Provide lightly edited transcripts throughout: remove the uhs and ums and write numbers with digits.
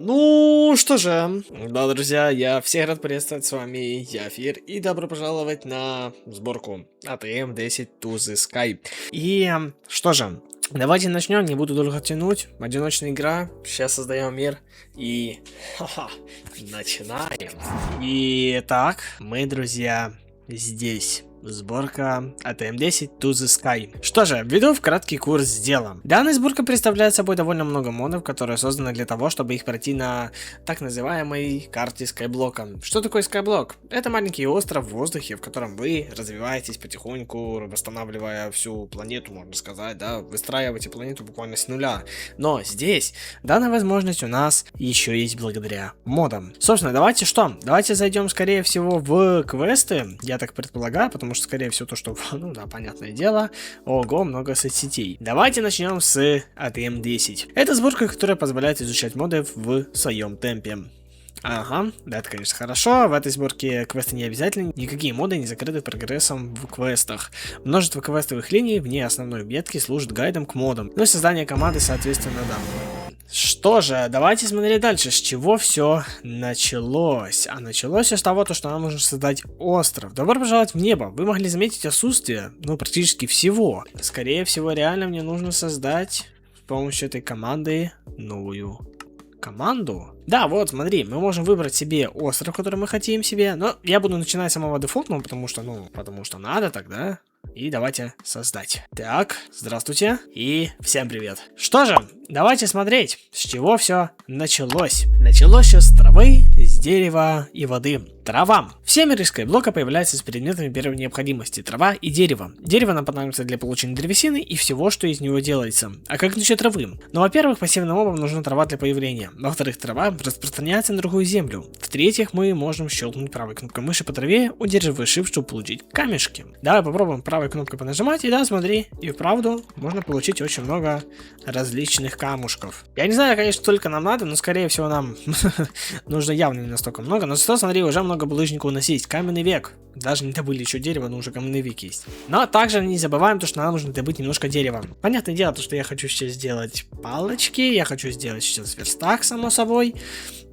Ну что же, да, друзья, я всех рад приветствовать, с вами Яфир, и добро пожаловать на сборку ATM10 to the Sky. И что же, давайте начнем, не буду долго тянуть, одиночная игра, сейчас создаем мир, и начинаем. И так, мы, друзья, здесь. Сборка ATM10 to the Sky. Что же, введу в краткий курс дела. Данная сборка представляет собой довольно много модов, которые созданы для того, чтобы их пройти на так называемой карте Skyblock. Что такое Skyblock? Это маленький остров в воздухе, в котором вы развиваетесь потихоньку, восстанавливая всю планету, можно сказать, да, выстраиваете планету буквально с нуля. Но здесь данная возможность у нас еще есть благодаря модам. Собственно, давайте что? Давайте зайдем, скорее всего, в квесты, я так предполагаю, потому что, скорее всего, то, что, ну да, понятное дело, ого, много соцсетей. Давайте начнем с ATM10. Это сборка, которая позволяет изучать моды в своем темпе. Ага, да, это, конечно, хорошо. В этой сборке квесты не обязательны, никакие моды не закрыты прогрессом в квестах. Множество квестовых линий вне основной ветки служат гайдом к модам, ну и создание команды, соответственно, да. Что же, давайте смотреть дальше, с чего все началось. А началось все с того, что нам нужно создать остров. Добро пожаловать в небо. Вы могли заметить отсутствие, ну, практически всего. Скорее всего, реально мне нужно создать с помощью этой команды новую команду. Да, вот, смотри, мы можем выбрать себе остров, который мы хотим себе. Но я буду начинать с самого дефолтного, потому что надо тогда. И давайте создать. Так, здравствуйте и всем привет. Что же, давайте смотреть, с чего все началось. Началось все с травы, с дерева и воды. Трава. Все миры Skyblock появляются с предметами первой необходимости. Трава и дерево. Дерево нам понадобится для получения древесины и всего, что из него делается. А как насчет травы? Ну, во-первых, пассивным мобам нужна трава для появления. Во-вторых, трава распространяется на другую землю. В-третьих, мы можем щелкнуть правой кнопкой мыши по траве, удерживая Shift, чтобы получить камешки. Давай попробуем правой кнопкой понажимать, и да, смотри, и вправду можно получить очень много различных камушков. Я не знаю, конечно, сколько нам надо, но скорее всего нам нужно явно не настолько много. Но зато, смотри, уже много булыжников у нас есть. Каменный век. Даже не добыли еще дерево, но уже каменный век есть. Но также не забываем, что нам нужно добыть немножко дерева. Понятное дело, что я хочу сейчас сделать палочки, я хочу сделать сейчас верстак, само собой.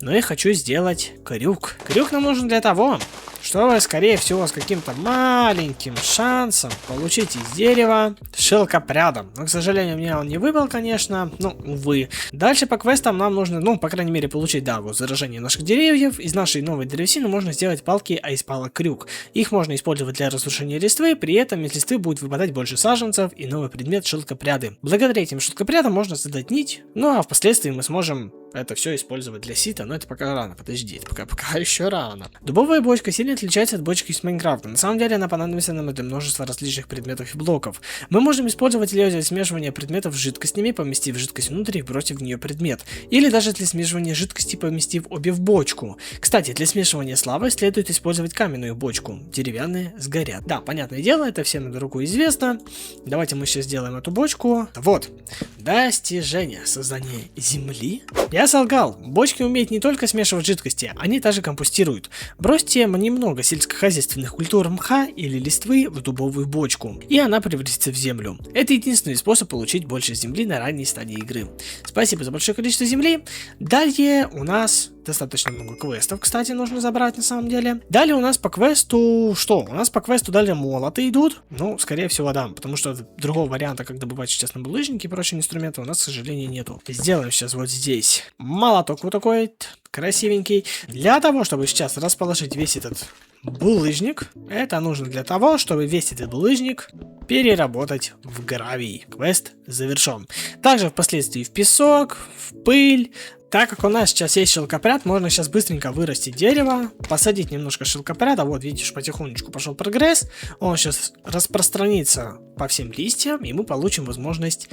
Но я хочу сделать крюк. Крюк нам нужен для того, чтобы, скорее всего, с каким-то маленьким шансом получить из дерева шелкопрядом. Но, к сожалению, мне он не выпал, конечно. Ну, увы. Дальше по квестам нам нужно, ну, по крайней мере, получить, да, вот заражение наших деревьев. Из нашей новой древесины можно сделать палки, а из палок крюк. Их можно использовать для разрушения листвы, при этом из листвы будет выпадать больше саженцев и новый предмет шелкопряды. Благодаря этим шелкопрядам можно создать нить, ну а впоследствии мы сможем это все использовать для сита, но это пока рано, подожди, это пока еще рано. Дубовая бочка сильно отличается от бочки из Майнкрафта. На самом деле она понадобится нам для множества различных предметов и блоков. Мы можем использовать ее для смешивания предметов с жидкостями, поместив жидкость внутрь и бросив в нее предмет. Или даже для смешивания жидкости, поместив обе в бочку. Кстати, для смешивания с лавой следует использовать каменную бочку. Деревянные сгорят. Да, понятное дело, это всем на руку известно. Давайте мы сейчас сделаем эту бочку. Вот. Достижение. Создание земли. Я солгал. Бочки умеют не только смешивать жидкости, они также компостируют. Бросьте немного сельскохозяйственных культур мха или листвы в дубовую бочку, и она превратится в землю. Это единственный способ получить больше земли на ранней стадии игры. Спасибо за большое количество земли. Далее у нас достаточно много квестов, кстати, нужно забрать на самом деле. Далее у нас по квесту... Что? У нас по квесту далее молоты идут. Ну, скорее всего, да, потому что другого варианта, как добывать сейчас на булыжники и прочие инструменты, у нас, к сожалению, нету. Сделаем сейчас вот здесь молоток вот такой красивенький. Для того, чтобы сейчас расположить весь этот булыжник, это нужно для того, чтобы весь этот булыжник переработать в гравий. Квест завершен. Также впоследствии в песок, в пыль. Так как у нас сейчас есть шелкопряд, можно сейчас быстренько вырастить дерево, посадить немножко шелкопряда. Вот, видишь, потихонечку пошел прогресс. Он сейчас распространится по всем листьям, и мы получим возможность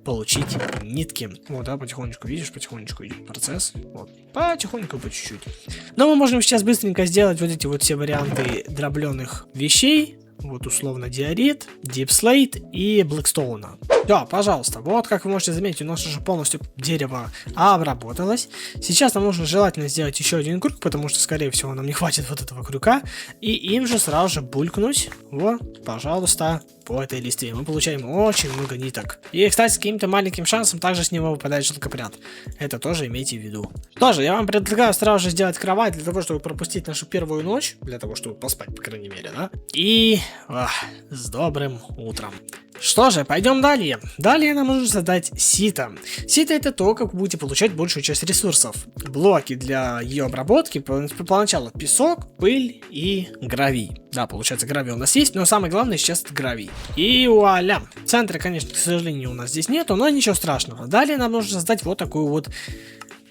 получить нитки. Вот, да, потихонечку, видишь, потихонечку идет процесс. Вот, потихоньку, по чуть-чуть. Но мы можем сейчас быстренько сделать вот эти вот все варианты дробленых вещей. Вот условно диорит, дипслейт и блэкстоуна. Да, пожалуйста, вот как вы можете заметить, у нас уже полностью дерево обработалось. Сейчас нам нужно желательно сделать еще один крюк, потому что, скорее всего, нам не хватит вот этого крюка. И им же сразу же булькнуть. Вот, пожалуйста, по этой листве. Мы получаем очень много ниток. И, кстати, с каким-то маленьким шансом также с него выпадает шелкопряд. Это тоже имейте в виду. Тоже, я вам предлагаю сразу же сделать кровать для того, чтобы пропустить нашу первую ночь. Для того, чтобы поспать, по крайней мере, да? И с добрым утром. Что же, пойдем далее. Далее нам нужно создать сито. Сито — это то, как вы будете получать большую часть ресурсов. Блоки для ее обработки поначалу песок, пыль и гравий. Да, получается, гравий у нас есть, но самое главное сейчас это гравий. И вуаля. Центра, конечно, к сожалению, у нас здесь нету, но ничего страшного. Далее нам нужно создать вот такую вот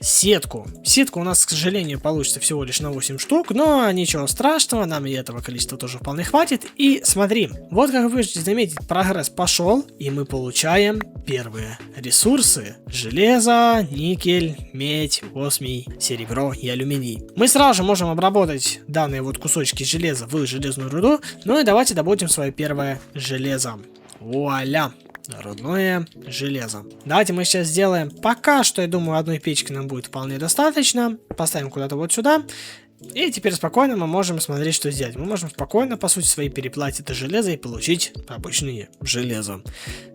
сетку. Сетка у нас, к сожалению, получится всего лишь на 8 штук, но ничего страшного, нам и этого количества тоже вполне хватит. И смотри, вот как вы можете заметить, прогресс пошел, и мы получаем первые ресурсы: железо, никель, медь, осмий, серебро и алюминий. Мы сразу же можем обработать данные вот кусочки железа в железную руду. Ну и давайте добудем свое первое железо. Вуаля! Рудное железо. Давайте мы сейчас сделаем, пока что, я думаю, одной печки нам будет вполне достаточно. Поставим куда-то вот сюда. И теперь спокойно мы можем смотреть, что сделать. Мы можем спокойно, по сути своей, переплавить это железо и получить обычное железо.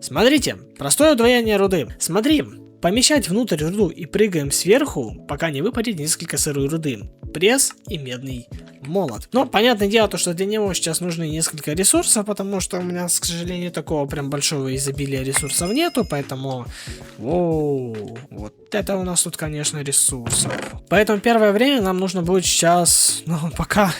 Смотрите, простое удвоение руды. Смотри, помещать внутрь руду и прыгаем сверху, пока не выпадет несколько сырой руды. Пресс и медный молот. Но понятное дело, то, что для него сейчас нужны несколько ресурсов, потому что у меня, к сожалению, такого прям большого изобилия ресурсов нету, поэтому... Воу, вот это у нас тут, конечно, ресурсов. Поэтому первое время нам нужно будет сейчас, ну, пока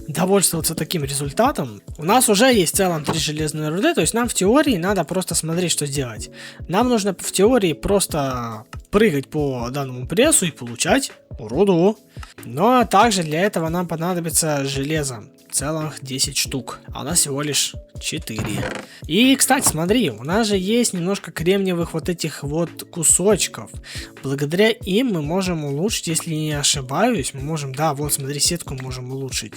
довольствоваться таким результатом. У нас уже есть в целом 3 железные руды, то есть нам в теории надо просто смотреть, что делать. Нам нужно в теории просто прыгать по данному прессу и получать руду. Но также для этого нам понадобится железо. Целых 10 штук. А у нас всего лишь 4. И, кстати, смотри, у нас же есть немножко кремниевых вот этих вот кусочков. Благодаря им мы можем улучшить, если не ошибаюсь, мы можем, да, вот смотри, сетку можем улучшить.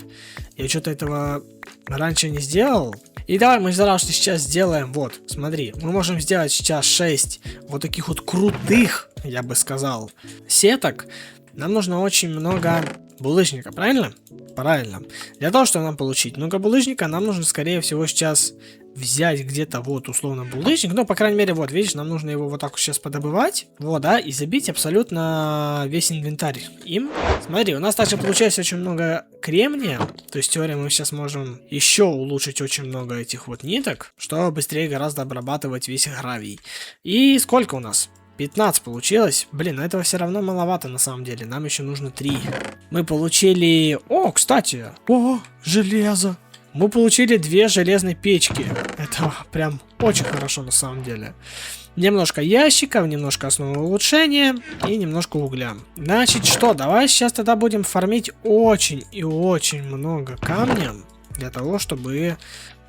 Я что-то этого раньше не сделал. И давай мы сразу сейчас сделаем, вот, смотри, мы можем сделать сейчас 6 вот таких вот крутых, я бы сказал, сеток. Нам нужно очень много булыжника, правильно? Правильно. Для того, чтобы нам получить много булыжника, нам нужно, скорее всего, сейчас взять где-то вот условно булыжник. Ну, по крайней мере, вот, видишь, нам нужно его вот так вот сейчас подобывать. Вот, да, и забить абсолютно весь инвентарь им. Смотри, у нас также получается очень много кремния. То есть, в теории мы сейчас можем еще улучшить очень много этих вот ниток, чтобы быстрее гораздо обрабатывать весь гравий. И сколько у нас? 15 получилось. Блин, этого все равно маловато на самом деле. Нам еще нужно 3. Мы получили... О, кстати. О, железо. Мы получили 2 железные печки. Это прям очень хорошо на самом деле. Немножко ящиков, немножко основного улучшения и немножко угля. Значит, что? Давай сейчас тогда будем фармить очень и очень много камня. Для того, чтобы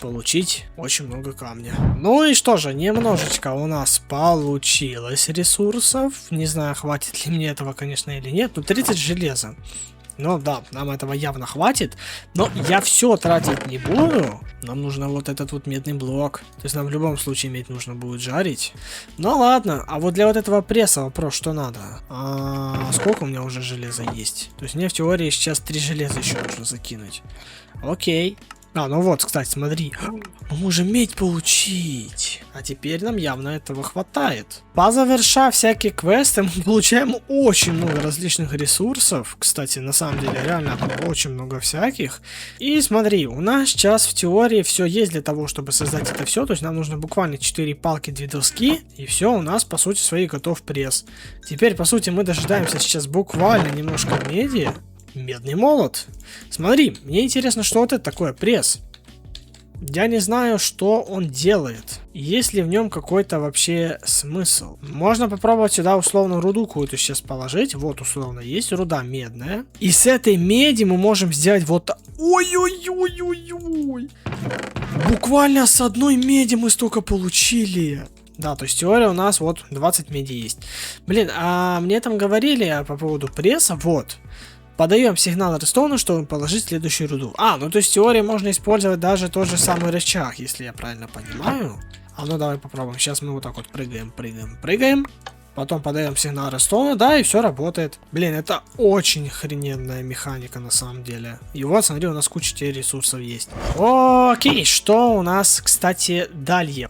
получить очень много камня. Ну и что же, немножечко у нас получилось ресурсов. Не знаю, хватит ли мне этого, конечно, или нет. Но 30 железа. Ну да, нам этого явно хватит. Но я все тратить не буду. Нам нужно вот этот вот медный блок. То есть нам в любом случае медь нужно будет жарить. Ну ладно, а вот для вот этого пресса вопрос, что надо? Сколько у меня уже железа есть? То есть мне в теории сейчас 3 железа еще нужно закинуть. Окей. Ну вот, кстати, смотри. Мы можем медь получить. А теперь нам явно этого хватает. Позавершав всякие квесты, мы получаем очень много различных ресурсов. Кстати, на самом деле, реально очень много всяких. И смотри, у нас сейчас в теории все есть для того, чтобы создать это все. То есть нам нужно буквально 4 палки, 2 доски. И все, у нас, по сути своей, готов пресс. Теперь, по сути, мы дожидаемся сейчас буквально немножко меди. Медный молот. Смотри, мне интересно, что вот это такое, пресс. Я не знаю, что он делает. Есть ли в нем какой-то вообще смысл? Можно попробовать сюда условно руду какую-то сейчас положить. Вот условно есть руда медная. И с этой меди мы можем сделать вот... Ой-ой-ой-ой-ой. Буквально с одной меди мы столько получили. Да, то есть теория у нас вот 20 меди есть. Блин, а мне там говорили по поводу пресса, вот. Подаем сигнал Редстоуну, чтобы положить следующую руду. Ну то есть в теории можно использовать даже тот же самый рычаг, если я правильно понимаю. Ну давай попробуем. Сейчас мы вот так вот прыгаем, прыгаем, прыгаем. потом подаем сигнал редстоуна, да, и все работает. Блин, это очень охрененная механика на самом деле. И вот, смотри, у нас куча теперь ресурсов есть. Окей, что у нас, кстати, далее?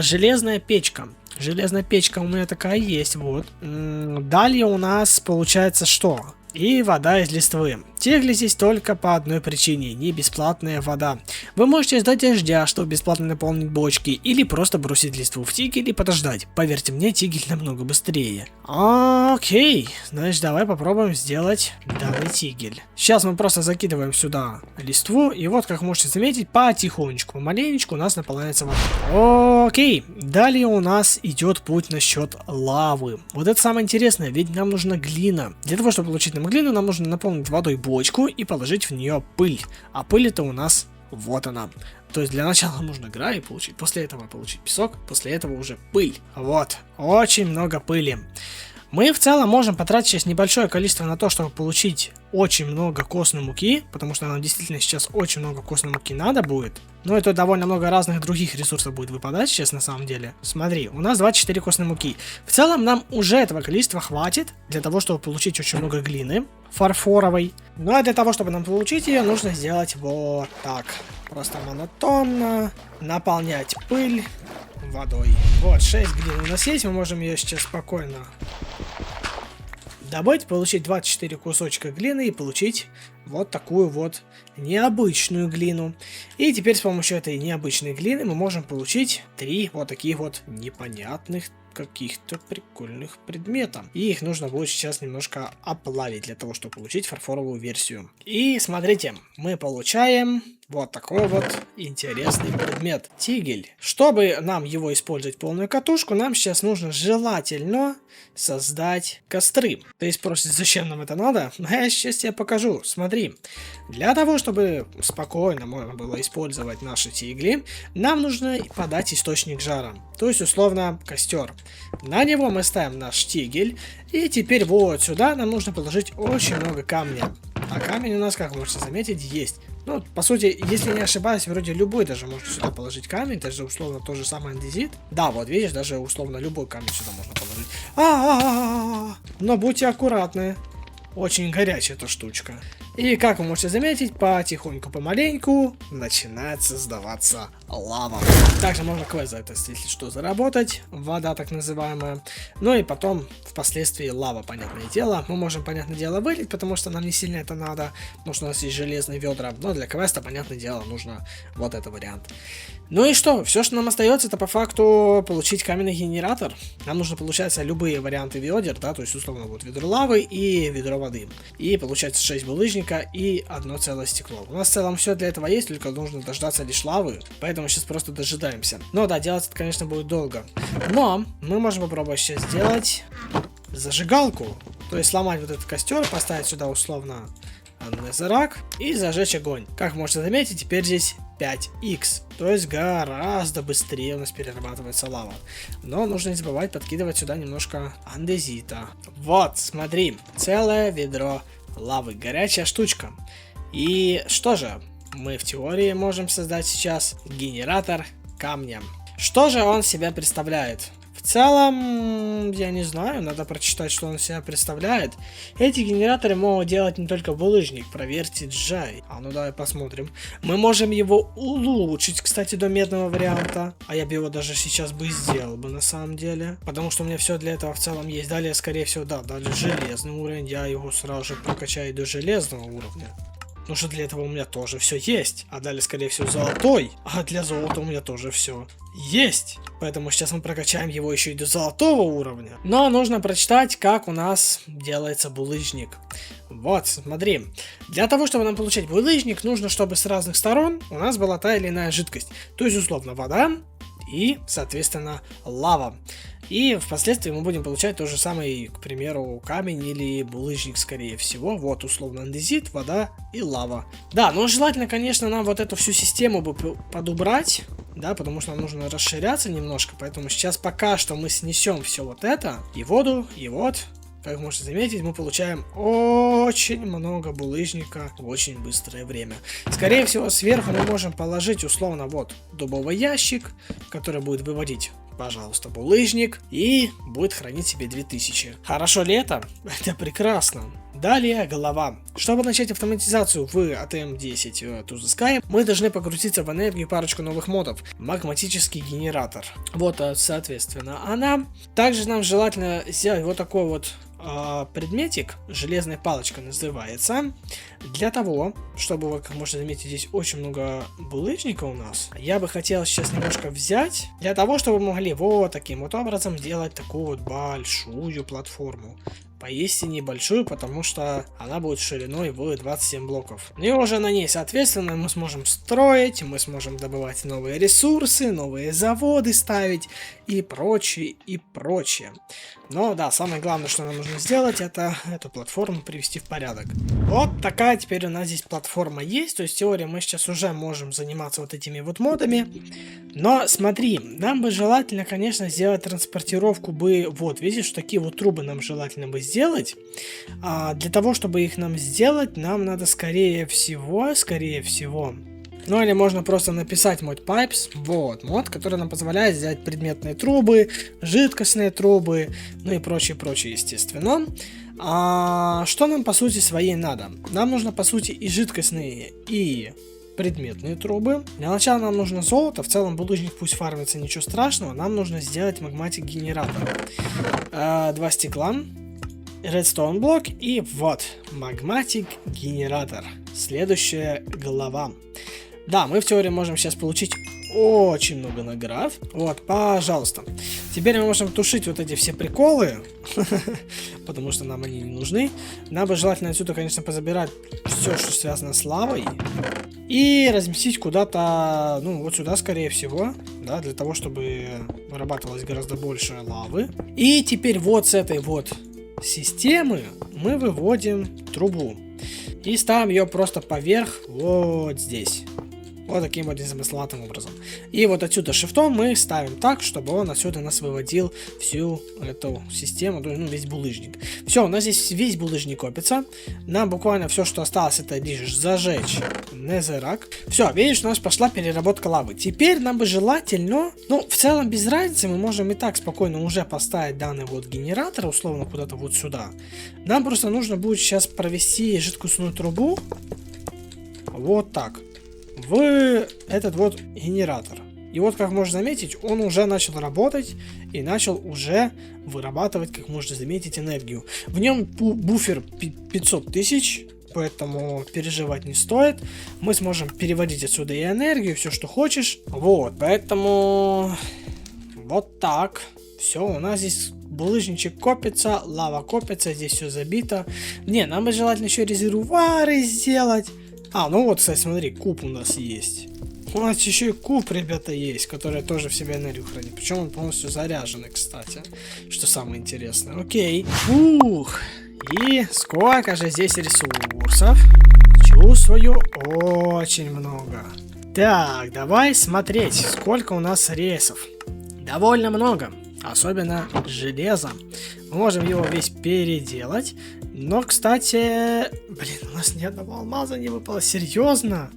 Железная печка. Железная печка у меня такая есть, вот. Далее у нас получается что? И вода из листвы. Тигли здесь только по одной причине, не бесплатная вода. Вы можете ждать дождя, чтобы бесплатно наполнить бочки, или просто бросить листву в тигель и подождать. Поверьте мне, тигель намного быстрее. Окей, значит давай попробуем сделать данный тигель. Сейчас мы просто закидываем сюда листву, и вот, как можете заметить, потихонечку, помаленечку у нас наполняется вода. Окей, далее у нас идет путь насчет лавы. Вот это самое интересное, ведь нам нужна глина. Для того, чтобы получить нам глину, нам нужно наполнить водой бочку и положить в нее пыль. А пыль это у нас вот она. То есть для начала нужно гравий получить, после этого получить песок, после этого уже пыль. Вот, очень много пыли. Мы в целом можем потратить сейчас небольшое количество на то, чтобы получить очень много костной муки, потому что нам действительно сейчас очень много костной муки надо будет. Но это довольно много разных других ресурсов будет выпадать сейчас на самом деле. Смотри, у нас 24 костной муки. В целом нам уже этого количества хватит для того, чтобы получить очень много глины фарфоровой. Ну а для того, чтобы нам получить ее, нужно сделать вот так. Просто монотонно наполнять пыль водой. Вот, 6 глины у нас есть, мы можем ее сейчас спокойно добыть, получить 24 кусочка глины и получить вот такую вот необычную глину. И теперь с помощью этой необычной глины мы можем получить 3 вот таких вот непонятных каких-то прикольных предметов. И их нужно будет сейчас немножко оплавить для того, чтобы получить фарфоровую версию. И смотрите, мы получаем вот такой вот интересный предмет. Тигель. Чтобы нам его использовать полную катушку, нам сейчас нужно желательно создать костры. Ты спросишь, зачем нам это надо? Я сейчас тебе покажу. Смотри. Для того, чтобы спокойно можно было использовать наши тигли, нам нужно подать источник жара. То есть, условно, костер. На него мы ставим наш тигель. И теперь вот сюда нам нужно положить очень много камня. А камень у нас, как можете заметить, есть. Ну, по сути, если не ошибаюсь, вроде любой даже можно сюда положить камень, даже условно то же самое андезит. Да, вот видишь, даже условно любой камень сюда можно положить. Но будьте аккуратны. Очень горячая эта штучка. И как вы можете заметить, потихоньку, помаленьку начинает создаваться лава. Также можно квест за это, если что, заработать. Вода так называемая. Ну и потом, впоследствии, лава, понятное дело. Мы можем, понятное дело, вылить, потому что нам не сильно это надо. Потому что у нас есть железные ведра. Но для квеста, понятное дело, нужно вот этот вариант. Ну и что? Все, что нам остается, это по факту получить каменный генератор. Нам нужно, получается, любые варианты ведер, да, то есть, условно, вот ведро лавы и ведро воды. И получается 6 булыжника и одно целое стекло. У нас в целом все для этого есть, только нужно дождаться лишь лавы, поэтому сейчас просто дожидаемся. Но да, делать это, конечно, будет долго. Но мы можем попробовать сейчас сделать зажигалку. То есть сломать вот этот костер, поставить сюда условно незерак и зажечь огонь. Как можете заметить, теперь здесь 5х, то есть гораздо быстрее у нас перерабатывается лава. Но нужно не забывать подкидывать сюда немножко андезита. Вот, смотри, целое ведро лавы, горячая штучка. И что же, мы в теории можем создать сейчас генератор камня. Что же он себя представляет? В целом, я не знаю, надо прочитать, что он себя представляет. Эти генераторы могут делать не только булыжник, проверьте Джай. А ну давай посмотрим. Мы можем его улучшить, кстати, до медного варианта. А я бы его даже сейчас бы сделал бы на самом деле. Потому что у меня все для этого в целом есть. Далее, скорее всего, да, далее железный уровень. Я его сразу же прокачаю до железного уровня. Потому что для этого у меня тоже все есть. А далее, скорее всего, золотой. А для золота у меня тоже все есть. Поэтому сейчас мы прокачаем его еще и до золотого уровня. Но нужно прочитать, как у нас делается булыжник. Вот, смотри. Для того, чтобы нам получать булыжник, нужно, чтобы с разных сторон у нас была та или иная жидкость. То есть, условно, вода и, соответственно, лава. И впоследствии мы будем получать то же самое, к примеру, камень или булыжник, скорее всего. Вот, условно, андезит, вода и лава. Да, но желательно, конечно, нам вот эту всю систему бы подубрать, да, потому что нам нужно расширяться немножко. Поэтому сейчас пока что мы снесем все вот это, и воду, и вот. Как можете заметить, мы получаем очень много булыжника в очень быстрое время. Скорее всего, сверху мы можем положить условно вот дубовый ящик, который будет выводить Пожалуйста, булыжник. И будет хранить себе 2000. Хорошо ли это? Это прекрасно. Далее голова. Чтобы начать автоматизацию в ATM10 To The Sky, мы должны погрузиться в энергию парочку новых модов. Магматический генератор. Вот, соответственно, она. Также нам желательно сделать вот такой вот предметик, железная палочка называется. Для того, чтобы, вы, как можно заметить, здесь очень много булыжника у нас, я бы хотел сейчас немножко взять, для того, чтобы мы могли вот таким вот образом делать такую вот большую платформу. Поистине большую, потому что она будет шириной в 27 блоков. И уже на ней, соответственно, мы сможем строить, мы сможем добывать новые ресурсы, новые заводы ставить и прочее, и прочее. Но да, самое главное, что нам нужно сделать, это эту платформу привести в порядок. Вот такая теперь у нас здесь платформа есть, то есть в теории мы сейчас уже можем заниматься вот этими вот модами. Но смотри, нам бы желательно, конечно, сделать транспортировку бы, вот, видишь, такие вот трубы нам желательно бы сделать. Для того, чтобы их нам сделать, нам надо скорее всего, ну или можно просто написать мод pipes, вот, мод, который нам позволяет сделать предметные трубы, жидкостные трубы, ну и прочее, естественно. Что нам по сути своей надо? Нам нужно по сути и жидкостные, и предметные трубы. Для начала нам нужно золото, в целом булыжник пусть фармится, ничего страшного, нам нужно сделать магматик генератор. 2 стекла. Redstone блок и вот магматик генератор. Следующая глава. Да, мы в теории можем сейчас получить очень много наград. Вот, пожалуйста. Теперь мы можем тушить вот эти все приколы, потому что нам они не нужны. Нам бы желательно отсюда, конечно, позабирать все, что связано с лавой, и разместить куда-то, ну, вот сюда, скорее всего, да, для того, чтобы вырабатывалось гораздо больше лавы. И теперь вот с этой вот системы мы выводим трубу и ставим ее просто поверх вот здесь. Вот таким вот незамысловатым образом. И вот отсюда шифтом мы ставим так, чтобы он отсюда нас выводил всю эту систему, ну, весь булыжник. Все, у нас здесь весь булыжник копится. Нам буквально все, что осталось, это лишь зажечь незерак. Все, видишь, у нас пошла переработка лавы. Теперь нам бы желательно, ну, в целом без разницы, мы можем и так спокойно уже поставить данный вот генератор, условно, куда-то вот сюда. Нам просто нужно будет сейчас провести жидкостную трубу. Вот так. В этот вот генератор. И вот, как можно заметить, он уже начал работать и начал уже вырабатывать, как можно заметить, энергию. В нем буфер 500 тысяч, поэтому переживать не стоит. Мы сможем переводить отсюда и энергию, все, что хочешь. Вот, поэтому вот так. Все, у нас здесь булыжничек копится, лава копится, здесь все забито. Не, нам бы желательно еще резервуары сделать. Ну вот, кстати, смотри, куб у нас есть. У нас еще и куб, ребята, есть, который тоже в себе энергию хранит. Причем он полностью заряженный, кстати. Что самое интересное. Окей. Ух. И сколько же здесь ресурсов? Чувствую, очень много. Так, давай смотреть, сколько у нас ресов. Довольно много. Особенно железа. Мы можем его весь переделать. Но, кстати, блин, у нас ни одного алмаза не выпало. Серьезно?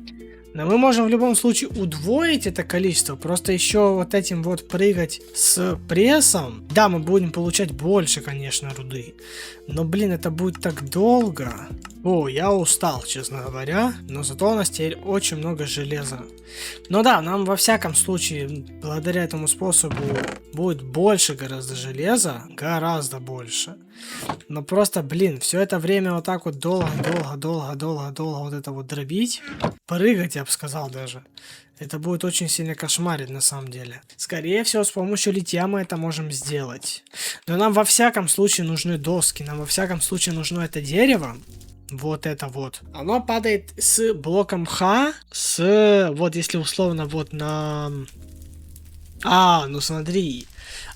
Но мы можем в любом случае удвоить это количество. Просто еще вот этим вот прыгать с прессом. Да, мы будем получать больше, конечно, руды. Но, блин, это будет так долго. О, я устал, честно говоря. Но зато у нас теперь очень много железа. Но да, нам во всяком случае, благодаря этому способу, будет больше гораздо железа. Гораздо больше. Но просто, блин, все это время вот так вот долго вот это вот дробить. Прыгать, я бы сказал даже. Это будет очень сильно кошмарить на самом деле. Скорее всего, с помощью литья мы это можем сделать. Но нам во всяком случае нужны доски. Нам во всяком случае нужно это дерево. Вот это вот. Оно падает с блоком Х. Вот если условно вот на... ну смотри.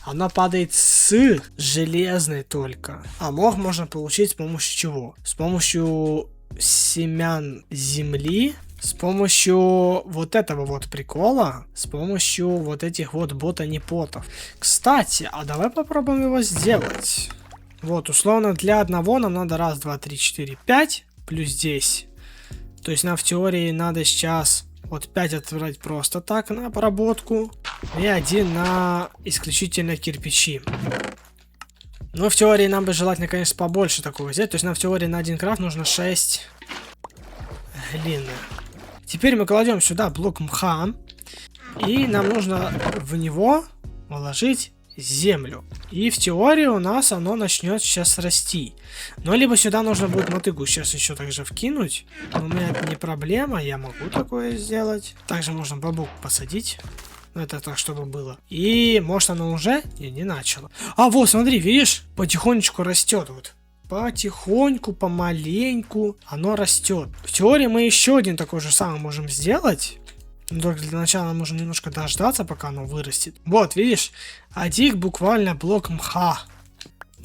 Оно падает с железной только. А мох можно получить с помощью чего? С помощью семян земли. С помощью вот этого вот прикола. С помощью вот этих вот ботанипотов. Кстати, а давай попробуем его сделать. Вот, условно, для одного нам надо 1, 2, 3, 4, 5 плюс здесь. То есть нам в теории надо сейчас вот 5 отправить просто так на обработку. и 1 на исключительно кирпичи. Ну, в теории нам бы желательно, конечно, побольше такого взять. То есть нам в теории на 1 крафт нужно 6 глины. Теперь мы кладем сюда блок мха. И нам нужно в него положить землю. И в теории у нас оно начнет сейчас расти. Но либо сюда нужно будет мотыгу сейчас еще также вкинуть. Но у меня это не проблема, я могу такое сделать. Также можно бамбук посадить. Это так, чтобы было. И может оно уже не начало. А вот, смотри, видишь, потихонечку растет вот. Потихоньку, помаленьку оно растет. В теории мы еще один такой же самый можем сделать. Но только для начала нам нужно немножко дождаться, пока оно вырастет. Вот, видишь, один буквально блок мха.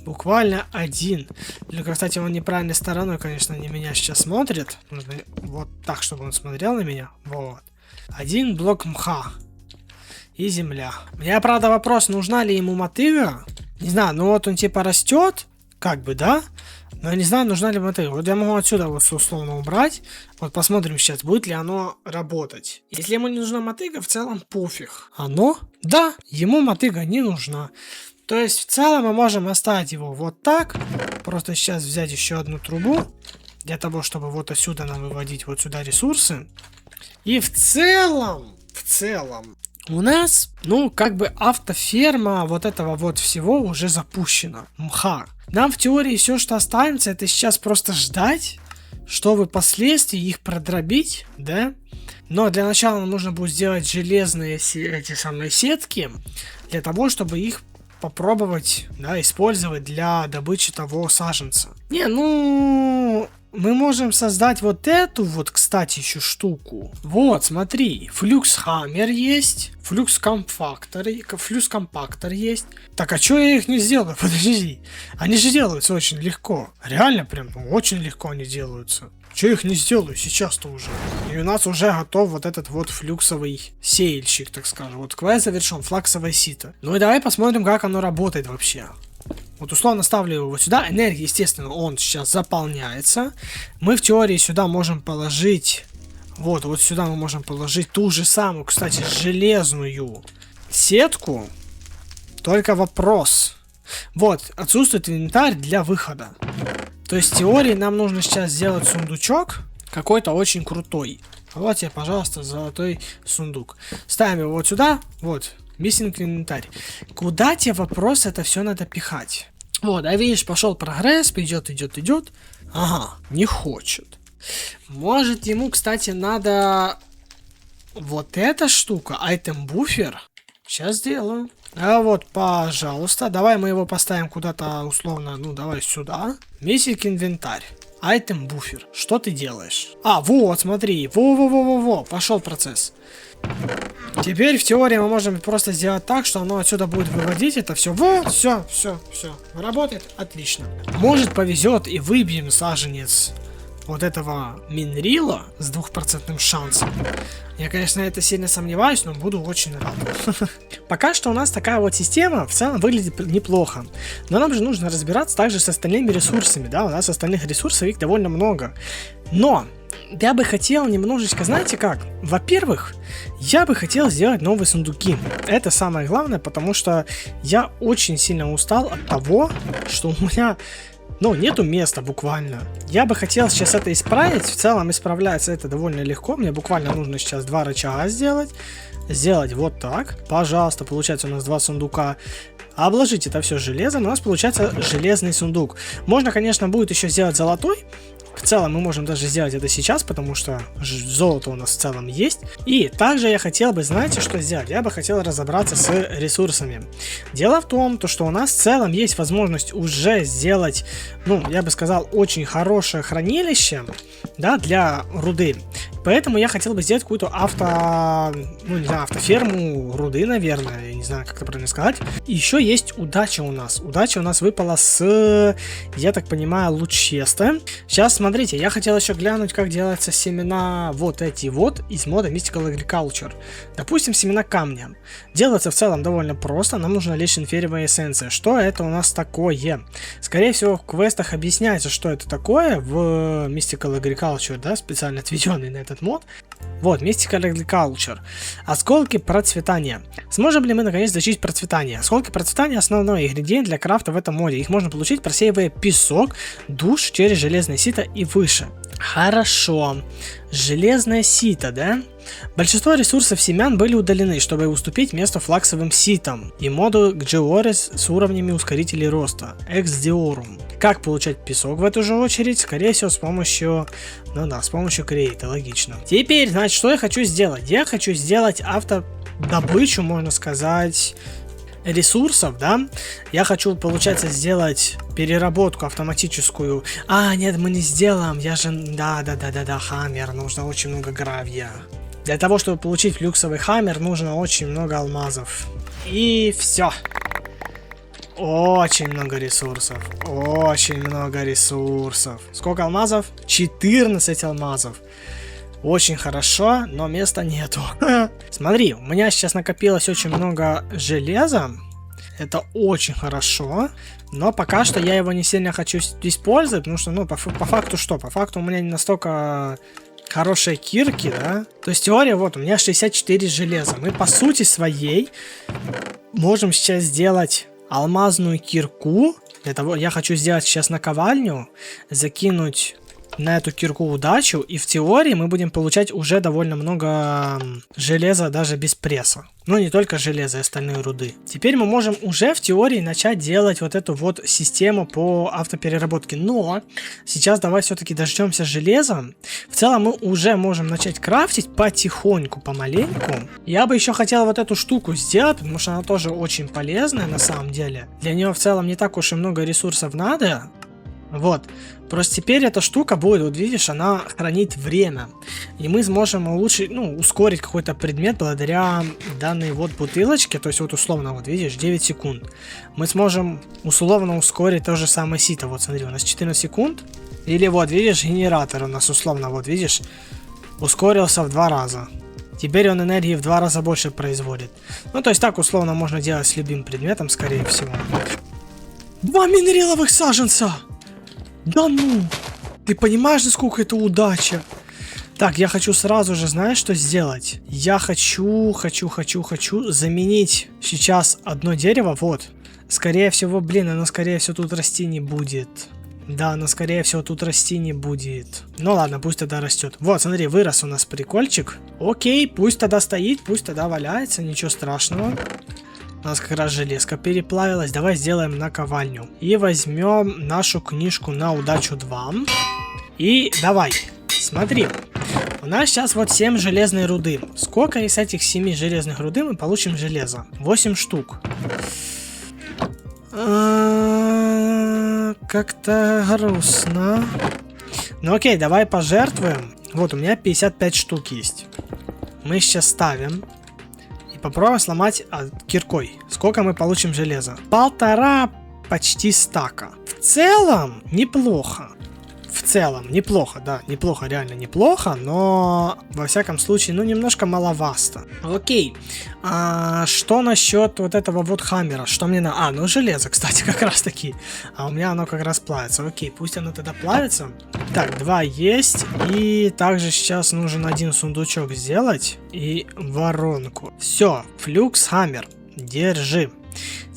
Буквально один. Только, кстати, он неправильной стороной, конечно, не меня сейчас смотрит. Нужно вот так, чтобы он смотрел на меня. Вот. Один блок мха. И земля. У меня, правда, вопрос, нужна ли ему мотыга? Не знаю, ну вот он типа растет, как бы, да? Но я не знаю, нужна ли мотыга. Вот я могу отсюда вот условно убрать. Вот посмотрим сейчас, будет ли оно работать. Если ему не нужна мотыга, в целом пофиг. Оно? Да, ему мотыга не нужна. То есть в целом мы можем оставить его вот так. Просто сейчас взять еще одну трубу. Для того, чтобы вот отсюда нам выводить вот сюда ресурсы. И в целом... у нас, ну, как бы автоферма вот этого вот всего уже запущена. Мха. Нам в теории все, что останется, это сейчас просто ждать, чтобы впоследствии их продробить, да? Но для начала нам нужно будет сделать железные эти самые сетки, для того, чтобы их попробовать, да, использовать для добычи того саженца. Не, ну... мы можем создать вот эту вот, кстати, еще штуку. Вот, смотри, флюкс-хаммер есть, флюкс-компактор есть. Так, а что я их не сделаю? Подожди. Они же делаются очень легко. Реально прям, очень легко они делаются. Че их не сделаю сейчас-то уже? И у нас уже готов вот этот вот флюксовый сеяльщик, так скажем. Вот квест завершен, флаксовое сито. Ну и давай посмотрим, как оно работает вообще. Вот условно ставлю его вот сюда. Энергия, естественно, он сейчас заполняется. Мы в теории сюда можем положить... Вот сюда мы можем положить ту же самую, кстати, железную сетку. Только вопрос. Вот, отсутствует инвентарь для выхода. То есть в теории нам нужно сейчас сделать сундучок. Какой-то очень крутой. Вот тебе, пожалуйста, золотой сундук. Ставим его вот сюда. Вот. Миссинг инвентарь. Куда тебе вопрос это все надо пихать? Вот, а видишь, пошел прогресс, идет. Ага, не хочет. Может ему, кстати, надо вот эта штука, айтем буфер. Сейчас сделаю. А вот, пожалуйста, давай мы его поставим куда-то условно, ну давай сюда. Миссинг инвентарь. Айтем буфер. Что ты делаешь? А, вот, смотри. Во, пошел процесс. Теперь в теории мы можем просто сделать так, что оно отсюда будет выводить это все. Вот, все. Работает отлично. Может повезет и выбьем саженец вот этого минрила с 2% шансом. Я, конечно, это сильно сомневаюсь, но буду очень рад. Пока что у нас такая вот система в целом выглядит неплохо. Но нам же нужно разбираться также с остальными ресурсами, да, у нас остальных ресурсов их довольно много. Но я бы хотел немножечко, знаете как? Во-первых, я бы хотел сделать новые сундуки. Это самое главное, потому что я очень сильно устал от того, что у меня... ну, нету места буквально. Я бы хотел сейчас это исправить. В целом исправляется это довольно легко. Мне буквально нужно сейчас 2 рычага сделать. Сделать вот так. Пожалуйста, получается у нас 2 сундука. Обложить это все железом. У нас получается железный сундук. Можно, конечно, будет еще сделать золотой. В целом мы можем даже сделать это сейчас, потому что золото у нас в целом есть. И также я хотел бы, знаете, что сделать? Я бы хотел разобраться с ресурсами. Дело в том, что у нас в целом есть возможность уже сделать, ну, я бы сказал, очень хорошее хранилище, да, для руды. Поэтому я хотел бы сделать какую-то автоферму руды, наверное. Я не знаю, как это правильно сказать. И еще есть удача у нас. Удача у нас выпала с, я так понимаю, лучеста. Сейчас, смотрите, я хотел еще глянуть, как делаются семена вот эти вот из мода Mystical Agriculture. Допустим, семена камня. Делается в целом довольно просто. Нам нужна лишь инфериевая эссенция. Что это у нас такое? Скорее всего, в квестах объясняется, что это такое в Mystical Agriculture, да, специально отведенный на это этот мод. Вот, Mystical Agriculture. Осколки процветания. Сможем ли мы наконец защитить процветание? Осколки процветания — основной ингредиент для крафта в этом моде. Их можно получить, просеивая песок, душ через железное сито и выше. Хорошо. Железное сито, да? Большинство ресурсов семян были удалены, чтобы уступить место флаксовым ситам и моду Georis с уровнями ускорителей роста Exdiorum. Как получать песок в эту же очередь? Скорее всего, с помощью... Ну да, с помощью крейта, логично. Теперь, значит, что я хочу сделать? Я хочу сделать автодобычу, можно сказать, ресурсов, да? Я хочу, получается, сделать переработку автоматическую. А, нет, мы не сделаем. Я же... Да, хаммер. Нужно очень много гравия. Для того, чтобы получить флюксовый хаммер, нужно очень много алмазов. И все. Очень много ресурсов. Очень много ресурсов. Сколько алмазов? 14 алмазов. Очень хорошо, но места нету. Смотри, у меня сейчас накопилось очень много железа. Это очень хорошо. Но пока что я его не сильно хочу использовать, потому что, ну, по факту что? По факту у меня не настолько хорошие кирки, да? То есть теория, вот, у меня 64 железа. Мы по сути своей можем сейчас сделать алмазную кирку. Для того я хочу сделать сейчас наковальню, закинуть на эту кирку удачу, и в теории мы будем получать уже довольно много железа даже без пресса. Ну, не только железо и остальные руды. Теперь мы можем уже в теории начать делать вот эту вот систему по автопереработке. Но сейчас давай все-таки дождемся железа. В целом мы уже можем начать крафтить потихоньку, помаленьку. Я бы еще хотел вот эту штуку сделать, потому что она тоже очень полезная на самом деле. Для нее в целом не так уж и много ресурсов надо. Вот. Просто теперь эта штука будет, вот видишь, она хранит время. И мы сможем улучшить, ну, ускорить какой-то предмет благодаря данной вот бутылочке. То есть вот условно, вот видишь, 9 секунд. Мы сможем условно ускорить то же самое сито. Вот смотри, у нас 14 секунд. Или вот, видишь, генератор у нас условно, вот видишь, ускорился в 2 раза. Теперь он энергии в 2 раза больше производит. Ну, то есть так условно можно делать с любым предметом, скорее всего. 2 минераловых саженца! Да ну! Ты понимаешь, насколько это удача? Так, я хочу сразу же, знаешь, что сделать? Я хочу заменить сейчас одно дерево, вот. Скорее всего, блин, оно скорее всего тут расти не будет. Да, оно скорее всего тут расти не будет. Ну ладно, пусть тогда растет. Вот, смотри, вырос у нас прикольчик. Окей, пусть тогда стоит, пусть тогда валяется, ничего страшного. У нас как раз железка переплавилась. Давай сделаем наковальню. И возьмем нашу книжку на удачу 2. И давай, смотри. У нас сейчас вот 7 железной руды. Сколько из этих 7 железных руды мы получим железа? 8 штук. Как-то грустно. Ну окей, давай пожертвуем. Вот, у меня 55 штук есть. Мы сейчас ставим. Попробуем сломать киркой. Сколько мы получим железа? 1,5 почти стака. В целом неплохо. В целом неплохо, да. Неплохо, реально неплохо. Но во всяком случае, ну немножко маловасто. Окей. Что насчет вот этого вот хаммера? Что мне надо? Ну железо, кстати, как раз таки. А у меня оно как раз плавится. Окей, пусть оно тогда плавится. Так, 2 есть. И также сейчас нужен один сундучок сделать. И воронку. Все, флюкс хаммер. Держи.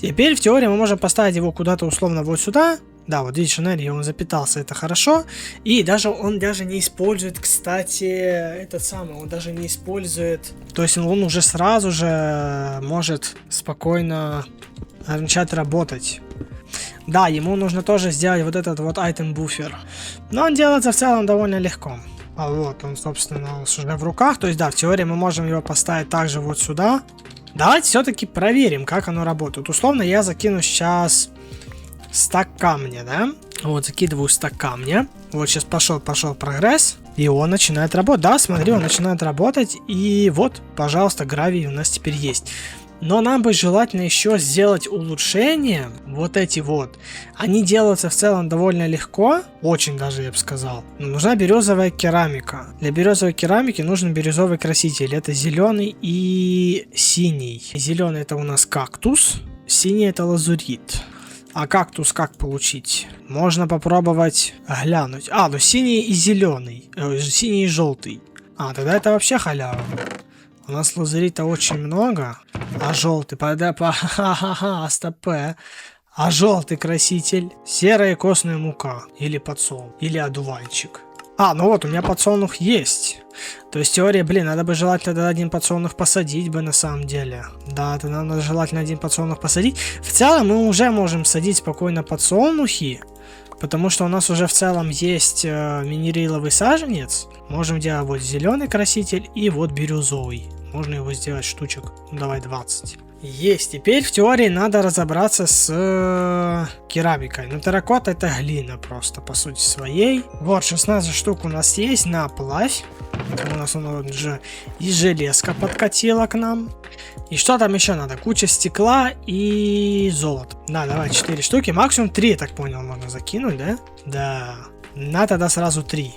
Теперь в теории мы можем поставить его куда-то условно вот сюда. Да, вот видишь, энергия, он запитался, это хорошо. И даже он даже не использует, кстати, этот самый, он даже не использует. То есть он уже сразу же может спокойно начать работать. Да, ему нужно тоже сделать вот этот вот item буфер. Но он делается в целом довольно легко. А вот он, собственно, уже в руках. То есть, да, в теории мы можем его поставить также вот сюда. Давайте все-таки проверим, как оно работает. Условно, я закину сейчас стак камня, да? Вот, закидываю стак камня. Вот сейчас пошел прогресс. И он начинает работать. Да, смотри, он начинает работать. И вот, пожалуйста, гравий у нас теперь есть. Но нам бы желательно еще сделать улучшения. Вот эти вот. Они делаются в целом довольно легко. Очень даже, я бы сказал. Но нужна березовая керамика. Для березовой керамики нужен бирюзовый краситель. Это зеленый и синий. Зеленый это у нас кактус. Синий это лазурит. А кактус как получить? Можно попробовать глянуть. Ну синий и зеленый. Синий и желтый. А, тогда это вообще халява. У нас лазерей-то очень много. А желтый, ха-ха-ха, стопе. А желтый краситель. Серая костная мука. Или подсолнух. Или одуванчик. А, ну вот, у меня подсолнух есть. То есть теория, блин, надо бы желательно тогда один подсолнух посадить бы на самом деле. Да, тогда надо желательно один подсолнух посадить. В целом мы уже можем садить спокойно подсолнухи. Потому что у нас уже в целом есть минериловый саженец. Можем делать вот зеленый краситель и вот бирюзовый. Можно его сделать штучек, ну давай 20. Есть, теперь в теории надо разобраться с керамикой. Ну терракота это глина просто по сути своей. Вот 16 штук у нас есть на плавь. У нас уже и железка подкатила к нам. И что там еще надо? Куча стекла и золото. Да, давай 4 штуки. Максимум 3, я так понял, можно закинуть, да? Да. На тогда сразу 3.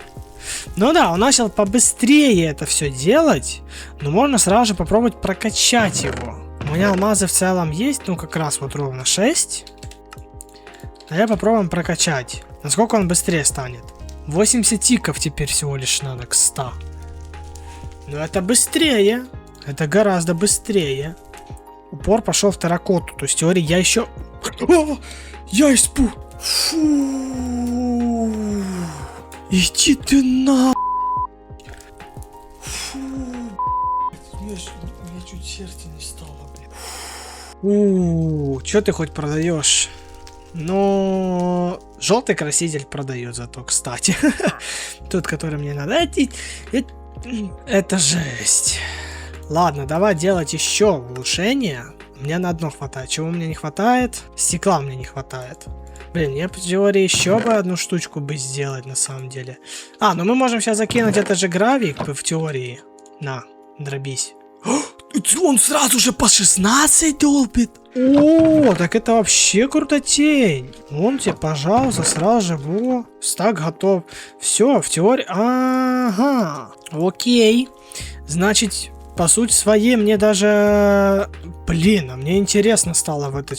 Ну да, у нас сейчас побыстрее это все делать. Но можно сразу же попробовать прокачать его. У меня алмазы в целом есть, ну как раз вот ровно 6. А я попробуем прокачать. Насколько он быстрее станет? 80 тиков теперь всего лишь надо к 100. Но это быстрее. Это гораздо быстрее. Упор пошел в терракоту. То есть в теории я еще... Я испуг... Фу. Иди ты на... Фу. У меня чуть сердце не стало, блин. Чё ты хоть продаешь? Ну, желтый краситель продает зато, кстати. Тот, который мне надо. Это жесть. Ладно, давай делать еще улучшение. Мне на одно хватает. Чего мне не хватает? Стекла мне не хватает. Блин, мне по теории еще бы одну штучку бы сделать на самом деле. А, ну мы можем сейчас закинуть это же гравий в теории. На, дробись. Он сразу же по 16 долбит. О, так это вообще крутотень. Вон тебе, пожалуйста, сразу же. Во, стак готов. Все, в теории. Ага. Окей. Значит, по сути своей мне даже... Блин, а мне интересно стало в эту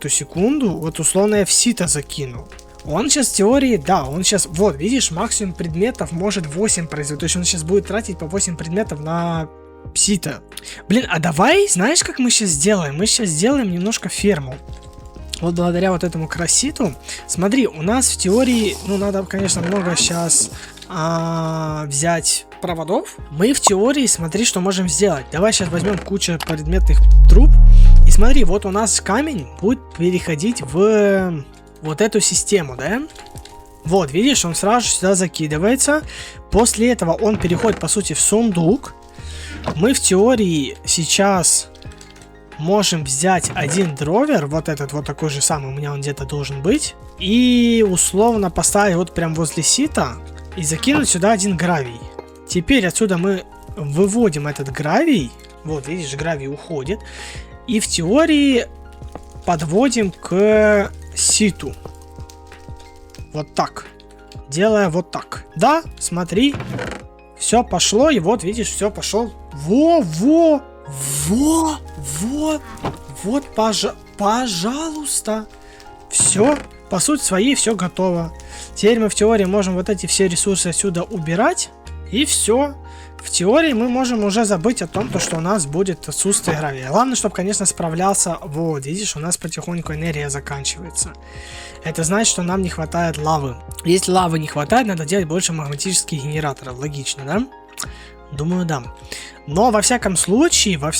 секунду. Вот условно я в сито закинул. Он сейчас в теории, да, он сейчас... Вот, видишь, максимум предметов может 8 производить. То есть он сейчас будет тратить по 8 предметов на... Псита. Блин, а давай, знаешь, как мы сейчас сделаем? Мы сейчас сделаем немножко ферму. Вот благодаря вот этому краситу. Смотри, у нас в теории, ну, надо, конечно, много сейчас взять проводов. Мы в теории, смотри, что можем сделать. Давай сейчас возьмем кучу предметных труб. И смотри, вот у нас камень будет переходить в вот эту систему, да? Вот, видишь, он сразу сюда закидывается. После этого он переходит, по сути, в сундук. Мы в теории сейчас можем взять один дровер, вот этот вот такой же самый, у меня он где-то должен быть, и условно поставить вот прям возле сита и закинуть сюда один гравий. Теперь отсюда мы выводим этот гравий, вот видишь, гравий уходит, и в теории подводим к ситу. Вот так. Делая вот так. Да, смотри. Все пошло, и вот, видишь, все пошел. Вот, пожалуйста. Все, по сути своей, все готово. Теперь мы в теории можем вот эти все ресурсы отсюда убирать. И все. В теории мы можем уже забыть о том, что у нас будет отсутствие гравия. Главное, чтобы, конечно, справлялся. Вот, видишь, у нас потихоньку энергия заканчивается. Это значит, что нам не хватает лавы. Если лавы не хватает, надо делать больше магматических генераторов. Логично, да? Думаю, да. Но во всяком случае, вот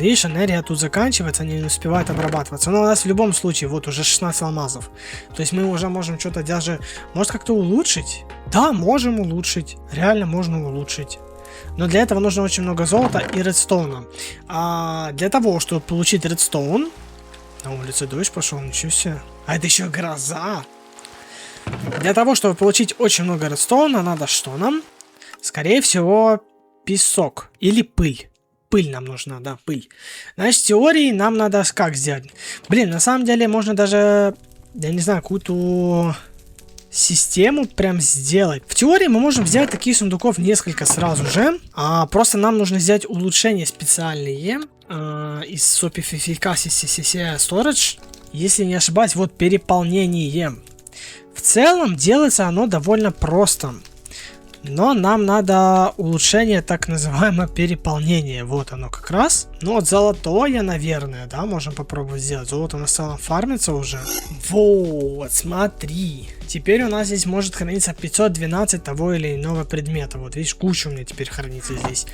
видишь, энергия тут заканчивается, они не успевают обрабатываться. Но у нас в любом случае, вот уже 16 алмазов. То есть мы уже можем что-то даже, может как-то улучшить? Да, можем улучшить. Реально можно улучшить. Но для этого нужно очень много золота и редстоуна. А для того, чтобы получить редстоун... На улице дождь пошел, ничего себе. А это еще гроза. Для того, чтобы получить очень много редстоуна, надо что нам? Скорее всего, песок или пыль. Пыль нам нужна, да, пыль. Значит, в теории нам надо как сделать? Блин, на самом деле можно даже, я не знаю, какую-то систему прям сделать. В теории мы можем взять таких сундуков несколько сразу же. Просто нам нужно сделать улучшения специальные из Sophisticated Storage. Если не ошибаюсь, вот переполнение. В целом делается оно довольно просто. Но нам надо улучшение так называемое переполнение. Вот оно как раз. Ну вот золотое, наверное, да, можем попробовать сделать. Золото у нас в целом фармится уже. Вот, смотри. Теперь у нас здесь может храниться 512 того или иного предмета. Вот видишь, куча у меня теперь хранится здесь.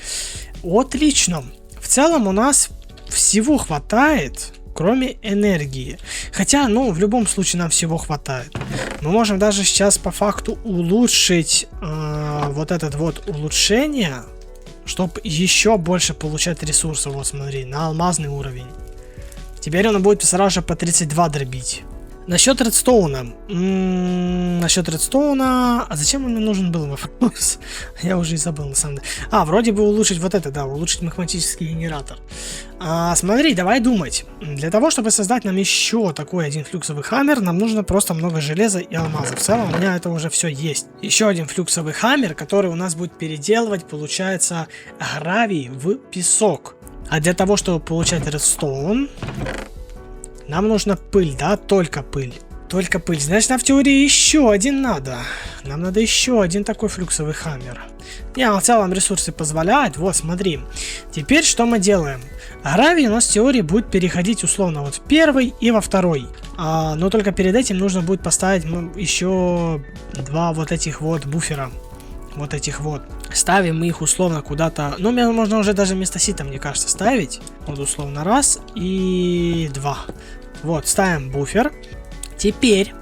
Отлично. В целом у нас всего хватает, кроме энергии. Хотя, ну, в любом случае нам всего хватает. Мы можем даже сейчас по факту улучшить вот это вот улучшение, чтобы еще больше получать ресурсов. Вот смотри, на алмазный уровень. Теперь он будет сразу же по 32 дробить. Насчет редстоуна. Насчет редстоуна. А зачем он мне нужен был вопрос? Я уже и забыл на самом деле. Вроде бы улучшить вот это, да, улучшить магматический генератор. Смотри, давай думать. Для того, чтобы создать нам еще такой один флюксовый хаммер, нам нужно просто много железа и алмаза. В целом у меня это уже все есть. Еще один флюксовый хаммер, который у нас будет переделывать, получается, гравий в песок. А для того, чтобы получать редстоун, нам нужна пыль, да? Только пыль. Только пыль. Значит, нам в теории еще один надо. Нам надо еще один такой флюксовый хаммер. Не, в целом ресурсы позволяют. Вот, смотри. Теперь что мы делаем? Гравий у нас в теории будет переходить условно вот в первый и во второй. Но только перед этим нужно будет поставить еще два вот этих вот буфера. Вот этих вот. Ставим мы их условно куда-то. Ну, можно уже даже вместо сита, мне кажется, ставить. Вот условно раз и два. Вот, ставим буфер. Теперь,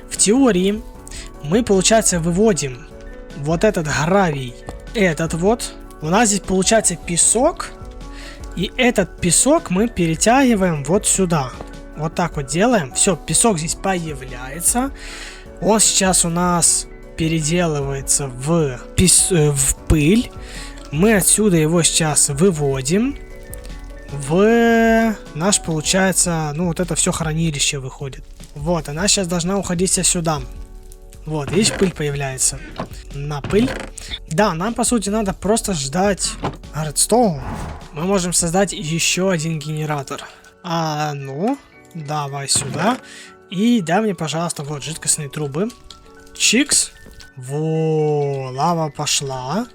в теории, мы, получается, выводим вот этот гравий. Этот вот. У нас здесь получается песок. И этот песок мы перетягиваем вот сюда. Вот так вот делаем. Все, песок здесь появляется. Он сейчас у нас переделывается в пыль. Мы отсюда его сейчас выводим в наш, получается, ну вот это все хранилище выходит. Вот, она сейчас должна уходить сюда. Вот, видишь, пыль появляется. На пыль. Да, нам по сути надо просто ждать редстоун. Мы можем создать еще один генератор. Ну, давай сюда. И дай мне, пожалуйста, вот жидкостные трубы. Чикс. Во, лава пошла.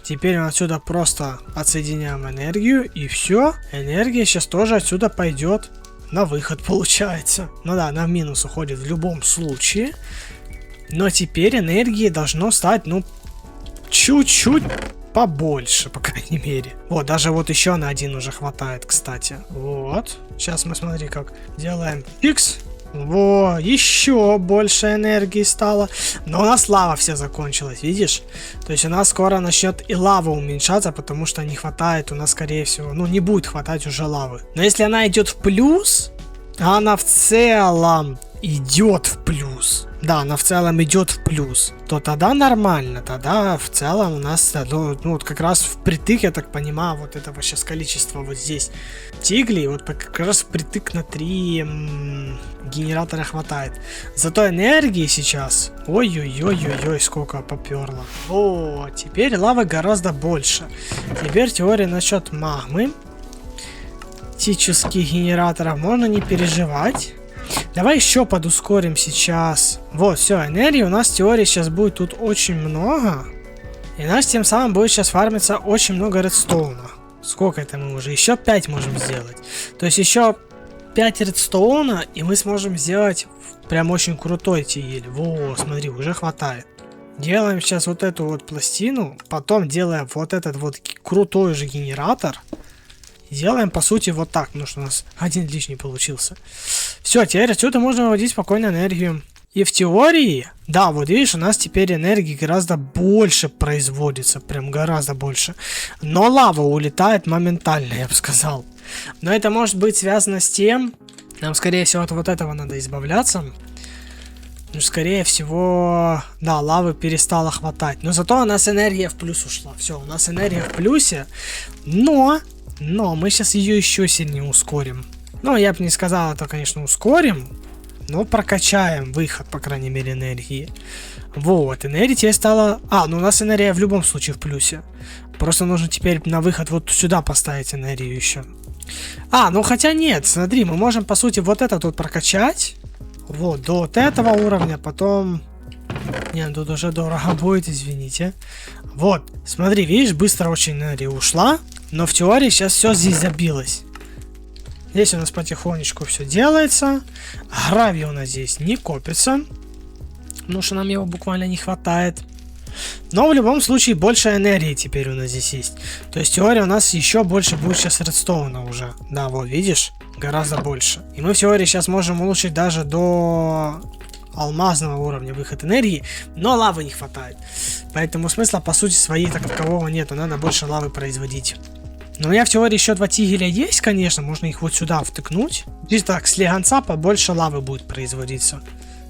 Теперь мы отсюда просто отсоединяем энергию. И все. Энергия сейчас тоже отсюда пойдет на выход, получается. Ну да, она в минус уходит в любом случае. Но теперь энергии должно стать, ну, чуть-чуть побольше, по крайней мере. Вот, даже вот еще на один уже хватает, кстати. Вот. Сейчас мы, смотри, как делаем. Икс. Во, еще больше энергии стало. Но у нас лава вся закончилась, видишь? То есть у нас скоро начнет и лава уменьшаться, потому что не хватает у нас, скорее всего, ну не будет хватать уже лавы. Но если она идет в плюс, а она в целом идет в плюс. Да, она в целом идет в плюс. То тогда нормально. Тогда в целом у нас, ну вот как раз впритык, я так понимаю, вот этого сейчас количества вот здесь тиглей, вот как раз впритык на 3 генератора хватает. Зато энергии сейчас, ой-ой-ой-ой-ой, сколько поперло. О, теперь лавы гораздо больше. Теперь теория насчет магмы. Тических генераторов можно не переживать. Давай еще подускорим сейчас. Вот, все, энергии у нас в теории сейчас будет тут очень много. И нас тем самым будет сейчас фармиться очень много редстоуна. Сколько это мы уже? Еще 5 можем сделать. То есть еще 5 редстоуна, и мы сможем сделать прям очень крутой тигель. Во, смотри, уже хватает. Делаем сейчас вот эту вот пластину. Потом делаем вот этот вот крутой же генератор. Делаем, по сути, вот так, потому что у нас один лишний получился. Все, теперь отсюда можно выводить спокойно энергию. И в теории, да, вот видишь, у нас теперь энергии гораздо больше производится, прям гораздо больше. Но лава улетает моментально, я бы сказал. Но это может быть связано с тем, нам, скорее всего, от вот этого надо избавляться. Ну, скорее всего, да, лавы перестало хватать. Но зато у нас энергия в плюс ушла. Все, у нас энергия в плюсе, но мы сейчас ее еще сильнее ускорим. Ну, я бы не сказал, это, конечно, ускорим, но прокачаем выход, по крайней мере, энергии. Вот, энергия теперь стала... ну у нас энергия в любом случае в плюсе. Просто нужно теперь на выход вот сюда поставить энергию еще. Ну хотя нет, смотри, мы можем, по сути, вот это тут прокачать. Вот, до вот этого уровня, потом Не, тут уже дорого будет, извините. Вот, смотри, видишь, быстро очень энергия ушла, но в теории сейчас все здесь забилось. Здесь у нас потихонечку все делается. Гравий у нас здесь не копится, потому что нам его буквально не хватает. Но в любом случае больше энергии теперь у нас здесь есть. То есть теория у нас еще больше будет сейчас редстоуна уже. Да, вот видишь, гораздо больше. И мы в теории сейчас можем улучшить даже до алмазного уровня выход энергии, но лавы не хватает. Поэтому смысла по сути своей так такового нету, надо больше лавы производить. Но у меня в теории еще 2 тигеля есть, конечно, можно их вот сюда втыкнуть. Здесь так, с легонца побольше лавы будет производиться.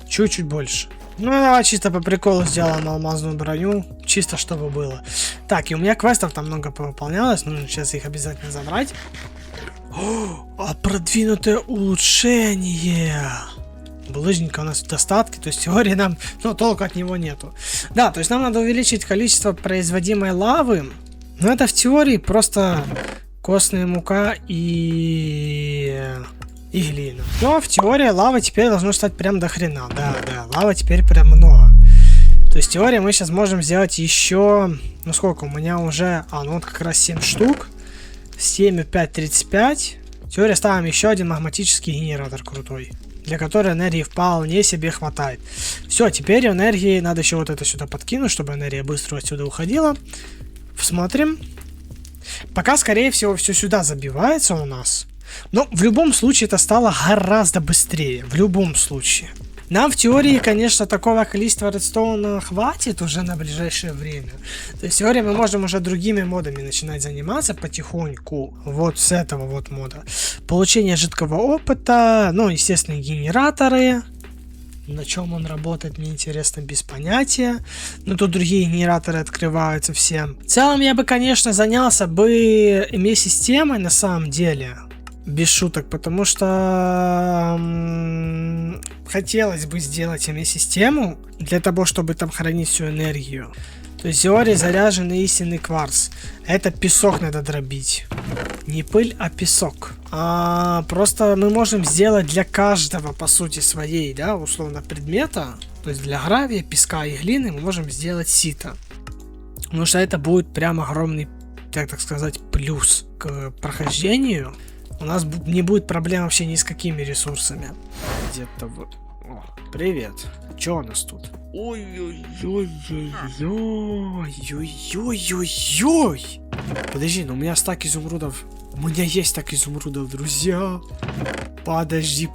Чуть-чуть больше. Ну, давай чисто по приколу сделаем алмазную броню, чисто чтобы было. Так, и у меня квестов там много повыполнялось, нужно сейчас их обязательно забрать. О, а продвинутое улучшение. Булыжника у нас в достатке, то есть в теории нам, ну, толку от него нету. Да, то есть нам надо увеличить количество производимой лавы, но это в теории просто костная мука и глина. Но в теории лавы теперь должно стать прям до хрена. Да, лава теперь прям много. То есть в теории мы сейчас можем сделать еще, ну сколько у меня уже, ну вот как раз 7 штук. 7 и 5, 35. В теории ставим еще один магматический генератор крутой, для которой энергии вполне себе хватает. Все, теперь энергии надо еще вот это сюда подкинуть, чтобы энергия быстро отсюда уходила. Смотрим. Пока, скорее всего, все сюда забивается у нас. Но в любом случае это стало гораздо быстрее. В любом случае. Нам в теории, конечно, такого количества редстоуна хватит уже на ближайшее время. То есть в теории мы можем уже другими модами начинать заниматься потихоньку. Вот с этого вот мода. Получение жидкого опыта. Ну, естественно, генераторы. На чем он работает, мне интересно, без понятия. Но тут другие генераторы открываются всем. В целом я бы, конечно, занялся бы ME-системой на самом деле. Без шуток, потому что хотелось бы сделать ME-систему для того, чтобы там хранить всю энергию. То есть в теории заряженный истинный кварц. Это песок надо дробить. Не пыль, а песок. Просто мы можем сделать для каждого, по сути своей, да, условно, предмета. То есть для гравия, песка и глины мы можем сделать сито. Потому что это будет прям огромный, так сказать, плюс к прохождению. У нас не будет проблем вообще ни с какими ресурсами. Где-то вот. О, привет. Чё у нас тут? Ой-ой-ой-ой-ой-ой-ой-ой. Подожди, но у меня стак изумрудов. У меня есть стак изумрудов, друзья. Подожди.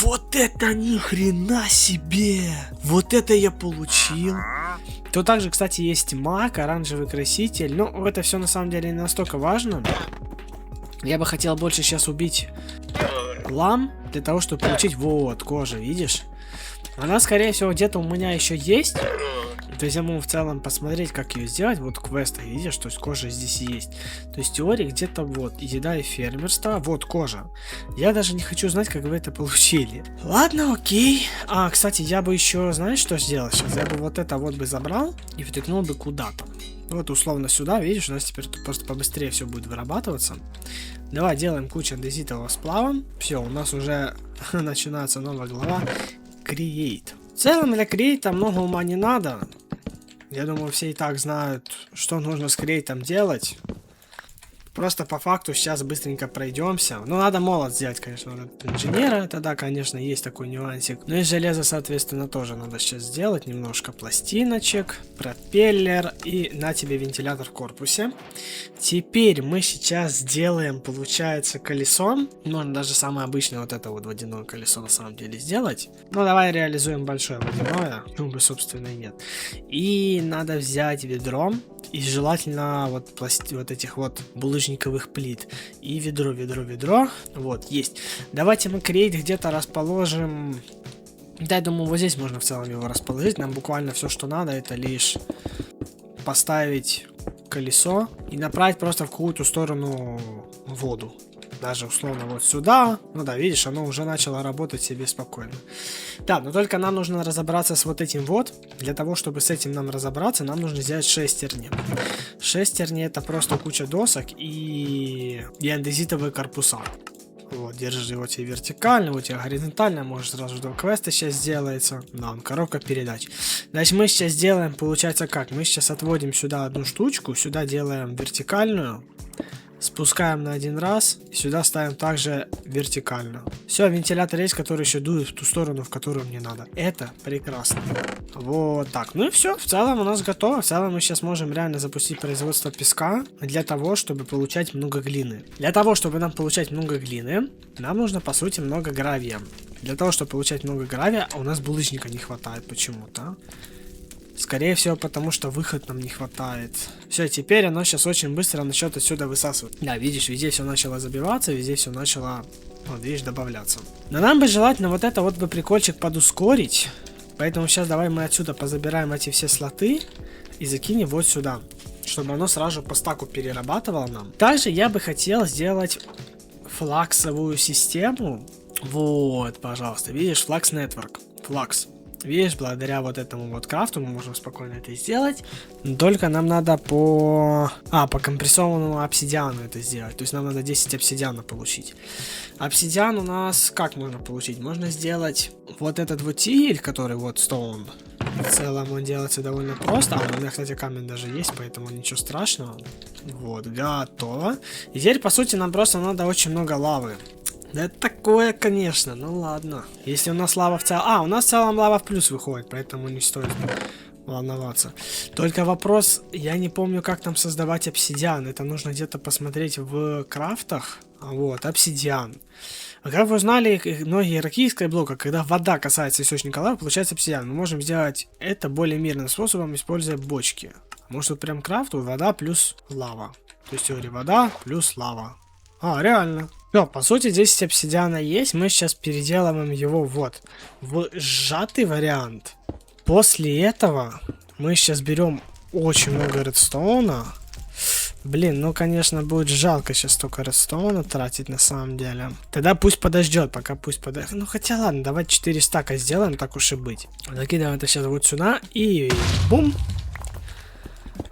Вот это ни хрена себе. Вот это я получил. Тут также, кстати, есть маг, оранжевый краситель. Но это все на самом деле не настолько важно. Я бы хотел больше сейчас убить лам, для того, чтобы получить вот кожу, видишь? Она, скорее всего, где-то у меня еще есть. То есть я могу в целом посмотреть, как ее сделать. Вот квесты, видишь, то есть кожа здесь есть. То есть в теории где-то вот еда и фермерство. Вот кожа. Я даже не хочу знать, как вы это получили. Ладно, окей. Кстати, я бы еще, знаешь, что сделал сейчас? Я бы вот это вот бы забрал и втыкнул бы куда-то. Вот условно сюда, видишь, у нас теперь тут просто побыстрее все будет вырабатываться. Давай делаем кучу андезитового сплава. Все, у нас уже начинается новая глава. Create. В целом для Create много ума не надо. Я думаю, все и так знают, что нужно с Create делать. Просто по факту сейчас быстренько пройдемся. Ну, надо молот сделать, конечно, от инженера. Тогда, конечно, есть такой нюансик. Ну и железо, соответственно, тоже надо сейчас сделать. Немножко пластиночек, пропеллер и на тебе вентилятор в корпусе. Теперь мы сейчас сделаем, получается, колесо. Можно даже самое обычное вот это вот водяное колесо на самом деле сделать. Ну, давай реализуем большое водяное. Ну, бы, собственно, и нет. И надо взять ведро. И желательно вот этих вот булыжниковых плит. И ведро. Вот, есть. Давайте мы крейт где-то расположим. Да, я думаю, вот здесь можно в целом его расположить. Нам буквально все, что надо, это лишь поставить колесо и направить просто в какую-то сторону воду. Даже условно вот сюда. Ну да, видишь, оно уже начало работать себе спокойно. Да, но только нам нужно разобраться с вот этим вот. Для того, чтобы с этим нам разобраться, нам нужно сделать шестерни. Шестерни — это просто куча досок и андезитовые корпуса. Вот, держи его тебе вертикально, вот тебе горизонтально, может сразу до квеста сейчас сделается. Да, он коробка передач. Значит, мы сейчас делаем, получается как? Мы сейчас отводим сюда одну штучку, сюда делаем вертикальную, спускаем на один раз, и сюда ставим также вертикально. Все, вентилятор есть, который еще дует в ту сторону, в которую мне надо. Это прекрасно. Вот так. Ну и все, в целом у нас готово. В целом мы сейчас можем реально запустить производство песка для того, чтобы получать много глины. Для того, чтобы нам получать много глины, нам нужно, по сути, много гравия. Для того, чтобы получать много гравия, у нас булыжника не хватает почему-то. Скорее всего, потому что выход нам не хватает. Все, теперь оно сейчас очень быстро начнет отсюда высасывать. Да, видишь, везде все начало забиваться, везде все начало, вот видишь, добавляться. Но нам бы желательно вот это вот бы прикольчик подускорить. Поэтому сейчас давай мы отсюда позабираем эти все слоты и закинем вот сюда, чтобы оно сразу по стаку перерабатывало нам. Также я бы хотел сделать флаксовую систему. Вот, пожалуйста, видишь, Flux Network. Flux. Видишь, благодаря вот этому вот крафту мы можем спокойно это сделать. Только нам надо по компрессованному обсидиану это сделать. То есть нам надо 10 обсидиана получить. Обсидиан у нас как можно получить? Можно сделать вот этот вот тигель, который вот Stone. В целом он делается довольно просто. У меня, кстати, камень даже есть, поэтому ничего страшного. Вот, готово. И теперь, по сути, нам просто надо очень много лавы. Да это такое, конечно, ну ладно. Если у нас лава в целом... у нас в целом лава в плюс выходит, поэтому не стоит волноваться. Только вопрос, я не помню, как там создавать обсидиан. Это нужно где-то посмотреть в крафтах. Вот, обсидиан. А как вы узнали, многие игроки из Skyblock, когда вода касается источника лавы, получается обсидиан. Мы можем сделать это более мирным способом, используя бочки. Может, вот прям крафту вода плюс лава. То есть в теории вода плюс лава. Реально. Все, по сути, 10 обсидиана есть. Мы сейчас переделываем его вот в сжатый вариант. После этого мы сейчас берем очень много редстоуна. Блин, ну, конечно, будет жалко сейчас столько редстоуна тратить на самом деле. Тогда пусть подождет, пока пусть подождет. Ну, хотя ладно, давай 4 стака сделаем, так уж и быть. Закидываем это сейчас вот сюда и бум.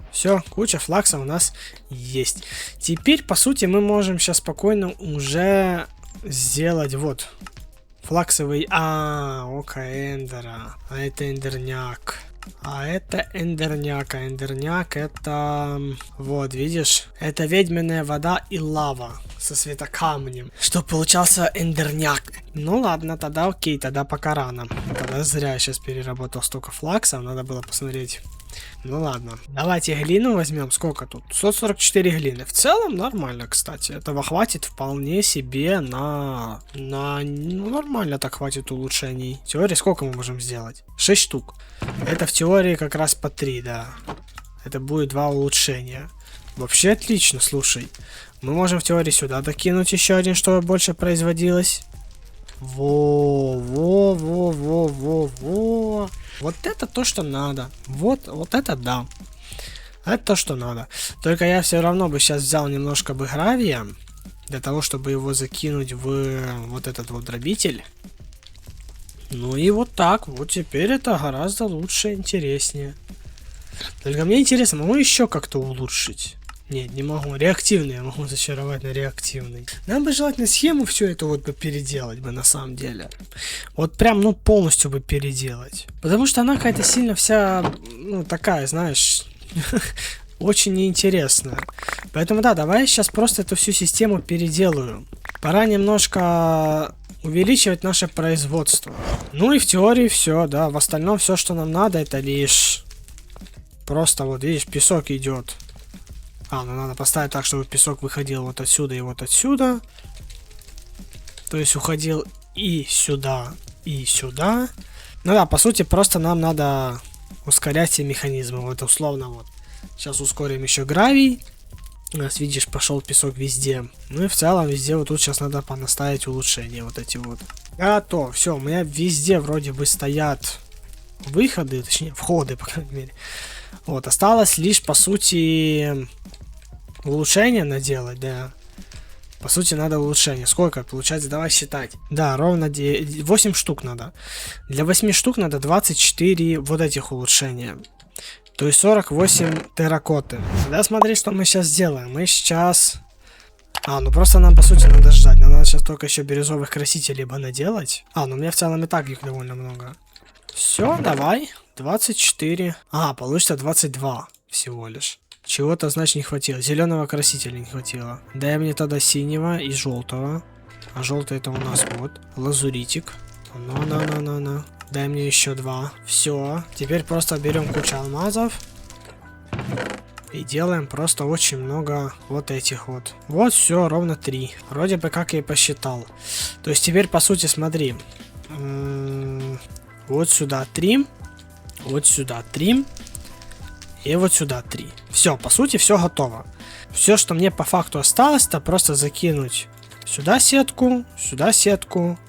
Все, куча флаксов у нас есть. Теперь, по сути, мы можем сейчас спокойно уже сделать вот флаксовый... око эндера. А это эндерняк. А эндерняк это... Вот, видишь? Это ведьминая вода и лава со светокамнем. Что получался эндерняк. Ну ладно, тогда окей, тогда пока рано. Тогда зря я сейчас переработал столько флаксов, надо было посмотреть... Ну ладно, давайте глину возьмем. Сколько тут? 144 глины. В целом нормально, кстати. Этого хватит вполне себе на... Ну, нормально так хватит улучшений. В теории сколько мы можем сделать? 6 штук. Это в теории как раз по 3, да. Это будет 2 улучшения. Вообще отлично, слушай. Мы можем в теории сюда докинуть еще один, чтобы больше производилось. Во. Вот это то, что надо. Вот это да. Это то, что надо. Только я все равно бы сейчас взял немножко бы гравия. Для того, чтобы его закинуть в вот этот вот дробитель. Ну и вот так. Вот теперь это гораздо лучше, интереснее. Только мне интересно, могу еще как-то улучшить? Нет, не могу. Реактивный я могу зачаровать на реактивный. Нам бы желательно схему всю эту вот бы переделать бы на самом деле. Вот прям, ну, полностью бы переделать. Потому что она какая-то сильно вся, ну, такая, знаешь, очень неинтересная. Поэтому да, давай я сейчас просто эту всю систему переделаю. Пора немножко увеличивать наше производство. Ну и в теории все, да. В остальном все, что нам надо, это лишь просто вот, видишь, песок идет. Ну надо поставить так, чтобы песок выходил вот отсюда и вот отсюда. То есть уходил и сюда, и сюда. Ну да, по сути, просто нам надо ускорять все механизмы. Вот условно вот. Сейчас ускорим еще гравий. У нас, видишь, пошел песок везде. Ну и в целом везде вот тут сейчас надо понаставить улучшения вот эти вот. Готово. Все, у меня везде вроде бы стоят выходы, точнее входы, по крайней мере. Вот, осталось лишь, по сути, улучшение наделать, да. По сути, надо улучшение. Сколько получается? Давай считать. Да, ровно 8 штук надо. Для 8 штук надо 24 вот этих улучшения. То есть 48 терракоты. Да, смотри, что мы сейчас сделаем. Мы сейчас Ну просто нам, по сути, надо ждать. Нам надо сейчас только еще бирюзовых красителей бы наделать. Ну у меня в целом и так их довольно много. Все, давай. 24. Получится 22 всего лишь. Чего-то, значит, не хватило. Зеленого красителя не хватило. Дай мне тогда синего и желтого. А желтый это у нас вот. Лазуритик. На. Дай мне еще 2. Все. Теперь просто берем кучу алмазов. И делаем просто очень много вот этих вот. Вот все, ровно 3. Вроде бы как я и посчитал. То есть теперь, по сути, смотри. Вот сюда 3. Вот сюда 3. И вот сюда 3. Все, по сути, все готово. Все, что мне по факту осталось, это просто закинуть сюда сетку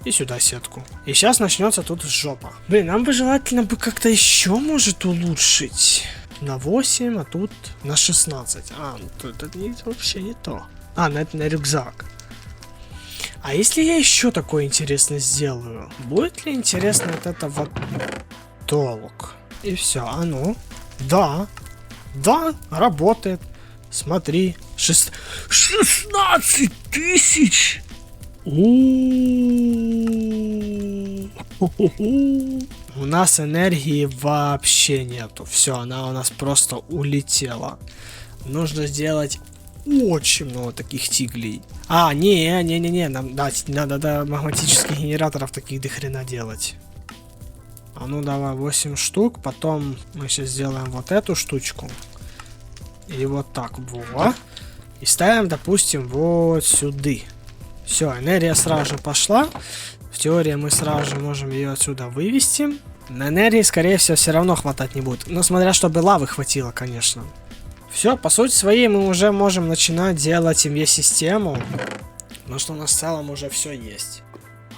и сюда сетку. И сейчас начнется тут жопа. Блин, нам бы желательно бы как-то еще может улучшить. На 8, а тут на 16. Тут это вообще не то. Это на рюкзак. А если я еще такое интересное сделаю? Будет ли интересно вот это вот толк? И все, Да, работает. Смотри. 16 тысяч! У нас энергии вообще нету. Все, она у нас просто улетела. Нужно сделать очень много таких тиглей. Не. Нам надо магматических генераторов таких до хрена делать. Давай 8 штук. Потом мы сейчас сделаем вот эту штучку. И вот так. Во. И ставим, допустим, вот сюда. Все, энергия сразу же пошла. В теории мы сразу же можем ее отсюда вывести. На энергии, скорее всего, все равно хватать не будет. Но смотря, чтобы лавы хватило, конечно. Все, по сути своей мы уже можем начинать делать ME-систему. Потому что у нас в целом уже все есть.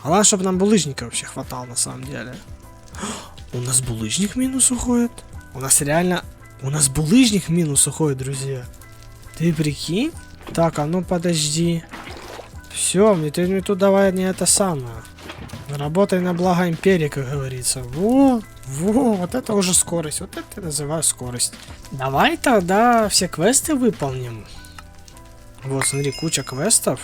Главное, чтобы нам булыжника вообще хватало на самом деле. У нас булыжник минус уходит. У нас реально... У нас булыжник минус уходит, друзья. Ты прикинь? Так, подожди. Все, ты тут давай не это самое. Работай на благо империи, как говорится. Вот это уже скорость. Вот это я называю скорость. Давай тогда все квесты выполним. Вот, смотри, куча квестов.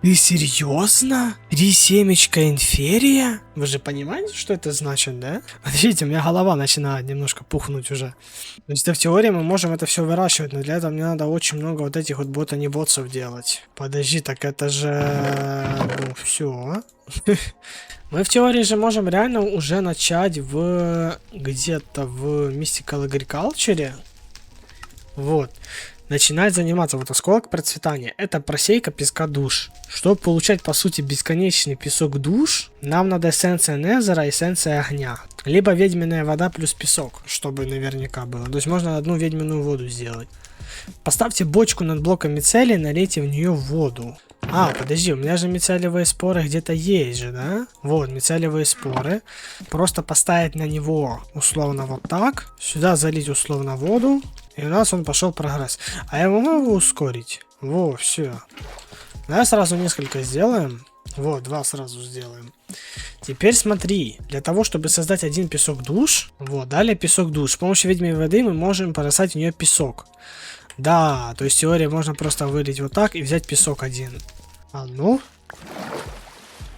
Ты серьезно? Семечка инферия? Вы же понимаете, что это значит, да? Видите, у меня голова начинает немножко пухнуть уже. То есть в теории мы можем это все выращивать, но для этого мне надо очень много вот этих вот ботов делать. Подожди, так это же... все. Мы в теории же можем реально уже начать где-то в Mystical Agriculture. Вот. Начинать заниматься. Вот осколок процветания. Это просейка песка душ. Чтобы получать, по сути, бесконечный песок душ, нам надо эссенция Незера и эссенция огня. Либо ведьминая вода плюс песок, чтобы наверняка было. То есть можно одну ведьминую воду сделать. Поставьте бочку над блоком мицелия и налейте в нее воду. Подожди, у меня же мицелиевые споры где-то есть же, да? Вот, мицелиевые споры. Просто поставить на него условно вот так. Сюда залить условно воду. И у нас он пошел прогресс. А я могу его ускорить? Все. Давай сразу несколько сделаем. 2 сразу сделаем. Теперь смотри. Для того, чтобы создать один песок душ. Далее песок душ. С помощью ведьминой воды мы можем бросать в нее песок. Да, то есть в теории можно просто вылить вот так и взять песок один.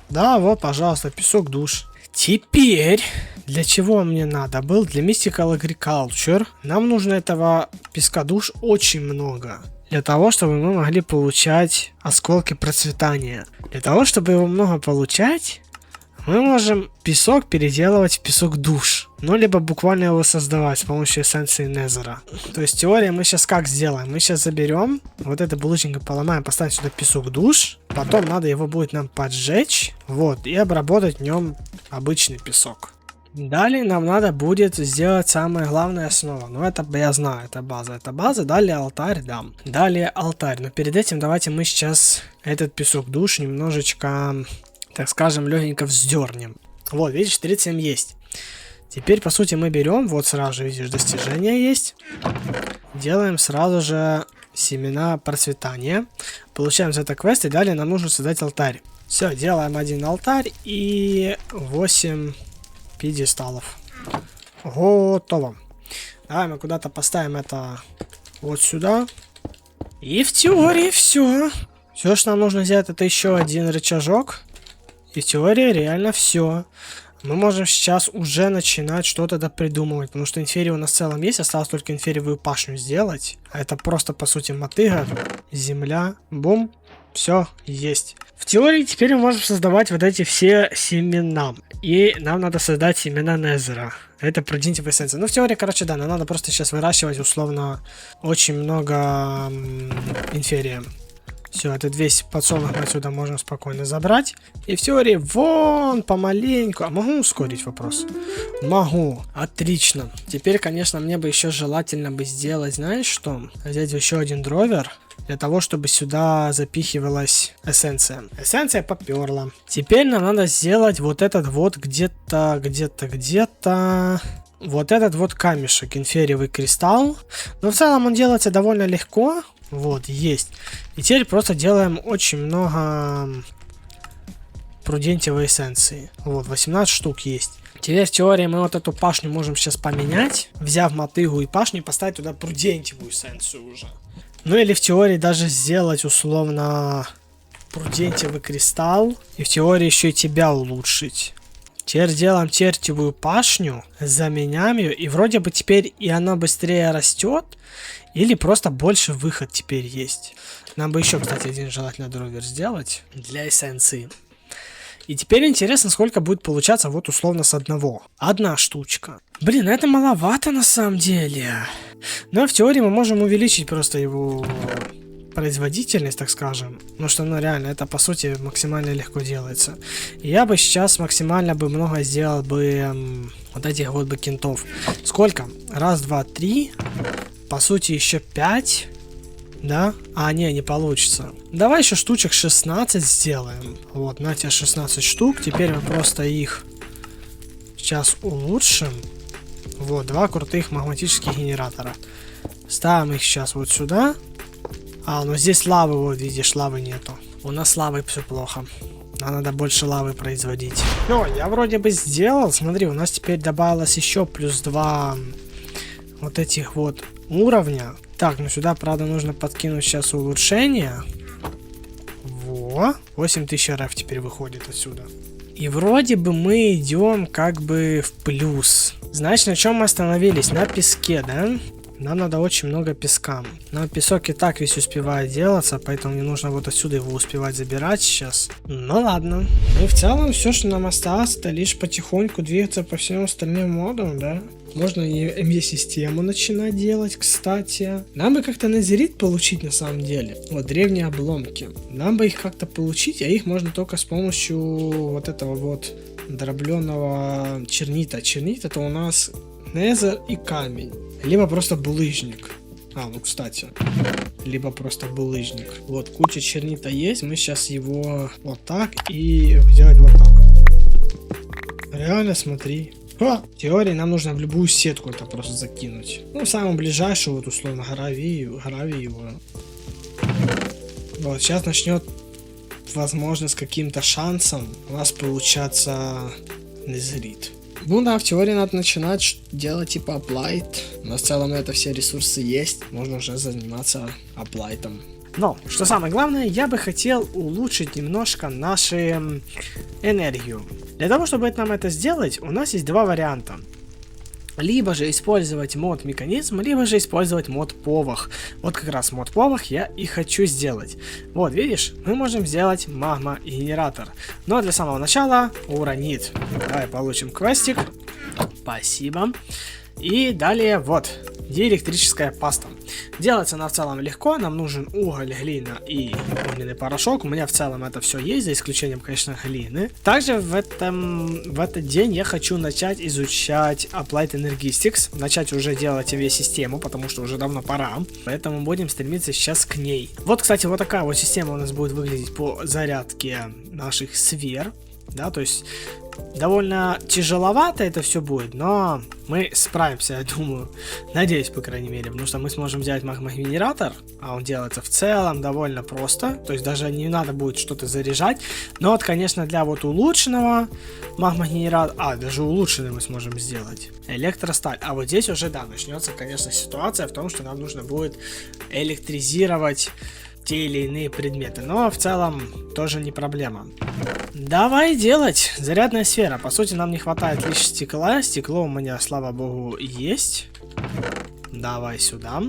Да, вот, пожалуйста, песок душ. Теперь, для чего мне надо был? Для Mystical Agriculture нам нужно этого песка душ очень много. Для того, чтобы мы могли получать осколки процветания. Для того, чтобы его много получать, мы можем песок переделывать в песок душ. Либо буквально его создавать с помощью эссенции Незера. То есть в теории мы сейчас как сделаем? Мы сейчас заберем, вот это булыжника поломаем, поставим сюда песок душ. Потом надо его будет нам поджечь. И обработать в нем обычный песок. Далее нам надо будет сделать самое главное основа. Это я знаю, это база. Далее алтарь, да. Далее алтарь. Но перед этим давайте мы сейчас этот песок душ немножечко, так скажем, легенько вздернем. Видишь, 37 есть. Теперь, по сути, мы берем, сразу же, видишь, достижения есть. Делаем сразу же семена процветания. Получаем за это квест, и далее нам нужно создать алтарь. Все, делаем один алтарь и 8 пьедесталов. Готово. Давай мы куда-то поставим это вот сюда. И в теории все. Все, что нам нужно сделать, это еще один рычажок. И в теории реально все. Мы можем сейчас уже начинать что-то допридумывать, потому что инферия у нас в целом есть, осталось только инфериевую пашню сделать. А это просто, по сути, мотыга, земля, бум, все есть. В теории теперь мы можем создавать вот эти все семена. И нам надо создать семена Незера. Это продвиньте в эссенции. Ну, в теории, короче, да, нам надо просто сейчас выращивать, условно, очень много инферии. Все, этот весь подсолнух мы отсюда можем спокойно забрать. И в теории вон помаленьку. А могу ускорить вопрос? Могу. Отлично. Теперь, конечно, мне бы еще желательно бы сделать, знаешь что? Взять еще один дровер. Для того, чтобы сюда запихивалась эссенция. Эссенция поперла. Теперь нам надо сделать вот этот вот где-то. Вот этот вот камешек, инфериевый кристалл. Но в целом он делается довольно легко. Вот, есть. И теперь просто делаем очень много прудентиевой эссенции. Вот, 18 штук есть. Теперь в теории мы вот эту пашню можем сейчас поменять. Взяв мотыгу и пашню и поставить туда прудентиевую эссенцию уже. Ну или в теории даже сделать условно прудентиевый кристалл. И в теории еще и тебя улучшить. Теперь делаем тертевую пашню, заменяем ее. И вроде бы теперь и она быстрее растет. Или просто больше выход теперь есть. Нам бы еще, кстати, один желательно дровер сделать для эссенции. И теперь интересно, сколько будет получаться вот условно с одного. Одна штучка. Блин, это маловато на самом деле. Но в теории мы можем увеличить просто его производительность, так скажем. Потому что, ну реально, это по сути максимально легко делается. И я бы сейчас максимально бы много сделал бы вот этих вот бакентов. Сколько? Раз, два, три. По сути, еще 5. Да? А, не получится. Давай еще штучек 16 сделаем. Вот, на тебе 16 штук. Теперь мы просто их сейчас улучшим. Вот, 2 крутых магматических генератора. Ставим их сейчас вот сюда. А, ну здесь лавы, вот видишь, лавы нету. У нас лавы все плохо. Нам надо больше лавы производить. Все, я вроде бы сделал. Смотри, у нас теперь добавилось еще плюс 2 вот этих вот уровня. Так, ну сюда, правда, нужно подкинуть сейчас улучшение. Во, 8000 РФ теперь выходит отсюда. И вроде бы мы идем как бы в плюс. Значит, на чем мы остановились? На песке, да? Нам надо очень много песка. Но песок и так весь успевает делаться, поэтому мне нужно вот отсюда его успевать забирать сейчас. Ну ладно. И в целом все, что нам осталось, это лишь потихоньку двигаться по всем остальным модам, да? Можно и ME-систему начинать делать, кстати. Нам бы как-то незерит получить на самом деле. Вот древние обломки. Нам бы их как-то получить, а их можно только с помощью вот этого вот дробленого чернита. Чернит это у нас незер и камень. Либо просто булыжник. А, ну кстати. Либо просто булыжник. Вот, куча чернита есть. Мы сейчас его вот так и взять вот так. Реально, смотри. В теории нам нужно в любую сетку это просто закинуть. Ну, самую ближайшую, вот условно, гравий его. Вот, сейчас начнет, возможно, с каким-то шансом у нас получаться незерит. Ну да, в теории надо начинать делать типа аплайт. Но в целом это все ресурсы есть. Можно уже заниматься аплайтом. Но, что самое главное, я бы хотел улучшить немножко нашу энергию. Для того, чтобы нам это сделать, у нас есть два варианта. Либо же использовать мод механизм, либо же использовать мод повах. Вот как раз мод повах я и хочу сделать. Вот, видишь, мы можем сделать магма генератор. Но для самого начала уранит. Давай получим квестик. Спасибо. И далее вот, диэлектрическая паста. Делается она в целом легко, нам нужен уголь, глина и огненный порошок. У меня в целом это все есть, за исключением, конечно, глины. Также в этот день я хочу начать изучать Applied Energistics, начать уже делать авиасистему, потому что уже давно пора. Поэтому будем стремиться сейчас к ней. Вот, кстати, вот такая вот система у нас будет выглядеть по зарядке наших сфер. Да, то есть довольно тяжеловато это все будет, но мы справимся, я думаю. Надеюсь, по крайней мере, потому что мы сможем сделать магмагенератор, а он делается в целом довольно просто. То есть даже не надо будет что-то заряжать. Но вот, конечно, для вот улучшенного магмагенератора... даже улучшенный мы сможем сделать. Электросталь. А вот здесь уже, да, начнется, конечно, ситуация в том, что нам нужно будет электризировать те или иные предметы. Но в целом тоже не проблема. Давай делать. Зарядная сфера. По сути, нам не хватает лишь стекла. Стекло у меня, слава богу, есть. Давай сюда.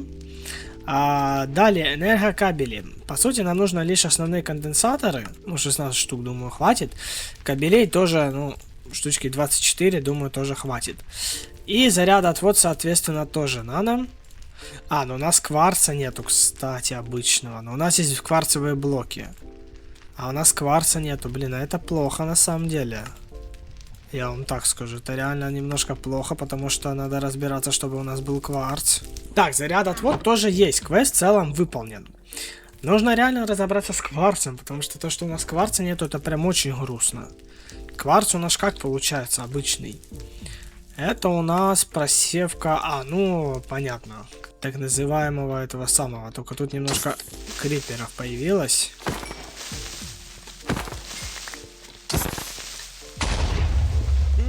Далее, энергокабели. По сути, нам нужно лишь основные конденсаторы. Ну, 16 штук, думаю, хватит. Кабелей тоже, ну, штучки 24, думаю, тоже хватит. И заряд-отвод, соответственно, тоже надо. Но у нас кварца нету, кстати, обычного. Но у нас есть кварцевые блоки. А у нас кварца нету. Блин, а это плохо на самом деле. Я вам так скажу. Это реально немножко плохо, потому что надо разбираться, чтобы у нас был кварц. Так, заряд-отвод тоже есть. Квест в целом выполнен. Нужно реально разобраться с кварцем, потому что то, что у нас кварца нету, это прям очень грустно. Кварц у нас как получается обычный? Это у нас просевка... ну, понятно. Так называемого этого самого. Только тут немножко криперов появилось.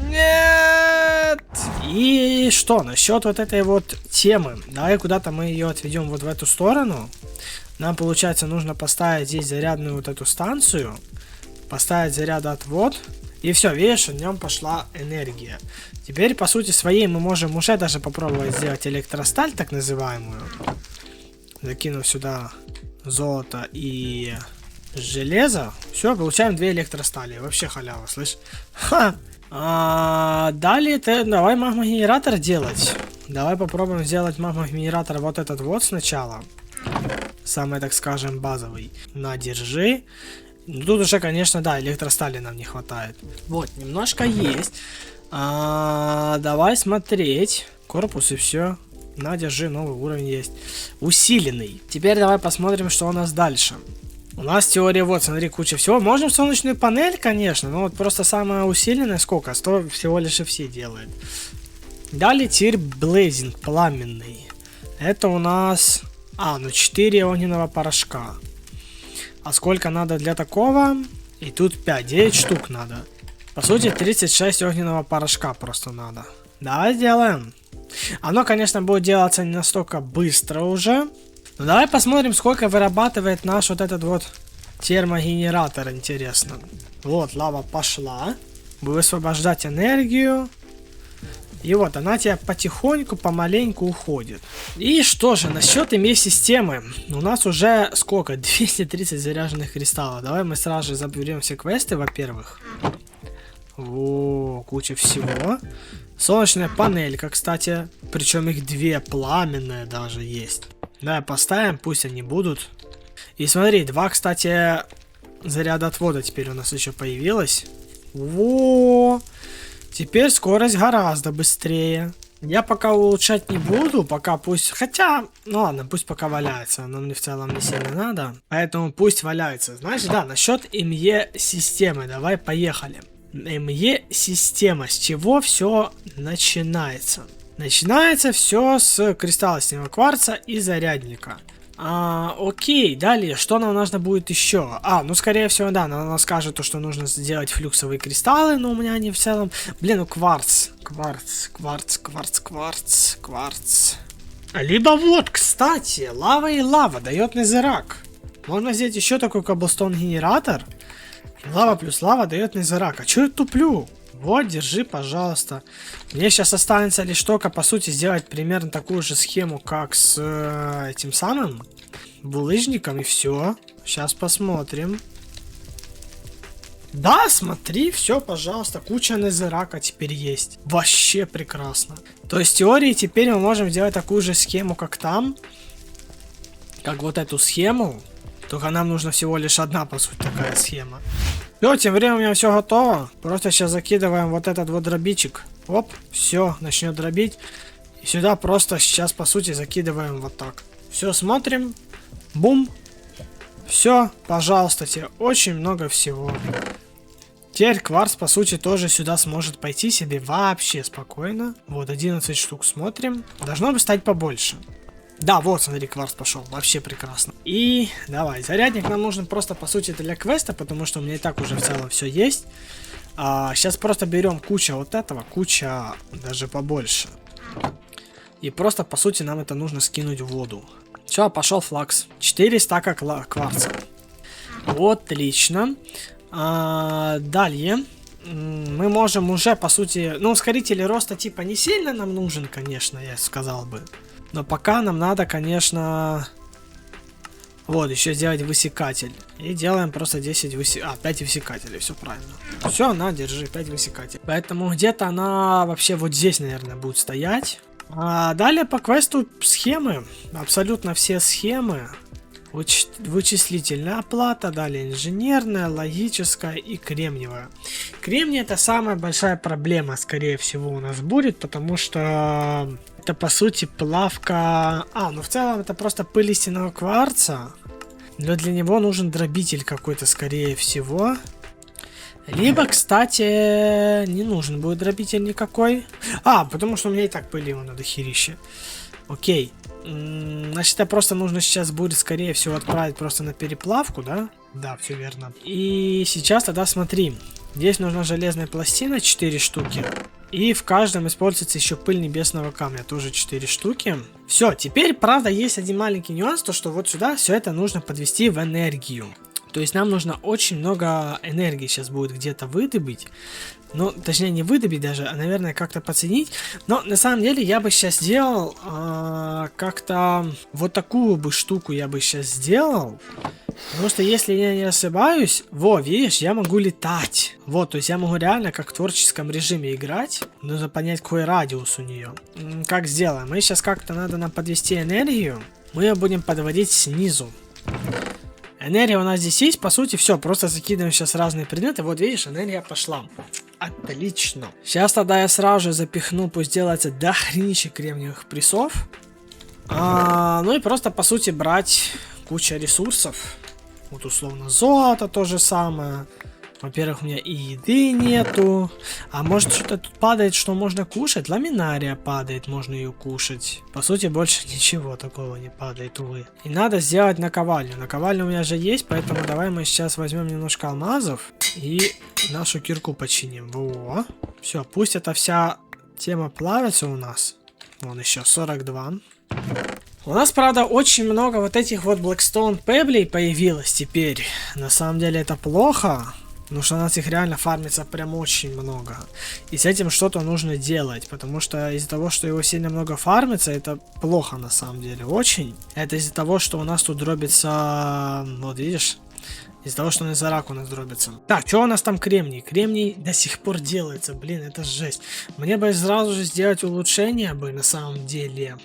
Нет! И что, насчет вот этой вот темы. Давай куда-то мы ее отведем вот в эту сторону. Нам, получается, нужно поставить здесь зарядную вот эту станцию. Поставить зарядоотвод. И все, видишь, в нем пошла энергия. Теперь, по сути своей, мы можем уже даже попробовать сделать электросталь, так называемую. Закинув сюда золото и железо. Все, получаем 2 электростали. Вообще халява, слышь? Ха! Далее, давай магмагенератор делать. Давай попробуем сделать магмагенератор вот этот вот сначала. Самый, так скажем, базовый. На, держи. Тут уже, конечно, да, электростали нам не хватает. Вот, немножко есть. Давай смотреть. Корпус и все. На, держи, новый уровень есть. Усиленный. Теперь давай посмотрим, что у нас дальше. У нас теория, вот, смотри, куча всего. Можем солнечную панель, конечно, но вот просто самая усиленная сколько? 100 всего лишь и все делает. Далее тир блейзинг, пламенный. Это у нас... 4 огненного порошка. А сколько надо для такого? И тут 5, 9 штук надо. По сути, 36 огненного порошка просто надо. Давай сделаем. Оно, конечно, будет делаться не настолько быстро уже. Но давай посмотрим, сколько вырабатывает наш вот этот вот термогенератор, интересно. Вот, лава пошла. Будет высвобождать энергию. И вот, она тебя потихоньку, помаленьку уходит. И что же, насчет ИМЕ-системы. У нас уже сколько? 230 заряженных кристаллов. Давай мы сразу же заберем все квесты, во-первых. О, куча всего. Солнечная панелька, кстати. Причем их 2 пламенные даже есть. Давай поставим, пусть они будут. И смотри, 2, кстати, заряда отвода теперь у нас еще появилось. Во! Теперь скорость гораздо быстрее. Я пока улучшать не буду, пока пусть... Хотя, ну ладно, пусть пока валяется. Оно мне в целом не сильно надо. Поэтому пусть валяется. Знаешь, да, насчет ИМЕ-системы. Давай, поехали. ИМЕ-система. С чего все начинается? Начинается все с кристалла синего кварца и зарядника. Окей, далее, что нам нужно будет еще? Ну, скорее всего, да, она скажет, что нужно сделать флюксовые кристаллы, но у меня они в целом... Блин, ну кварц. Кварц. Либо вот, кстати, лава и лава дает незерак. Можно взять еще такой коблстон-генератор. Лава плюс лава дает незерак. А че я туплю? Вот, держи, пожалуйста. Мне сейчас останется лишь только, по сути, сделать примерно такую же схему, как с этим самым булыжником, и все. Сейчас посмотрим. Да, смотри, все, пожалуйста, куча незерака теперь есть. Вообще прекрасно. То есть, в теории, теперь мы можем сделать такую же схему, как там. Как вот эту схему. Только нам нужно всего лишь одна, по сути, такая схема. Все, тем временем у меня все готово. Просто сейчас закидываем вот этот вот дробичек. Оп, все, начнет дробить. И сюда просто сейчас, по сути, закидываем вот так. Все, смотрим. Бум. Все, пожалуйста, тебе очень много всего. Теперь кварц, по сути, тоже сюда сможет пойти себе вообще спокойно. Вот, 11 штук смотрим. Должно бы стать побольше. Да, вот, смотри, кварц пошел. Вообще прекрасно. И давай, зарядник нам нужен просто, по сути, для квеста, потому что у меня и так уже в целом все есть. Сейчас просто берем куча вот этого, куча даже побольше. И просто, по сути, нам это нужно скинуть в воду. Все, пошел флакс. 4 стака кварца. Отлично. Далее мы можем уже, по сути, ну, ускоритель роста типа не сильно нам нужен, конечно, я сказал бы. Но пока нам надо, конечно, вот, еще сделать высекатель. И делаем просто 5 высекателей, все правильно. Все, на, держи, 5 высекателей. Поэтому где-то она вообще вот здесь, наверное, будет стоять. Далее по квесту схемы. Абсолютно все схемы. Вычислительная оплата, далее инженерная, логическая и кремниевая. Кремний это самая большая проблема, скорее всего, у нас будет, потому что это по сути плавка... ну в целом это просто пыль истинного кварца, но для него нужен дробитель какой-то, скорее всего. Либо, кстати, не нужен будет дробитель никакой. Потому что у меня и так пыли его надо херище. Окей. Значит, это просто нужно сейчас будет, скорее всего, отправить просто на переплавку, да? Да, все верно. И сейчас тогда смотри. Здесь нужна железная пластина, 4 штуки. И в каждом используется еще пыль небесного камня, тоже 4 штуки. Все, теперь, правда, есть один маленький нюанс, то что вот сюда все это нужно подвести в энергию. То есть нам нужно очень много энергии сейчас будет где-то выдобыть. Ну, точнее, не выдобить даже, а, наверное, как-то подценить. Но, на самом деле, я бы сейчас сделал как-то вот такую бы штуку я бы сейчас сделал. Потому что, если я не ошибаюсь, видишь, я могу летать. Вот, то есть я могу реально как в творческом режиме играть. Нужно понять, какой радиус у нее. Как сделаем? Мы сейчас как-то надо нам подвести энергию. Мы ее будем подводить снизу. Энергия у нас здесь есть, по сути, все, просто закидываем сейчас разные предметы. Вот видишь, энергия пошла. Отлично. Сейчас тогда я сразу же запихну, пусть делается дохренище кремниевых прессов. Ну и просто, по сути, брать кучу ресурсов. Вот условно золото то же самое. Во-первых, у меня и еды нету. А может что-то тут падает, что можно кушать? Ламинария падает, можно ее кушать. По сути, больше ничего такого не падает, увы. И надо сделать наковальню. Наковальня у меня же есть, поэтому давай мы сейчас возьмем немножко алмазов и нашу кирку починим. Во. Все, пусть эта вся тема плавится у нас. Вон еще 42. У нас, правда, очень много вот этих вот Blackstone Pebblей появилось теперь. На самом деле это плохо. Потому что у нас их реально фармится прям очень много. И с этим что-то нужно делать. Потому что из-за того, что его сильно много фармится, это плохо на самом деле. Очень. Это из-за того, что у нас тут дробится... Вот видишь? Из-за того, что Незарак у нас дробится. Так, что у нас там кремний? Кремний до сих пор делается. Блин, это жесть. Мне бы сразу же сделать улучшение бы на самом деле.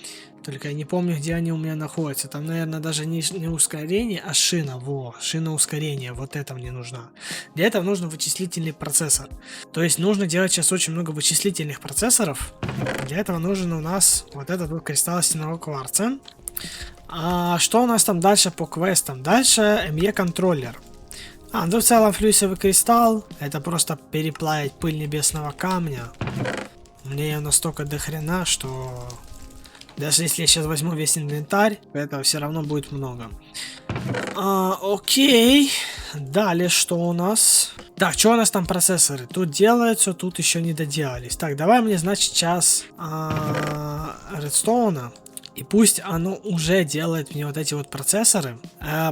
Только я не помню, где они у меня находятся. Там, наверное, даже не ускорение, а шина. Шина ускорения. Вот это мне нужна. Для этого нужен вычислительный процессор. То есть нужно делать сейчас очень много вычислительных процессоров. Для этого нужен у нас вот этот вот кристалл стенного кварца. Что у нас там дальше по квестам? Дальше ME контроллер. В целом флюсовый кристалл. Это просто переплавить пыль небесного камня. Мне ее настолько дохрена, что... Даже если я сейчас возьму весь инвентарь, этого все равно будет много. Окей. Далее что у нас? Так, что у нас там процессоры? Тут делаются, тут еще не доделались. Так, давай мне, значит, сейчас редстоуна. И пусть оно уже делает мне вот эти вот процессоры.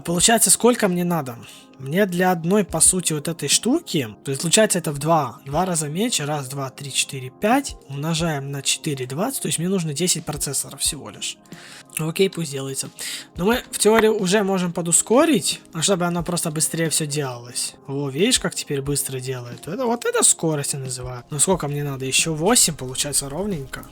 Получается, сколько мне надо? Мне для одной, по сути, вот этой штуки, то есть получается это в 2 раза меньше, 1, 2, 3, 4, 5, умножаем на 4, 20, то есть мне нужно 10 процессоров всего лишь. Окей, пусть делается. Но мы в теории уже можем подускорить, чтобы оно просто быстрее все делалось. Видишь, как теперь быстро делает? Вот это скорость я называю. Ну сколько мне надо? Еще 8, получается ровненько.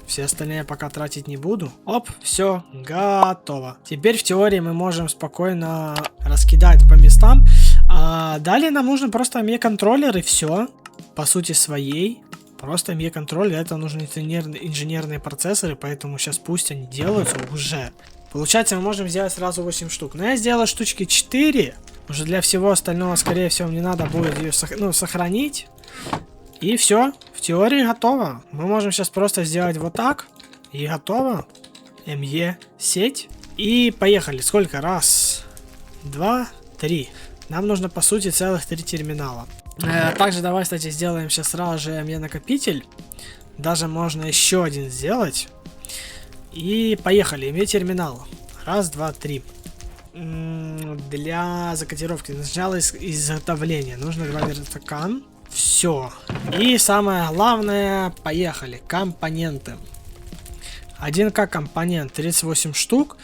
Все остальные я пока тратить не буду. Оп, все, готово. Теперь в теории мы можем спокойно раскидать по местам. Далее нам нужно просто ME контроллер и все. По сути своей. Просто ME контроллер. Это нужны инженерные процессоры, поэтому сейчас пусть они делаются уже. Получается, мы можем сделать сразу 8 штук. Но я сделал штучки 4. Уже для всего остального, скорее всего, мне надо будет ее сохранить. И все, в теории готово. Мы можем сейчас просто сделать вот так. И готово. МЕ сеть. И поехали. Сколько? Раз, два, три. Нам нужно, по сути, целых 3 терминала. Также давай, кстати, сделаем сейчас сразу же МЕ накопитель. Даже можно еще один сделать. И поехали. МЕ терминал. Раз, два, три. Для закодировки. Сначала изготовления. Нужно 2 вертакан. Все. И самое главное, поехали. Компоненты. 1К компонент, 38 штук.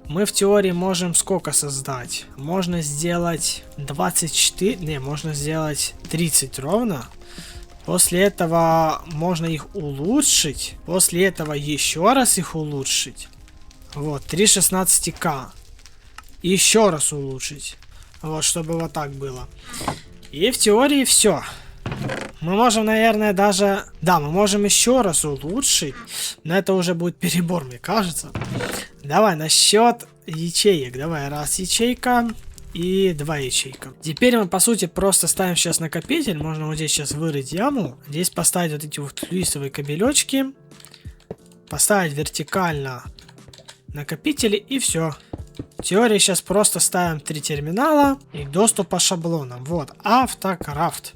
Мы в теории можем сколько создать? Можно сделать 24, не, можно сделать 30 ровно. После этого можно их улучшить. После этого еще раз их улучшить. Вот, 3 16К. Еще раз улучшить. Вот, чтобы вот так было. И в теории все. Мы можем, наверное, даже... Да, мы можем еще раз улучшить. Но это уже будет перебор, мне кажется. Давай, насчет ячеек. Давай, раз ячейка и 2 ячейка. Теперь мы, по сути, просто ставим сейчас накопитель. Можно вот здесь сейчас вырыть яму. Здесь поставить вот эти вот флюисовые кабелечки. Поставить вертикально накопители и все. В теории сейчас просто ставим 3 терминала и доступ по шаблонам. Вот, автокрафт.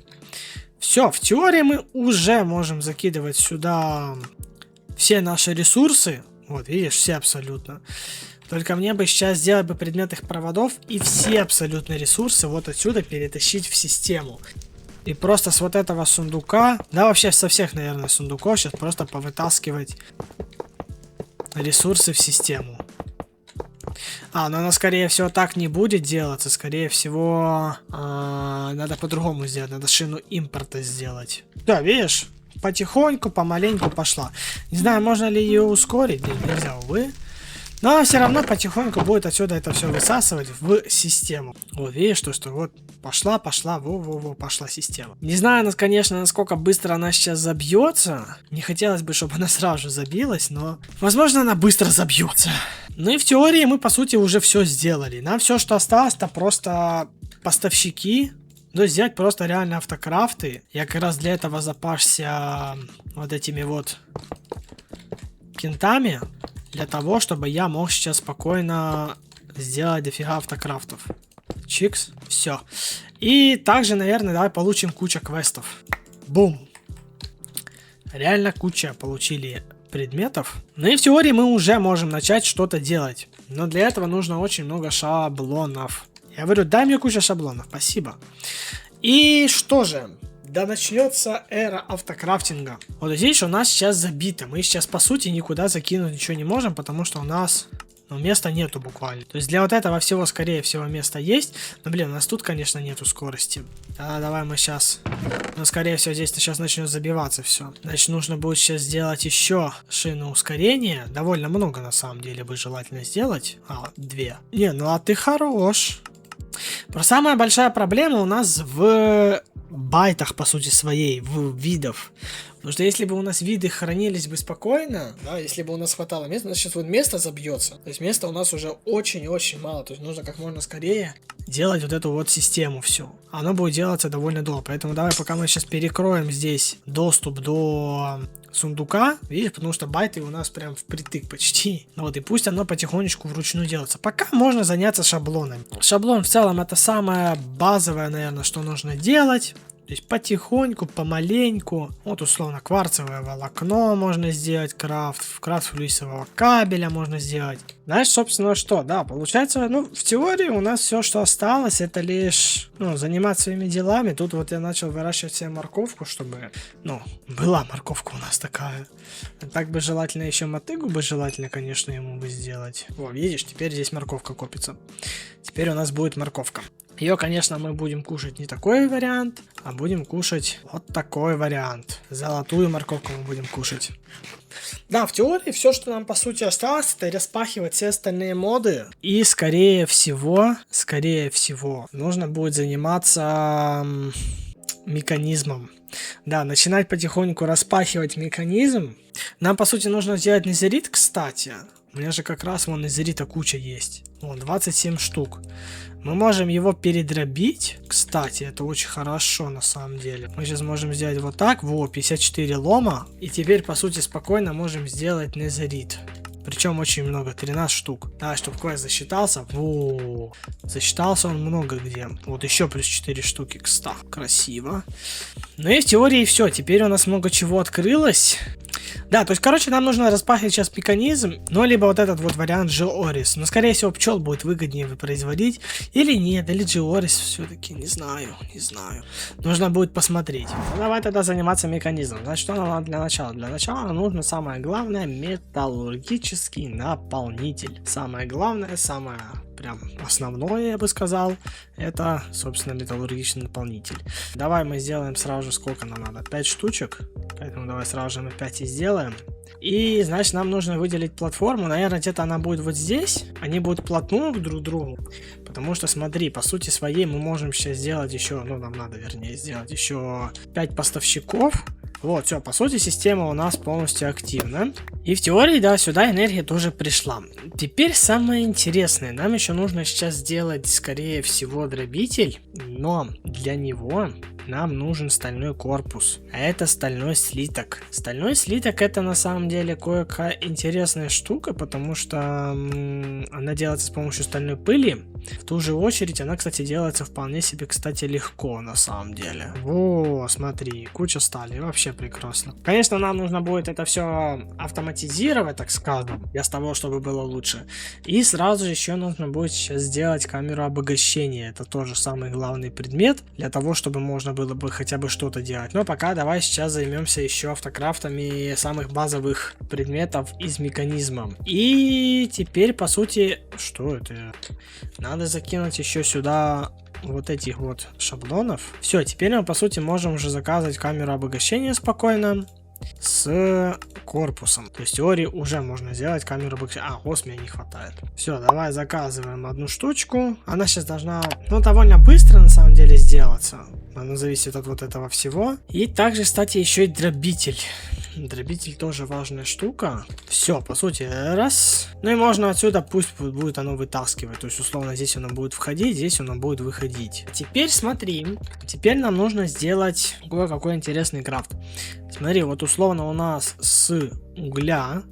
Все, в теории мы уже можем закидывать сюда все наши ресурсы. Вот, видишь, все абсолютно. Только мне бы сейчас сделать бы предметных проводов и все абсолютно ресурсы вот отсюда перетащить в систему. И просто с вот этого сундука, да вообще со всех, наверное, сундуков сейчас просто повытаскивать ресурсы в систему. Но она, скорее всего, так не будет делаться. Скорее всего, надо по-другому сделать. Надо шину импорта сделать. Да, видишь? Потихоньку, помаленьку пошла. Не знаю, можно ли ее ускорить. Нет, нельзя, увы. Но все равно потихоньку будет отсюда это все высасывать в систему. Вот, видишь, что вот пошла, пошла система. Не знаю, конечно, насколько быстро она сейчас забьется. Не хотелось бы, чтобы она сразу же забилась, но возможно, она быстро забьется. Ну и в теории мы, по сути, уже все сделали. Нам все, что осталось, это просто поставщики. То есть взять просто реально автокрафты. Я как раз для этого запасся вот этими вот кентами. Для того, чтобы я мог сейчас спокойно сделать дофига автокрафтов. Чикс. Все. И также, наверное, давай получим кучу квестов. Бум. Реально куча получили предметов. Ну и в теории мы уже можем начать что-то делать. Но для этого нужно очень много шаблонов. Я говорю, дай мне кучу шаблонов. Спасибо. И что же? Да начнется эра автокрафтинга. Вот здесь у нас сейчас забито. Мы сейчас, по сути, никуда закинуть ничего не можем, потому что у нас места нету буквально. То есть для вот этого всего, скорее всего, место есть. Но, блин, у нас тут, конечно, нету скорости. Давай мы сейчас... Но, скорее всего, здесь сейчас начнет забиваться все. Значит, нужно будет сейчас сделать еще шину ускорения. Довольно много, на самом деле, бы желательно сделать. 2. Не, ну а ты хорош. Самая большая проблема у нас в байтах, по сути, своей, в видов. Потому что если бы у нас виды хранились бы спокойно, да, если бы у нас хватало места, значит, вот место забьется. То есть места у нас уже очень-очень мало. То есть нужно как можно скорее делать вот эту вот систему всю. Оно будет делаться довольно долго. Поэтому давай, пока мы сейчас перекроем здесь доступ до сундука, видишь, потому что байты у нас прям впритык почти. Вот, и пусть оно потихонечку вручную делается. Пока можно заняться шаблонами. Шаблон в целом это самое базовое, наверное, что нужно делать. То есть потихоньку, помаленьку. Вот условно кварцевое волокно можно сделать, крафт флюисового кабеля можно сделать. Знаешь, собственно, что? Да, получается, ну, в теории у нас все, что осталось, это лишь, заниматься своими делами. Тут вот я начал выращивать себе морковку, чтобы, была морковка у нас такая. Так бы желательно еще мотыгу бы желательно, конечно, ему бы сделать. О, видишь, теперь здесь морковка копится. Теперь у нас будет морковка. Ее, конечно, мы будем кушать не такой вариант, а будем кушать вот такой вариант. Золотую морковку мы будем кушать. Да, в теории все, что нам по сути осталось, это распахивать все остальные моды. И скорее всего, нужно будет заниматься механизмом. Да, начинать потихоньку распахивать механизм. Нам по сути нужно сделать незерит, кстати. У меня же как раз вон незерита куча есть. Вот, 27 штук. Мы можем его передробить. Кстати, это очень хорошо на самом деле. Мы сейчас можем сделать вот так. Во, 54 лома. И теперь, по сути, спокойно можем сделать незерит. Причем очень много, 13 штук. Да, чтобы квест засчитался. Во, засчитался он много где. Вот еще плюс 4 штуки к 100. Красиво. Ну и в теории все. Теперь у нас много чего открылось. Да, то есть, короче, нам нужно распахивать сейчас механизм, но либо вот этот вот вариант Georis. Но, скорее всего, пчел будет выгоднее производить. Или нет, или Georis все-таки, не знаю. Нужно будет посмотреть. Ну, давай тогда заниматься механизмом. Значит, что нам надо для начала? Для начала нам нужно самое главное — металлургический наполнитель. Самое главное, самое прям основное, я бы сказал, это, собственно, металлургический наполнитель. Давай мы сделаем сразу же, сколько нам надо? 5 штучек. Поэтому давай сразу же мы 5 и сделаем. И, значит, нам нужно выделить платформу. Наверное, где-то она будет вот здесь. Они будут вплотную друг к другу. Потому что, смотри, по сути своей мы можем сейчас сделать еще, ну, нам надо, вернее, сделать еще 5 поставщиков. Вот, все, по сути, система у нас полностью активна. И в теории, да, сюда энергия тоже пришла. Теперь самое интересное. Нам еще нужно сейчас сделать, скорее всего, дробитель. Но для него нам нужен стальной корпус. А это стальной слиток. Стальной слиток — это на самом деле кое-какая интересная штука, потому что она делается с помощью стальной пыли. В ту же очередь она, кстати, делается вполне себе, кстати, легко на самом деле. Во, смотри, куча стали, вообще прекрасно. Конечно, нам нужно будет это все автоматизировать, так скажем, для того, чтобы было лучше. И сразу же еще нужно будет сейчас сделать камеру обогащения. Это тоже самый главный предмет для того, чтобы можно было бы хотя бы что-то делать. Но пока давай сейчас займемся еще автокрафтами самых базовых предметов из механизма. И теперь, по сути, что это? Надо закинуть еще сюда вот этих вот шаблонов. Все, теперь мы, по сути, можем уже заказывать камеру обогащения спокойно с корпусом. То есть в теории уже можно сделать камеру обогащения. А, ос мне не хватает. Все, давай заказываем одну штучку. Она сейчас должна, ну, довольно быстро на самом деле сделаться. Она зависит от вот этого всего. И также, кстати, еще и дробитель. Дробитель тоже важная штука. Все, по сути, раз. Ну и можно отсюда, пусть будет оно вытаскивать. То есть, условно, здесь оно будет входить, здесь оно будет выходить. Теперь смотри. Теперь нам нужно сделать кое-какой интересный крафт. Смотри, вот условно у нас с угля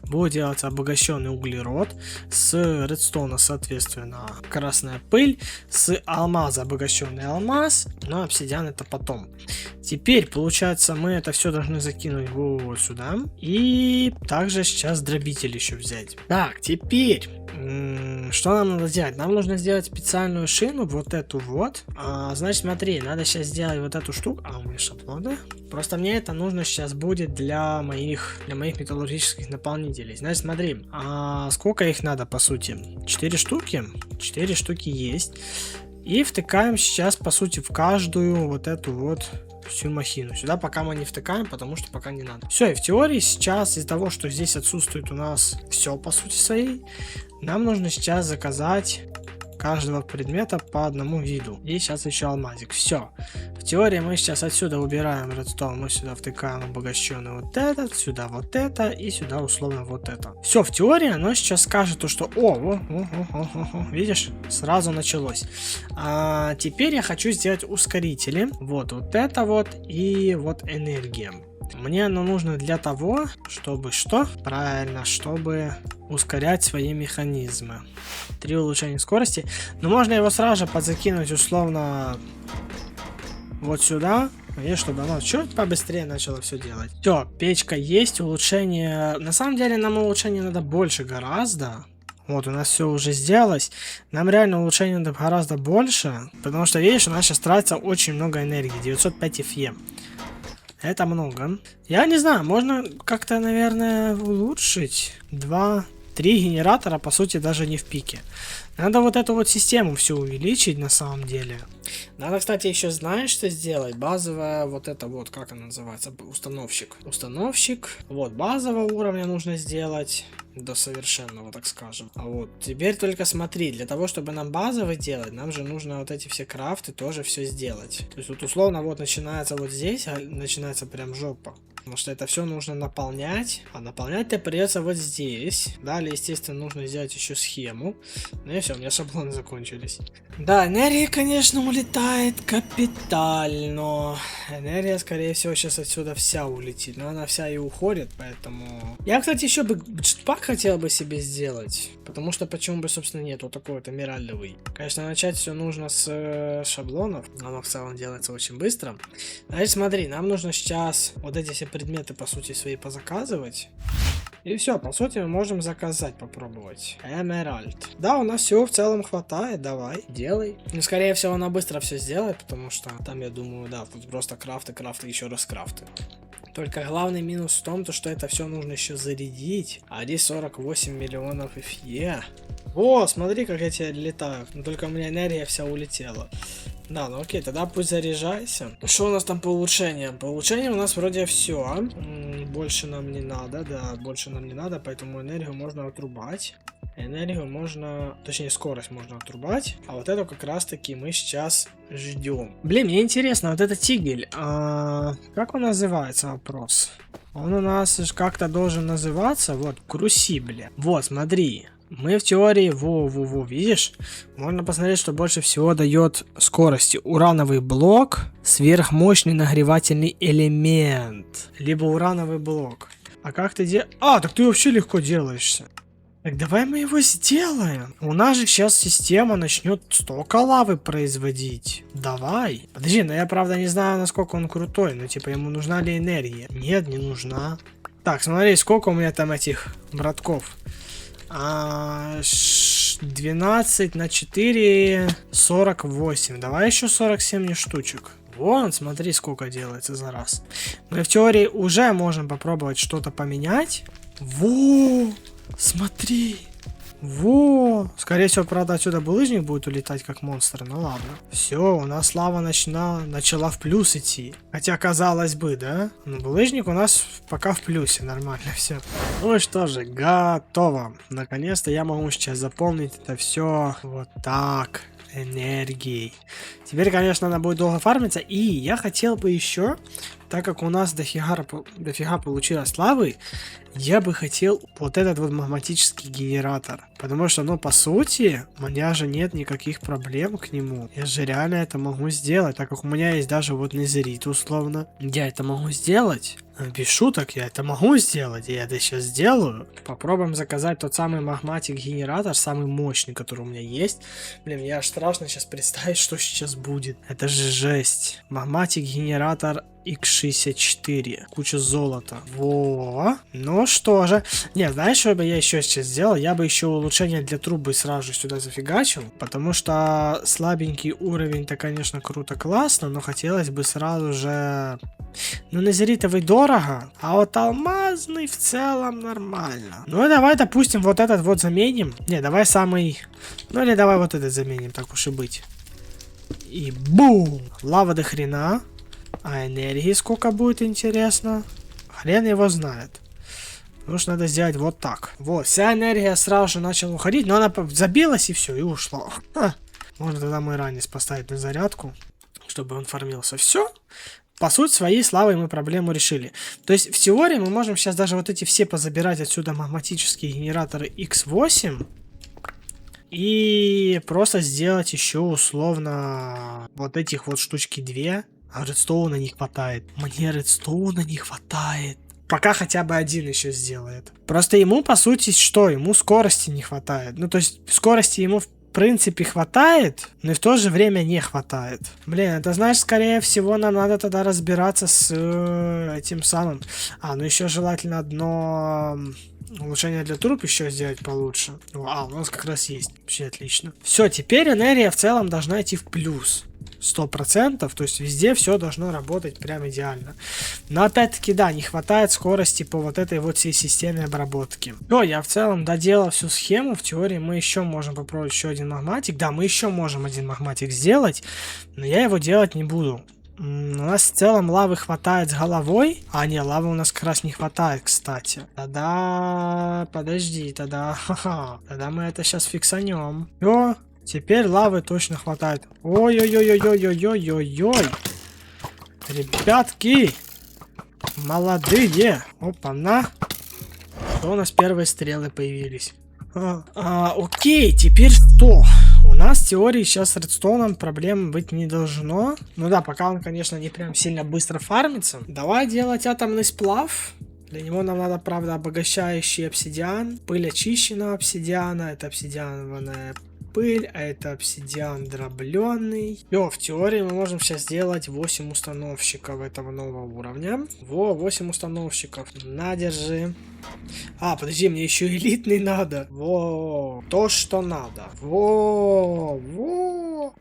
будет делаться обогащенный углерод, с редстоуна, соответственно, красная пыль, с алмаза обогащенный алмаз, но обсидиан это потом. Теперь, получается, мы это все должны закинуть вот сюда, и также сейчас дробитель еще взять. Так, теперь, что нам надо сделать? Нам нужно сделать специальную шину, вот эту вот. Значит, смотри, надо сейчас сделать вот эту штуку. У меня шаблоны. Просто мне это нужно сейчас будет для моих металлургических наполнителей. Значит, смотри, сколько их надо, по сути? 4 штуки. 4 штуки есть. И втыкаем сейчас, по сути, в каждую вот эту вот всю махину. Сюда пока мы не втыкаем, потому что пока не надо. Все, и в теории сейчас из-за того, что здесь отсутствует у нас все, по сути своей, нам нужно сейчас заказать каждого предмета по одному виду. И сейчас еще алмазик. Все. В теории мы сейчас отсюда убираем редстоун, мы сюда втыкаем обогащенный вот этот, сюда вот это и сюда условно вот это. Все, в теории оно сейчас скажет, что видишь, сразу началось. Теперь я хочу сделать ускорители. Вот это вот и вот энергия. Мне оно нужно для того, чтобы что? Правильно, чтобы ускорять свои механизмы. 3 улучшения скорости. Но можно его сразу же подзакинуть условно вот сюда. И чтобы оно чуть побыстрее начало все делать. Все, печка есть, улучшение. На самом деле нам улучшение надо больше гораздо. Вот, у нас все уже сделалось. Нам реально улучшение надо гораздо больше. Потому что, видишь, у нас сейчас тратится очень много энергии. 905 FE. Это много. Я не знаю, можно как-то, наверное, улучшить 2-3 генератора, по сути, даже не в пике. Надо вот эту вот систему все увеличить на самом деле. Надо, кстати, еще знаешь, что сделать? Базовая вот это вот, как она называется? Установщик. Установщик. Вот, базового уровня нужно сделать до совершенного, так скажем. А вот, теперь только смотри, для того, чтобы нам базовый делать, нам же нужно вот эти все крафты тоже все сделать. То есть вот условно вот начинается вот здесь, начинается прям жопа. Потому что это все нужно наполнять. А наполнять-то придется вот здесь. Далее, естественно, нужно сделать еще схему. Ну и все, у меня шаблоны закончились. Да, энергия, конечно, улетает капитально. Энергия, скорее всего, сейчас отсюда вся улетит. Но она вся и уходит, поэтому... Я, кстати, еще бы джетпак хотел бы себе сделать. Потому что почему бы, собственно, нет вот такой вот эмеральдовый. Конечно, начать все нужно с шаблонов. Оно в целом делается очень быстро. Значит, смотри, нам нужно сейчас вот эти все предметы, по сути, свои позаказывать. И все, по сути, мы можем заказать, попробовать. Эмеральд. Да, у нас всего в целом хватает, давай, делай. Ну, скорее всего, она быстро все сделает, потому что там, я думаю, да, тут просто крафты, еще раз крафты. Только главный минус в том, что это все нужно еще зарядить. А здесь 48 миллионов FE. О, смотри, как я тебе летаю. Но только у меня энергия вся улетела. Да, ну окей, тогда пусть заряжайся. Что у нас там по улучшениям? По улучшениям у нас вроде все. Больше нам не надо, да, больше нам не надо, поэтому энергию можно отрубать. Энергию можно, точнее скорость можно отрубать. А вот эту как раз таки мы сейчас ждем. Блин, мне интересно, вот этот тигель, как он называется, вопрос? Он у нас как-то должен называться, вот, крусибле. Вот, смотри. Мы в теории, видишь? Можно посмотреть, что больше всего дает скорости. Урановый блок, сверхмощный нагревательный элемент. Либо урановый блок. А как ты делаешь? А, так ты вообще легко делаешься. Так давай мы его сделаем. У нас же сейчас система начнет столько лавы производить. Давай. Подожди, но я правда не знаю, насколько он крутой. Но типа ему нужна ли энергия? Нет, не нужна. Так, смотри, сколько у меня там этих братков. 12 на 4, 48. Давай еще 47 штучек. Вон, смотри, сколько делается за раз. Мы в теории уже можем попробовать что-то поменять. Во, смотри. Во! Скорее всего, правда, отсюда булыжник будет улетать как монстр, ну ладно. Все, у нас лава начала в плюс идти. Хотя, казалось бы, да? Но булыжник у нас пока в плюсе, нормально все. Ну что же, готово. Наконец-то я могу сейчас заполнить это все вот так. Энергией. Теперь, конечно, она будет долго фармиться. И я хотел бы еще, так как у нас дофига получилось лавы, я бы хотел вот этот вот магматический генератор. Потому что, ну, по сути, у меня же нет никаких проблем к нему. Я же реально это могу сделать, так как у меня есть даже вот незерит условно. Я это могу сделать. Без шуток, я это могу сделать, и я это сейчас сделаю. Попробуем заказать тот самый магматик генератор, самый мощный, который у меня есть. Блин, мне аж страшно сейчас представить, что сейчас будет. Это же жесть. Магматик генератор X64. Куча золота. Во. Ну что же. Не, знаешь, что бы я еще сейчас сделал? Я бы еще улучшение для трубы сразу же сюда зафигачил. Потому что слабенький уровень-то, конечно, круто, классно, но хотелось бы сразу же... Ну, назеритовый дорого, а вот алмазный в целом нормально. Ну и давай, допустим, вот этот вот заменим. Не, давай самый... Ну или давай вот этот заменим, так уж и быть. И бум! Лава до хрена. А энергии сколько будет, интересно? Хрен его знает. Нужно надо сделать вот так. Вот, вся энергия сразу же начала уходить, но она забилась и все, и ушла. Можно тогда мой ранец поставить на зарядку, чтобы он фармился. Все. По сути, своей славой мы проблему решили. То есть, в теории мы можем сейчас даже вот эти все позабирать отсюда магматические генераторы X8. И просто сделать еще условно вот этих вот штучки 2. А редстоуна не хватает. Мне редстоуна не хватает. Пока хотя бы один еще сделает. Просто ему, по сути, что? Ему скорости не хватает. Ну, то есть, скорости ему в принципе хватает, но и в то же время не хватает. Блин, это значит, скорее всего, нам надо тогда разбираться с этим самым. Ну еще желательно одно улучшение для труб еще сделать получше. У нас как раз есть. Вообще отлично. Все, теперь энергия в целом должна идти в плюс. 100%, то есть везде все должно работать прям идеально. Но опять-таки, да, не хватает скорости по вот этой вот всей системе обработки. Я в целом доделал всю схему. В теории мы еще можем попробовать еще один магматик. Да, мы еще можем один магматик сделать, но я его делать не буду. У нас в целом лавы хватает с головой. Не, лавы у нас как раз не хватает, кстати. Тогда... Подожди, тогда мы это сейчас фиксанем. Теперь лавы точно хватает. Ой-ой-ой-ой-ой-ой-ой-ой-ой. Ребятки. Молодые. Опа-на. Что у нас первые стрелы появились? Окей, теперь что? У нас в теории сейчас с редстоуном проблем быть не должно. Ну да, пока он, конечно, не прям сильно быстро фармится. Давай делать атомный сплав. Для него нам надо, правда, обогащающий обсидиан. Пыль очищенного обсидиана. Это обсидиановая пыль, а это обсидиан дробленый. Все, в теории мы можем сейчас сделать 8 установщиков этого нового уровня. 8 установщиков. На, держи. Подожди, мне еще элитный надо. То, что надо.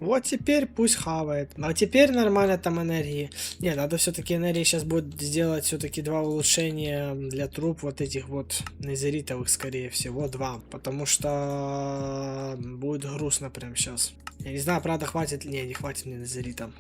Вот теперь пусть хавает. А теперь нормально там энергии. Не, надо все-таки энергии сейчас будет сделать все-таки 2 улучшения для труб вот этих вот незеритовых, скорее всего, 2. Потому что будет грустно прям сейчас. Я не знаю, правда, хватит. Не хватит мне незерита.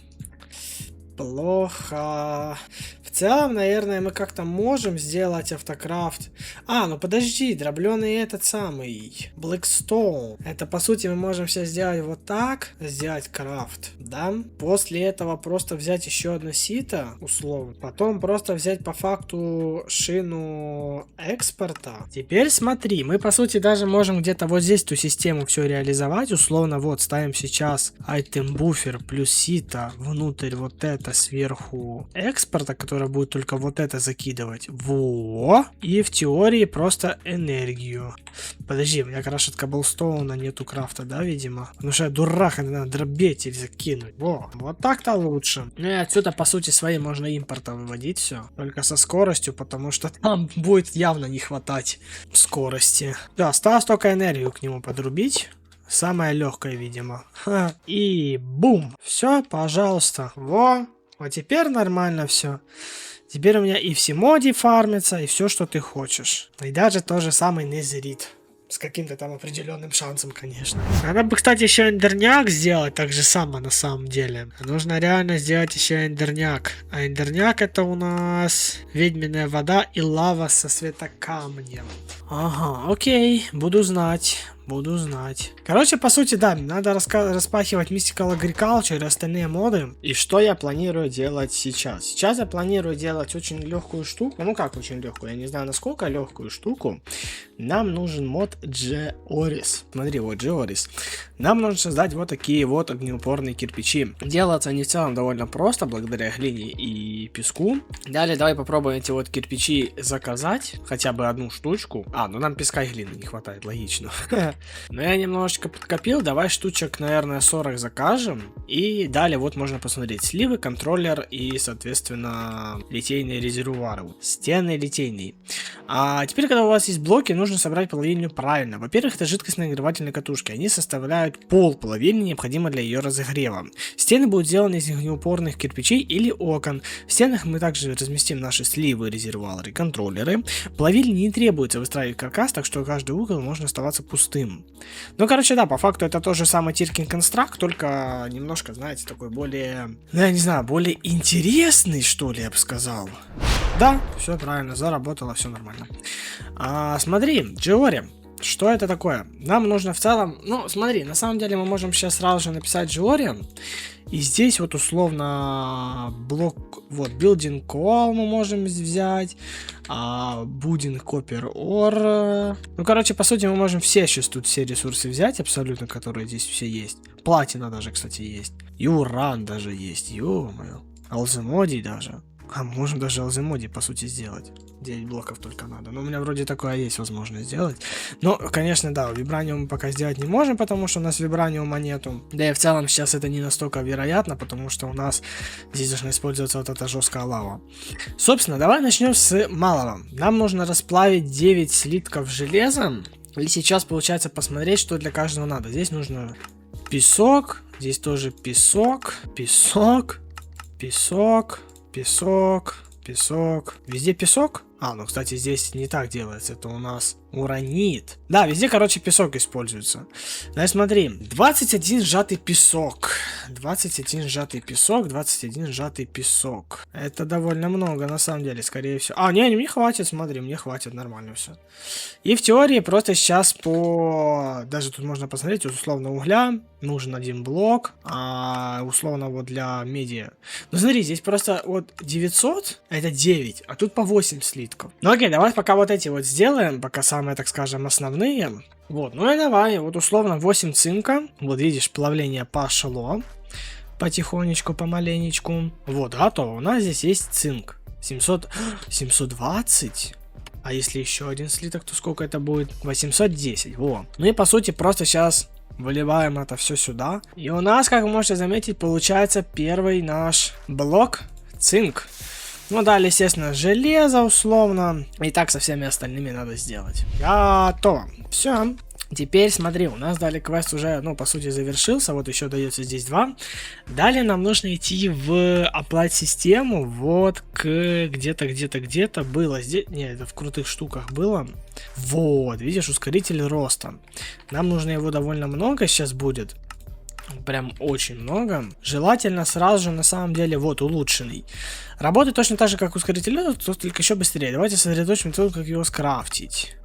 Плохо. В целом, наверное, мы как-то можем сделать автокрафт. Ну подожди, дробленый этот самый Blackstone. Это, по сути, мы можем все сделать вот так. Сделать крафт, да? После этого просто взять еще одно сито, условно. Потом просто взять по факту шину экспорта. Теперь смотри, мы, по сути, даже можем где-то вот здесь ту систему все реализовать. Условно, вот, ставим сейчас item буфер плюс сито внутрь вот это сверху экспорта, который будет только вот это закидывать. И в теории просто энергию. Подожди, у меня как раз от Коблстоуна нету крафта, да, видимо? Потому что я дурак, надо дробить или закинуть. Вот так-то лучше. Ну и отсюда, по сути, своей можно импорта выводить все. Только со скоростью, потому что там будет явно не хватать скорости. Да, осталось только энергию к нему подрубить. Самое легкое, видимо. И бум. Все, пожалуйста. Вот теперь нормально все. Теперь у меня и в Симоде фармится, и все, что ты хочешь. И даже тот же самый Незерит. С каким-то там определенным шансом, конечно. Надо бы, кстати, еще эндерняк сделать, так же само на самом деле. Нужно реально сделать еще эндерняк. А эндерняк это у нас ведьминая вода и лава со светокамнем. Ага, окей, буду знать. Короче, по сути, да, надо распахивать Mystical Agriculture и остальные моды. И что я планирую делать сейчас? Сейчас я планирую делать очень легкую штуку. Ну как очень легкую? Я не знаю, насколько легкую штуку. Нам нужен мод Georis. Смотри, вот Georis. Нам нужно создать вот такие вот огнеупорные кирпичи. Делаться они в целом довольно просто, благодаря глине и песку. Далее давай попробуем эти вот кирпичи заказать. Хотя бы одну штучку. Ну нам песка и глины не хватает, логично. Но я немножечко подкопил, давай штучек, наверное, 40 закажем. И далее вот можно посмотреть сливы, контроллер и, соответственно, литейные резервуары. Стены литейные. А теперь, когда у вас есть блоки, нужно собрать плавильню правильно. Во-первых, это жидкостно-нагревательные катушки. Они составляют пол плавильни, необходимо для ее разогрева. Стены будут сделаны из огнеупорных кирпичей или окон. В стенах мы также разместим наши сливы, резервуары и контроллеры. Плавильне не требуется выстраивать каркас, так что каждый угол может оставаться пустым. Ну, короче, да, по факту это тот же самый Тиркин Констракт, только немножко, знаете, такой более, я не знаю, более интересный, что ли, я бы сказал. Да, все правильно, заработало, все нормально. Смотри, Geori. Что это такое? Нам нужно в целом... Ну, смотри, на самом деле мы можем сейчас сразу же написать Geori. И здесь вот условно блок... Вот, Building Coal мы можем взять. Building Copper Ore. Ну, короче, по сути, мы можем сейчас тут все ресурсы взять, абсолютно, которые здесь все есть. Платина даже, кстати, есть. И уран даже есть. Ё-моё. Алземодий даже. Можем даже Алземодий, по сути, сделать. 9 блоков только надо. Но у меня вроде такое есть возможность сделать. Но, конечно, да, вибраниум мы пока сделать не можем, потому что у нас вибраниума нету. Да и в целом сейчас это не настолько вероятно, потому что у нас здесь должна использоваться вот эта жесткая лава. Собственно, давай начнем с малого. Нам нужно расплавить 9 слитков железа. И сейчас получается посмотреть, что для каждого надо. Здесь нужно песок. Здесь тоже песок. Песок. Песок. Песок. Песок. Везде песок? Ну, кстати, здесь не так делается. Это у нас уранит. Да, везде, короче, песок используется. Значит, смотри. 21 сжатый песок. 21 сжатый песок. 21 сжатый песок. Это довольно много, на самом деле, скорее всего. Не, мне хватит, смотри, мне хватит, нормально все. И в теории просто сейчас даже тут можно посмотреть, вот, условно, угля нужен 1 блок, а условно вот для меди. Ну, смотри, здесь просто вот 900, это 9, а тут по 8 слитков. Ну, окей, давай пока вот эти вот сделаем, пока самые, так скажем, основные. Вот, ну и давай, вот условно 8 цинка. Вот видишь, плавление пошло. Потихонечку, помаленечку. Вот, готово. У нас здесь есть цинк. 720. А если еще один слиток, то сколько это будет? 810. Во. Ну и по сути просто сейчас выливаем это все сюда. И у нас, как вы можете заметить, получается первый наш блок цинк. Ну далее, естественно, железо условно. И так со всеми остальными надо сделать. Готово. Все. Теперь смотри, у нас далее квест уже, ну, по сути, завершился. Вот еще дается здесь 2. Далее нам нужно идти в оплат-систему. Вот к где-то было здесь. Не, это в крутых штуках было. Вот, видишь, ускоритель роста. Нам нужно его довольно много сейчас будет. Прям очень много. Желательно сразу же, на самом деле, вот, улучшенный. Работает точно так же, как ускоритель роста, только еще быстрее. Давайте сосредоточим то, как его скрафтить.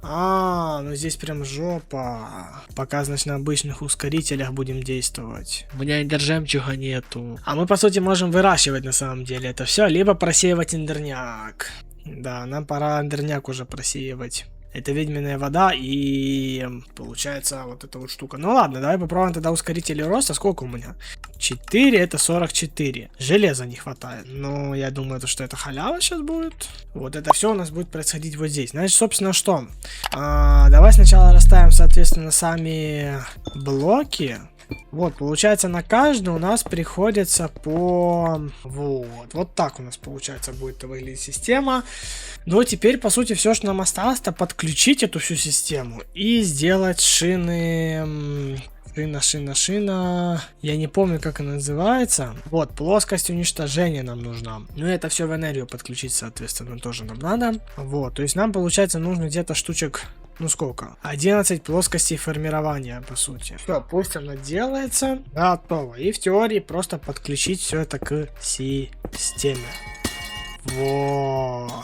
Ну здесь прям жопа. Пока, значит, на обычных ускорителях будем действовать. У меня эндержемчуга нету. А мы, по сути, можем выращивать, на самом деле, это все, либо просеивать эндерняк. Да, нам пора эндерняк уже просеивать. Это ведьминая вода и получается вот эта вот штука. Ну ладно, давай попробуем тогда ускорители роста. Сколько у меня? 4, это 44. Железа не хватает. Но я думаю, что это халява сейчас будет. Вот это все у нас будет происходить вот здесь. Значит, собственно, что? Давай сначала расставим, соответственно, сами блоки. Вот, получается, на каждый у нас приходится по... Вот так у нас, получается, будет выглядеть система. Но теперь, по сути, все, что нам осталось, это подключить эту всю систему и сделать шины... Шина. Я не помню, как она называется. Вот, плоскость уничтожения нам нужна. Ну и это все в энергию подключить, соответственно, тоже нам надо. Вот, то есть нам, получается, нужно где-то штучек... Ну сколько? 11 плоскостей формирования, по сути. Все, пусть она делается. Готово. И в теории просто подключить все это к системе. Во.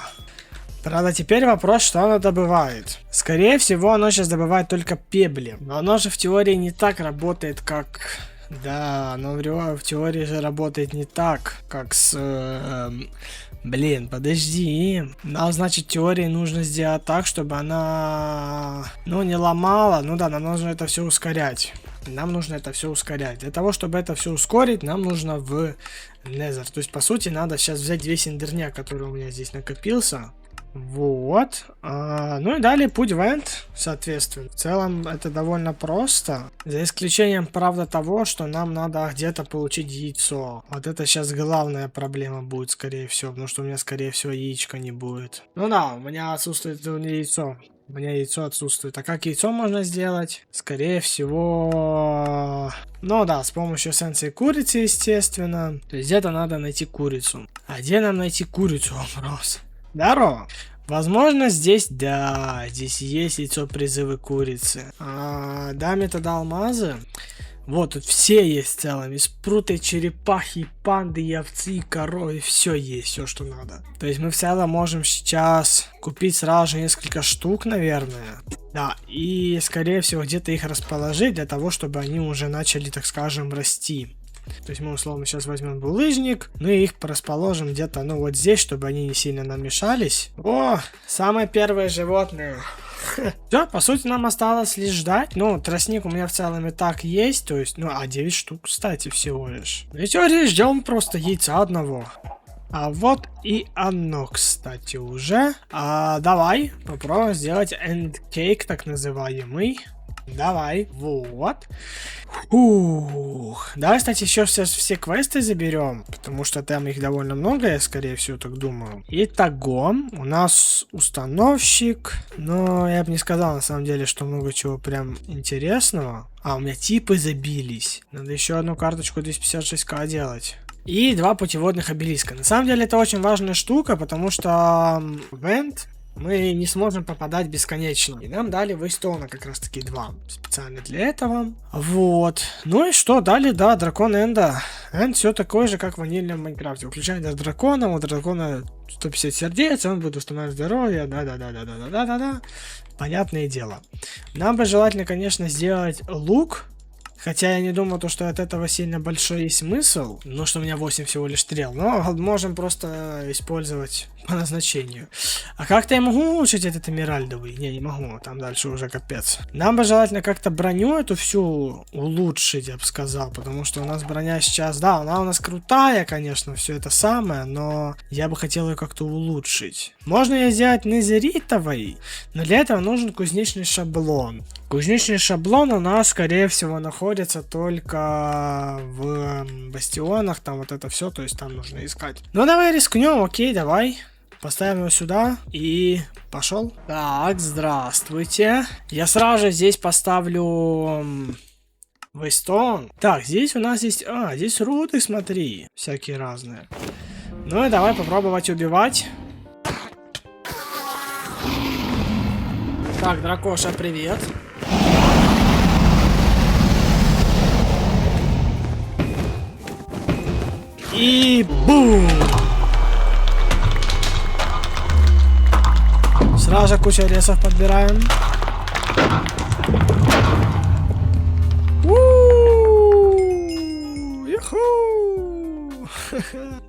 Правда, теперь вопрос, что оно добывает. Скорее всего, оно сейчас добывает только пебли. Но оно же в теории не так работает, как... Да, оно в теории же работает не так, как с... Блин, подожди. Нам, значит, в теории нужно сделать так, чтобы она... Ну, не ломала. Ну да, нам нужно это все ускорять. Нам нужно это все ускорять. Для того, чтобы это все ускорить, нам нужно в Nether. То есть, по сути, надо сейчас взять весь эндерняк, который у меня здесь накопился. Вот. Ну и далее путь в энд, соответственно. В целом это довольно просто. За исключением, правда, того, что нам надо где-то получить яйцо. Вот это сейчас главная проблема будет, скорее всего. Потому что у меня, скорее всего, яичка не будет. Ну да, у меня отсутствует яйцо. У меня яйцо отсутствует. А как яйцо можно сделать? Скорее всего... Ну да, с помощью эссенции курицы, естественно. То есть где-то надо найти курицу. А где нам найти курицу? Вопрос. Здорово. Возможно, здесь, да, здесь есть яйцо призывы курицы. Да, метода алмазы. Вот, тут все есть в целом. И спруты, черепахи, и панды, и овцы, и коровы. Все есть, все, что надо. То есть мы в целом можем сейчас купить сразу же несколько штук, наверное. Да, и скорее всего где-то их расположить для того, чтобы они уже начали, так скажем, расти. То есть мы условно сейчас возьмем булыжник, ну и их расположим где-то, ну вот здесь, чтобы они не сильно намешались. О, самое первое животное. Все, по сути, нам осталось лишь ждать. Ну, тростник у меня в целом и так есть, то есть, 9 штук, кстати, всего лишь. И теперь ждем просто яйца одного. А вот и оно, кстати, уже. Давай попробуем сделать эндкейк, так называемый. Давай, вот. Давай, кстати, еще все квесты заберем, потому что там их довольно много, я скорее всего так думаю. Итого, у нас установщик, но я бы не сказал на самом деле, что много чего прям интересного. У меня типы забились. Надо еще одну карточку 256к делать. и 2 путеводных обелиска. На самом деле это очень важная штука, потому что вент мы не сможем попадать бесконечно. И нам дали вейстоуна как раз таки 2 специально для этого. Вот. Ну и что, дали, да, дракон Энда. Энд все такой же, как в ванильном Майнкрафте. Включая даже дракона, у дракона 150 сердец, он будет устанавливать здоровье, да-да-да-да-да-да-да-да. Понятное дело. Нам бы желательно, конечно, сделать лук. Хотя я не думаю, что от этого сильно большой есть смысл. Ну, что у меня 8 всего лишь стрел. Но можем просто использовать по назначению. А как-то я могу улучшить этот эмеральдовый? Не могу. Там дальше уже капец. Нам бы желательно как-то броню эту всю улучшить, я бы сказал. Потому что у нас броня сейчас... Да, она у нас крутая, конечно, все это самое. Но я бы хотел ее как-то улучшить. Можно ее сделать незеритовой. Но для этого нужен кузнечный шаблон. Кузнечный шаблон у нас, скорее всего, находится только в бастионах, там вот это все, то есть там нужно искать. Ну, давай рискнем, окей, давай. Поставим его сюда и пошел. Так, здравствуйте. Я сразу же здесь поставлю вейстоун. Так, здесь у нас есть... А, здесь руды, смотри, всякие разные. Ну и давай попробовать убивать. Так, дракоша, привет. И бум! Сразу же куча ресов подбираем.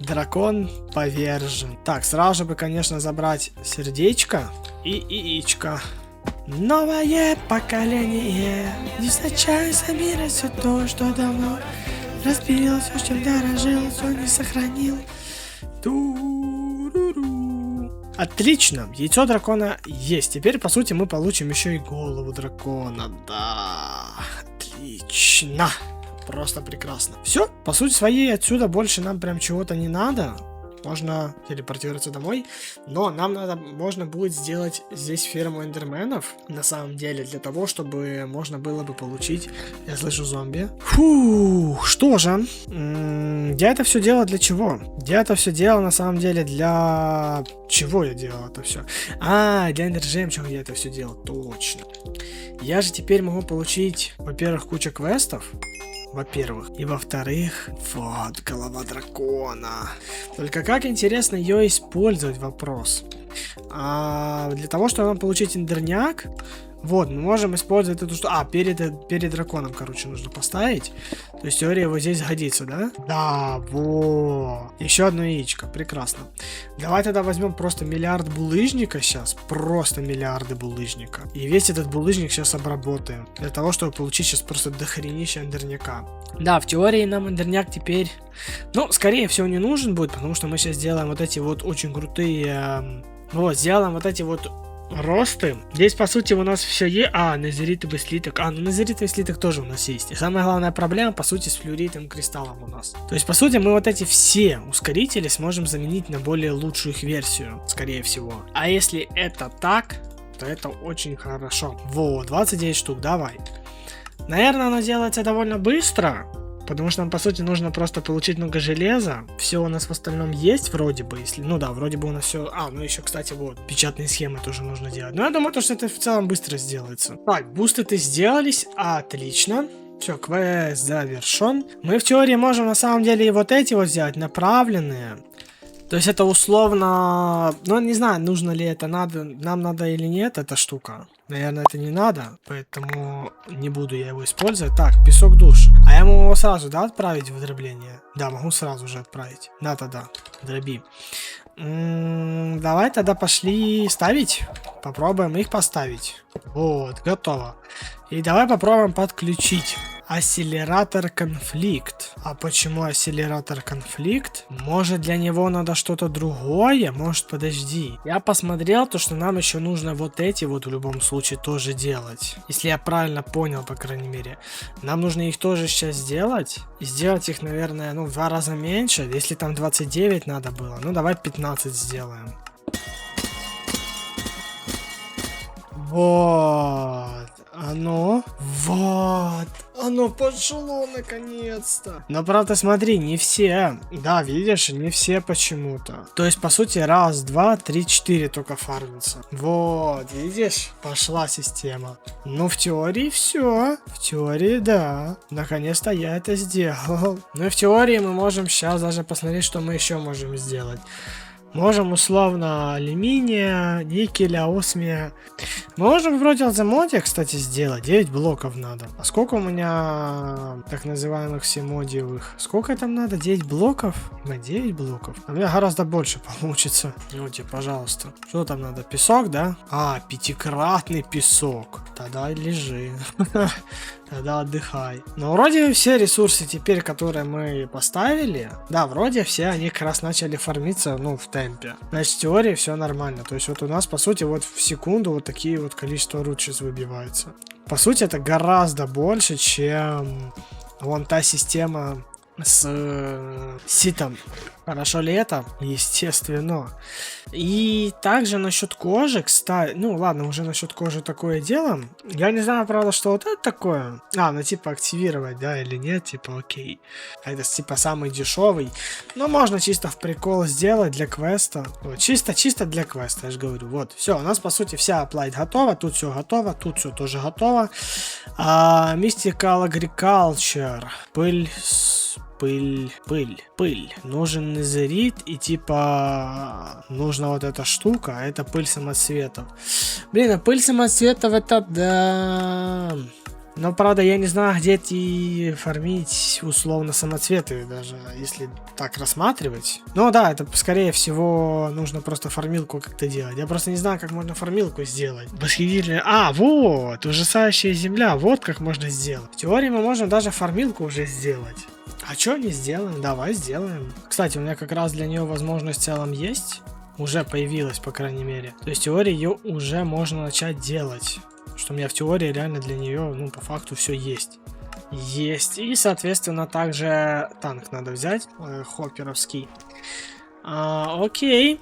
Дракон повержен. Так, сразу бы, конечно, забрать сердечко и яичко. Новое поколение не встречает за мира все то, что давно разбил, все, что дорожил, все не сохранил. Ту-ру-ру. Отлично, яйцо дракона есть. Теперь, по сути, мы получим еще и голову дракона. Да, отлично. Просто прекрасно. Все, по сути своей, отсюда больше нам прям чего-то не надо. Можно телепортироваться домой. Но нам можно будет сделать здесь ферму эндерменов. На самом деле, для того, чтобы можно было бы получить... Я слышу зомби. Фух, что же? Я это все делал для чего? Я это все делал на самом деле для... Чего я делал это все? А, для эндержемчуга я это все делал. Точно. Я же теперь могу получить, во-первых, кучу квестов. Во-первых. И во-вторых, вот, голова дракона. Только как интересно ее использовать, вопрос. Для того, чтобы нам получить эндерняк, вот, мы можем использовать эту штуку. Перед драконом, короче, нужно поставить. То есть теория вот здесь годится, да? Да, во. Еще одно яичко, прекрасно. Давай тогда возьмем просто миллиард булыжника сейчас. Просто миллиарды булыжника. И весь этот булыжник сейчас обработаем. Для того, чтобы получить сейчас просто дохренища эндерняка. Да, в теории нам эндерняк теперь... Ну, скорее всего, не нужен будет, потому что мы сейчас сделаем вот эти вот очень крутые... Вот, сделаем вот эти вот... росты. Здесь, по сути, у нас все есть. Незеритовый слиток. Ну незеритовый слиток тоже у нас есть. И самая главная проблема, по сути, с флюоритовым кристаллом у нас. То есть, по сути, мы вот эти все ускорители сможем заменить на более лучшую их версию, скорее всего. А если это так, то это очень хорошо. Вот, 29 штук, давай. Наверное, оно делается довольно быстро. Потому что нам, по сути, нужно просто получить много железа. Все у нас в остальном есть, вроде бы. Если... Ну да, вроде бы у нас все... Ну еще, кстати, вот, печатные схемы тоже нужно делать. Но я думаю, что это в целом быстро сделается. Так, бусты-то сделались. Отлично. Все, квест завершен. Мы в теории можем, на самом деле, и вот эти вот взять, направленные. То есть это условно... Ну, не знаю, нужно ли это, нам надо или нет, эта штука. Наверное, это не надо, поэтому не буду я его использовать. Так, песок душ. А я могу его сразу, да, отправить в дробление? Да, могу сразу же отправить. Да, тогда, дроби. Давай тогда пошли ставить. Попробуем их поставить. Вот, готово. И давай попробуем подключить. Акселератор конфликт. А почему акселератор конфликт? Может, для него надо что-то другое? Может, подожди. Я посмотрел то, что нам еще нужно вот эти вот в любом случае тоже делать. Если я правильно понял, по крайней мере. Нам нужно их тоже сейчас сделать. И сделать их, наверное, в 2 раза меньше. Если там 29 надо было. Ну, давай 15 сделаем. Вот. Вот. оно пошло наконец-то. Но правда, смотри, не все. Да, видишь, не все почему-то. То есть, по сути, раз, два, три, четыре только фармится. Вот, видишь, пошла система. Ну, в теории все. В теории, да. Наконец-то я это сделал. Ну и в теории мы можем сейчас даже посмотреть, что мы еще можем сделать. Можем условно алюминия, никеля, осмия. Мы можем вроде алзамодия, кстати, сделать. 9 блоков надо. А сколько у меня так называемых всемодиевых? Сколько там надо? 9 блоков? 9 блоков. У меня гораздо больше получится. Ну тебе, пожалуйста. Что там надо? Песок, да? А, 5-кратный песок. Тогда лежи. Тогда отдыхай. Но вроде все ресурсы теперь, которые мы поставили, да, вроде все они как раз начали фармиться, ну, в темпе. Значит, в теории все нормально. То есть вот у нас, по сути, вот в секунду вот такие вот количество руд сейчас выбивается. По сути, это гораздо больше, чем вон та система с ситом. Хорошо ли это? Естественно. И также насчет кожи, кстати, ну ладно, уже насчет кожи такое дело. Я не знаю, правда, что вот это такое. А, ну типа активировать, да, или нет, типа окей. Это типа самый дешевый. Но можно чисто в прикол сделать для квеста. Вот, чисто для квеста, я же говорю. Вот, все, у нас по сути вся апплайт готова. Тут все готово, тут все тоже готово. Mystical Agriculture. Пыль. Нужен незерит и типа нужна вот эта штука, а это пыль самоцветов. Блин, а пыль самоцветов это да. Но правда я не знаю, где эти фармить условно самоцветы, даже если так рассматривать. Ну да, это скорее всего нужно просто фармилку как-то делать. Я просто не знаю, как можно фармилку сделать. Восхитительно. А, вот, ужасающая земля, вот как можно сделать. В теории мы можем даже фармилку уже сделать. А чё не сделаем? Давай сделаем. Кстати, у меня как раз для нее возможность в целом есть. Уже появилась, по крайней мере. То есть в теории ее уже можно начать делать. Что у меня в теории реально для нее, ну, по факту все есть. Есть. И, соответственно, также танк надо взять. Хопперовский. Окей.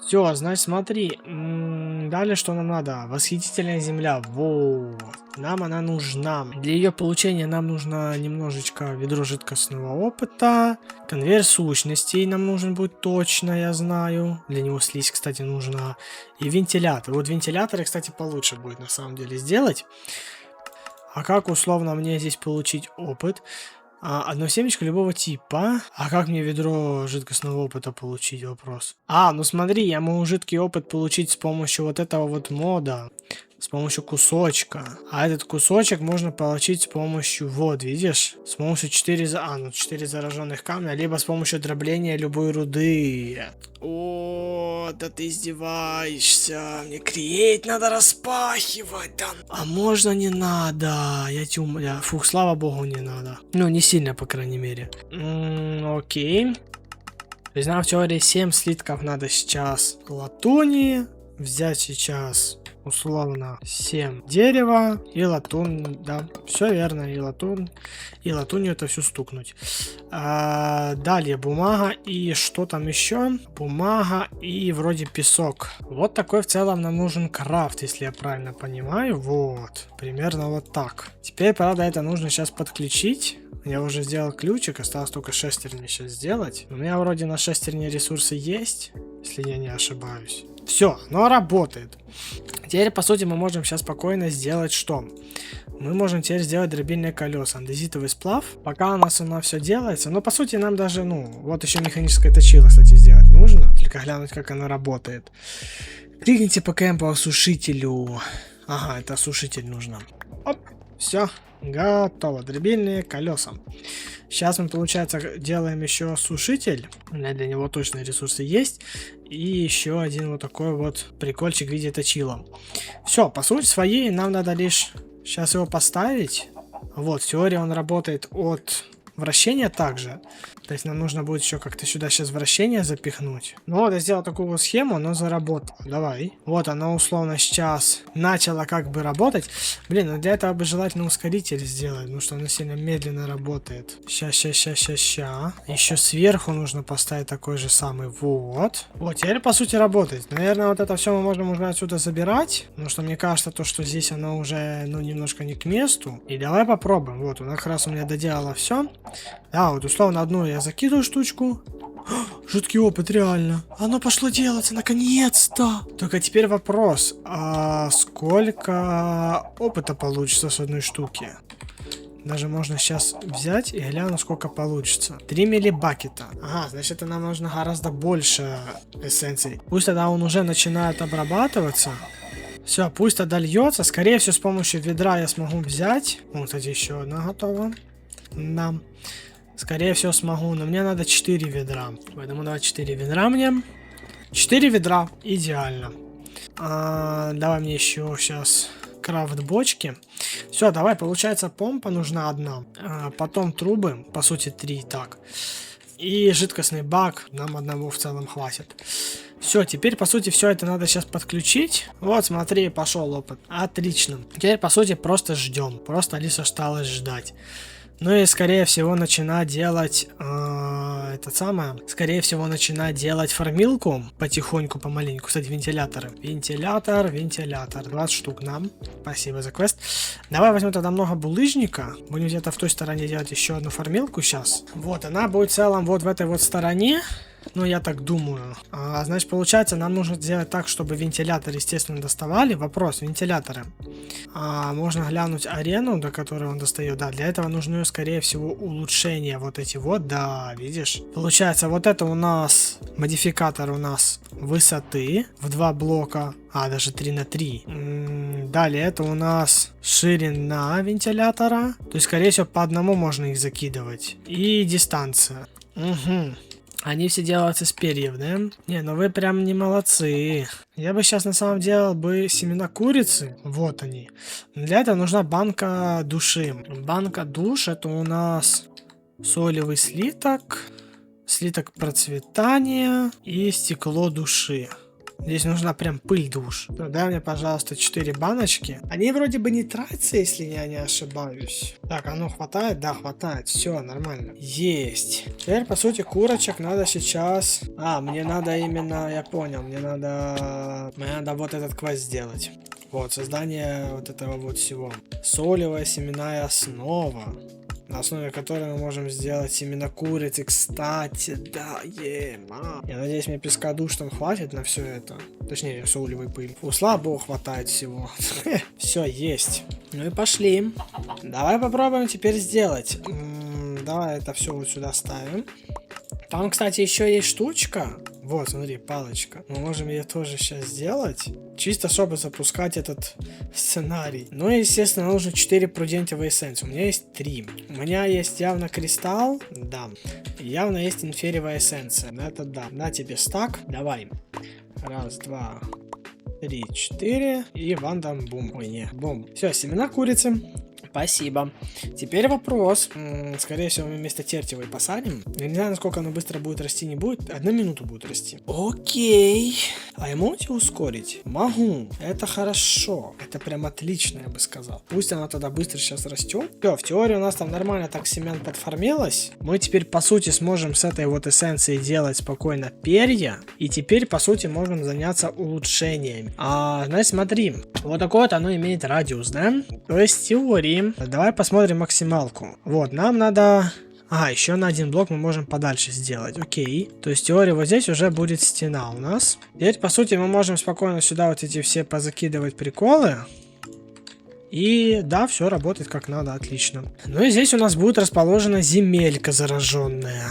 Все, значит, смотри. Далее что нам надо? Восхитительная земля. Вот. Нам она нужна. Для ее получения нам нужно немножечко ведро жидкостного опыта. Конвейер сущностей нам нужен будет точно, я знаю. Для него слизь, кстати, нужна. И вентилятор. Вот вентиляторы, кстати, получше будет на самом деле сделать. А как условно мне здесь получить опыт? Одно семечко любого типа. А как мне ведро жидкостного опыта получить? Вопрос. Ну смотри, я могу жидкий опыт получить с помощью вот этого вот мода. С помощью кусочка. А этот кусочек можно получить с помощью, вот, видишь? С помощью 4 зараженных камня, либо с помощью дробления любой руды. О, да ты издеваешься. Мне креять надо распахивать. Да. А можно не надо? Фух, слава богу, не надо. Ну, не сильно, по крайней мере. Окей. То есть нам в теории 7 слитков надо сейчас латуни. Взять сейчас... условно 7 дерева и латун, да, все верно, и латунью это все стукнуть. Далее бумага и что там еще? Бумага и вроде песок. Вот такой в целом нам нужен крафт, если я правильно понимаю. Вот, примерно вот так. Теперь, правда, это нужно сейчас подключить. Я уже сделал ключик, осталось только шестерни сейчас сделать. У меня вроде на шестерне ресурсы есть, если я не ошибаюсь. Все, оно работает. Теперь, по сути, мы можем сейчас спокойно сделать что? Мы можем теперь сделать дробильные колеса, андезитовый сплав. Пока у нас оно все делается, но по сути нам даже, вот еще механическое точило, кстати, сделать нужно. Только глянуть, как оно работает. Кликните по по осушителю. Ага, это осушитель нужно. Оп, все, готово. Дробильные колеса. Сейчас мы, получается, делаем еще осушитель. У меня для него точные ресурсы есть. И еще один вот такой вот прикольчик в виде точила. Все, по сути своей нам надо лишь сейчас его поставить. Вот, в теории он работает от вращения также. То есть нам нужно будет еще как-то сюда сейчас вращение запихнуть. Ну вот, я сделал такую вот схему, оно заработало. Давай. Вот оно условно сейчас начало как бы работать. Блин, ну для этого бы желательно ускоритель сделать, потому что оно сильно медленно работает. Сейчас. Еще сверху нужно поставить такой же самый. Вот. Вот, теперь по сути работает. Наверное, вот это все мы можем уже отсюда забирать. Потому что мне кажется, то, что здесь оно уже, ну, немножко не к месту. И давай попробуем. Вот, она как раз у меня доделала все. Да, вот условно одну я закидываю штучку. Жуткий опыт, реально. Оно пошло делаться, наконец-то. Только теперь вопрос. А сколько опыта получится с одной штуки? Даже можно сейчас взять и гляну, сколько получится. 3 миллибакета. Ага, значит, нам нужно гораздо больше эссенций. Пусть тогда он уже начинает обрабатываться. Все, пусть тогда льется. Скорее всего, с помощью ведра я смогу взять. Вон, кстати, еще одна готова. Да. Скорее всего, смогу. Но мне надо 4 ведра. Поэтому давай 4 ведра мне. 4 ведра. Идеально. Давай мне еще сейчас крафт бочки. Все, давай, получается, помпа нужна одна. Потом трубы, по сути, 3. Так. И жидкостный бак. Нам одного в целом хватит. Все, теперь, по сути, все это надо сейчас подключить. Вот, смотри, пошел опыт. Отлично. Теперь, по сути, просто ждем. Просто лишь осталось ждать. Ну и, скорее всего, начинать делать... Скорее всего, начинать делать фармилку потихоньку, помаленьку. Кстати, вентиляторы. Вентилятор. 20 штук нам. Спасибо за квест. Давай возьмем тогда много булыжника. Будем где-то в той стороне делать еще одну фармилку сейчас. Вот, она будет в целом вот в этой вот стороне. Ну, я так думаю. Значит, получается, нам нужно сделать так, чтобы вентиляторы, естественно, доставали. Вопрос, вентиляторы. Можно глянуть арену, до которой он достает. Да, для этого нужны, скорее всего, улучшения. Вот эти вот, да, видишь? Получается, вот это у нас модификатор у нас высоты в 2 блока. Даже 3 на 3. Далее это у нас ширина вентилятора. То есть, скорее всего, по одному можно их закидывать. И дистанция. Угу. Они все делаются с перьев, да? Не, ну вы прям не молодцы. Я бы сейчас на самом деле делал бы семена курицы. Вот они. Для этого нужна банка души. Банка душ это у нас солевый слиток, слиток процветания и стекло души. Здесь нужна прям пыль душ. Дай мне, пожалуйста, 4 баночки. Они вроде бы не тратятся, если я не ошибаюсь. Так, оно хватает? Да, хватает. Все, нормально. Есть. Теперь, по сути, курочек надо сейчас... мне надо именно... Я понял. Мне надо вот этот квест сделать. Вот, создание вот этого вот всего. Солевая семенная основа. На основе которой мы можем сделать семена курицы. Кстати, да, Я надеюсь, мне пескадуш там хватит на все это. Точнее, солевой пыль. Слава богу, хватает всего. Все, есть. Ну и пошли. Давай попробуем теперь сделать. Давай это все вот сюда ставим. Там, кстати, еще есть штучка. Вот, смотри, палочка. Мы можем ее тоже сейчас сделать. Чисто, чтобы запускать этот сценарий. Ну и, естественно, нужно 4 прудентовые эссенции. У меня есть 3. У меня есть явно кристалл. Да. Явно есть инфериевая эссенция. Это да. На тебе стак. Давай. 1, 2, 3, 4. И вандам бум. Ой, не. Бум. Все, семена курицы. Спасибо. Теперь вопрос. Скорее всего, мы вместо тертевой посадим. Я не знаю, насколько оно быстро будет расти, не будет. 1 минуту будет расти. Окей. А я могу тебя ускорить? Могу. Это хорошо. Это прям отлично, я бы сказал. Пусть оно тогда быстро сейчас растет. Все, в теории у нас там нормально так семян подформилось. Мы теперь, по сути, сможем с этой вот эссенцией делать спокойно перья. И теперь, по сути, можем заняться улучшениями. Значит, смотри. Вот такой вот оно имеет радиус, да? То есть, в теории... Давай посмотрим максималку. Вот, нам надо... еще на 1 блок мы можем подальше сделать. Окей. То есть, в теории, вот здесь уже будет стена у нас. Теперь, по сути, мы можем спокойно сюда вот эти все позакидывать приколы. И да, все работает как надо, отлично. Ну и здесь у нас будет расположена земелька зараженная,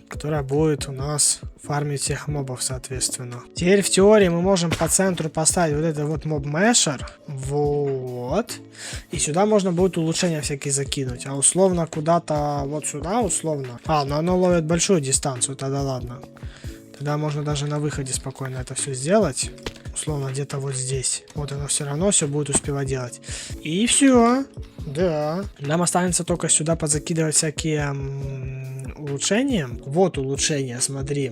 которая будет у нас фармить всех мобов, соответственно. Теперь в теории мы можем по центру поставить вот этот вот моб-мешер. Вот. И сюда можно будет улучшения всякие закинуть. А условно куда-то вот сюда, условно. Но оно ловит большую дистанцию, тогда ладно. Тогда можно даже на выходе спокойно это все сделать. Условно где-то вот здесь. Вот оно все равно все будет успевать делать. И все. Да. Нам останется только сюда позакидывать всякие... улучшением. Вот улучшение, смотри.